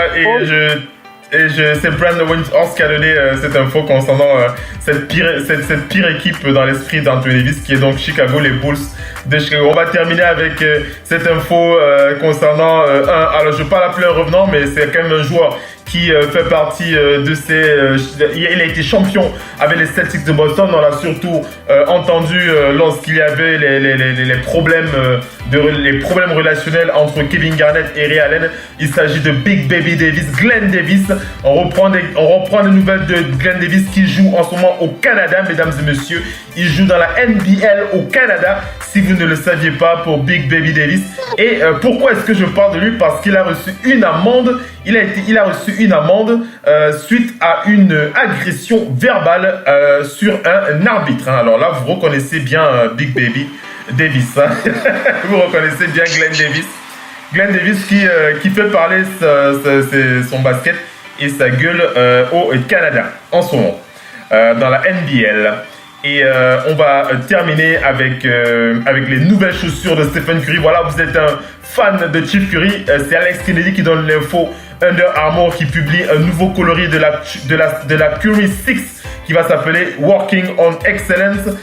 [SPEAKER 17] c'est Brandon Windhorst qui a donné cette info concernant cette pire équipe dans l'esprit d'Anthony Davis, qui est donc Chicago, les Bulls de Chicago. On va terminer avec cette info concernant alors je ne vais pas l'appeler un revenant, mais c'est quand même un joueur qui fait partie de il a été champion avec les Celtics de Boston. On l'a surtout entendu lorsqu'il y avait les problèmes relationnels entre Kevin Garnett et Ray Allen. Il s'agit de Big Baby Davis, Glenn Davis. On reprend les nouvelles de Glenn Davis qui joue en ce moment au Canada, mesdames et messieurs. Il joue dans la NBL au Canada, si vous ne le saviez pas, pour Big Baby Davis. Et pourquoi est-ce que je parle de lui? Parce qu'il a reçu une amende. Il a reçu une amende suite à une agression verbale sur un arbitre. Hein. Alors là, vous reconnaissez bien Big Baby Davis. Hein. Vous reconnaissez bien Glenn Davis. Glenn Davis qui fait parler son basket et sa gueule au Canada en ce moment, dans la NBL. Et on va terminer avec les nouvelles chaussures de Stephen Curry. Voilà, vous êtes un fan de Steph Curry. C'est Alex Kennedy qui donne l'info. Under Armour qui publie un nouveau coloris de la Curry 6 qui va s'appeler Working on Excellence.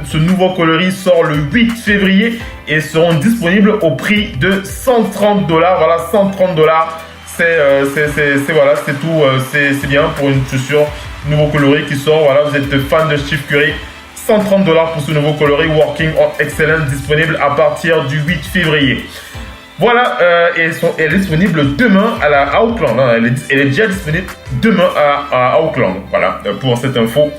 [SPEAKER 17] Ce nouveau coloris sort le 8 février et seront disponibles au prix de $130. Voilà, $130. C'est tout. C'est bien pour une chaussure nouveau coloris qui sort. Voilà, vous êtes fan de Steph Curry. $130 pour ce nouveau coloris Working on Excellence, disponible à partir du 8 février. Voilà, elle est disponible demain à Auckland. Hein. Elle est déjà disponible demain à Auckland. Voilà, pour cette info.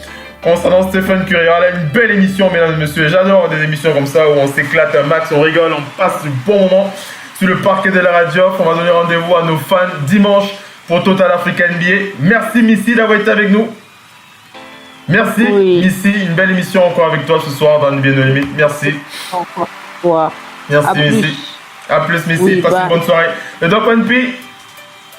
[SPEAKER 17] Concernant Stephen Curry, elle a une belle émission, mesdames et messieurs. J'adore des émissions comme ça où on s'éclate un max, on rigole, on passe du bon moment sur le parquet de la radio. On va donner rendez-vous à nos fans dimanche pour Total Africa NBA. Merci Missy d'avoir été avec nous. Merci Missy, une belle émission encore avec toi ce soir dans NBA No Limit. Merci. Merci Missy. A plus Missy, passe une bonne soirée. Le Doc One P.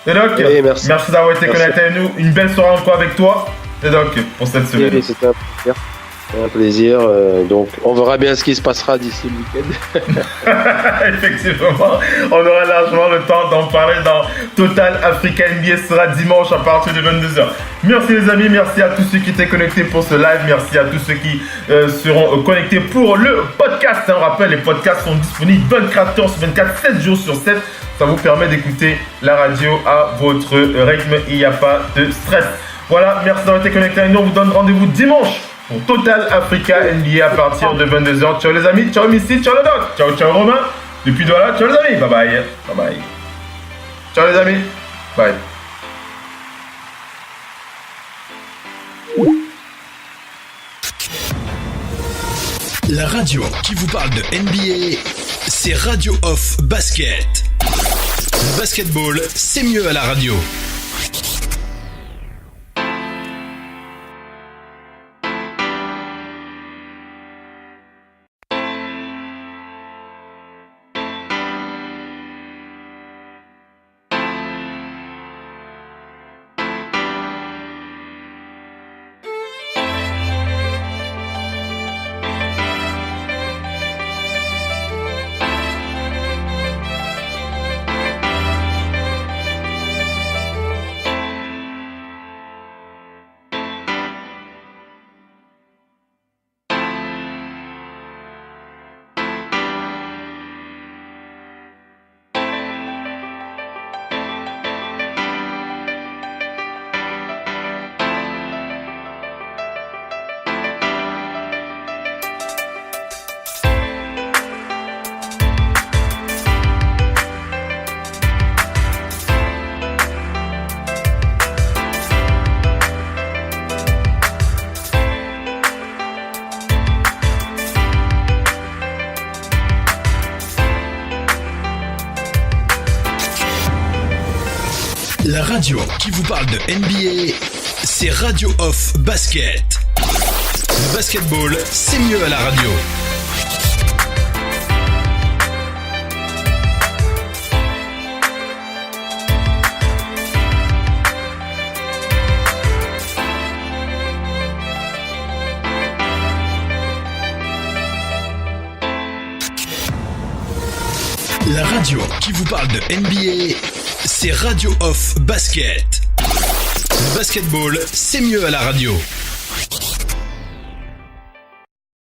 [SPEAKER 17] Le Doc, oui, merci d'avoir été connecté avec nous. Une belle soirée encore avec toi. Le Doc, pour cette semaine.
[SPEAKER 19] Oui, c'était un plaisir. Donc, on verra bien ce qui se passera d'ici le week-end.
[SPEAKER 17] Effectivement, on aura largement le temps d'en parler dans Total Africa NBA. Ce sera dimanche à partir de 22h. Merci les amis, merci à tous ceux qui étaient connectés pour ce live. Merci à tous ceux qui seront connectés pour le podcast. On rappelle, les podcasts sont disponibles 24 heures sur 24, 7 jours sur 7. Ça vous permet d'écouter la radio à votre rythme. Il n'y a pas de stress. Voilà, merci d'avoir été connectés avec nous. On vous donne rendez-vous dimanche pour Total Africa NBA à partir de 22h. Ciao les amis, ciao Missy, ciao le Doc, ciao Romain. Depuis Douala, ciao les amis, bye bye. Bye bye. Ciao les amis, bye.
[SPEAKER 11] La radio qui vous parle de NBA, c'est Radio Off Basket. Le basketball, c'est mieux à la radio. qui vous parle de NBA, c'est Radio Off Basket. Le basketball, c'est mieux à la radio. La radio qui vous parle de NBA, c'est Radio Off Basket. Le basketball, c'est mieux à la radio.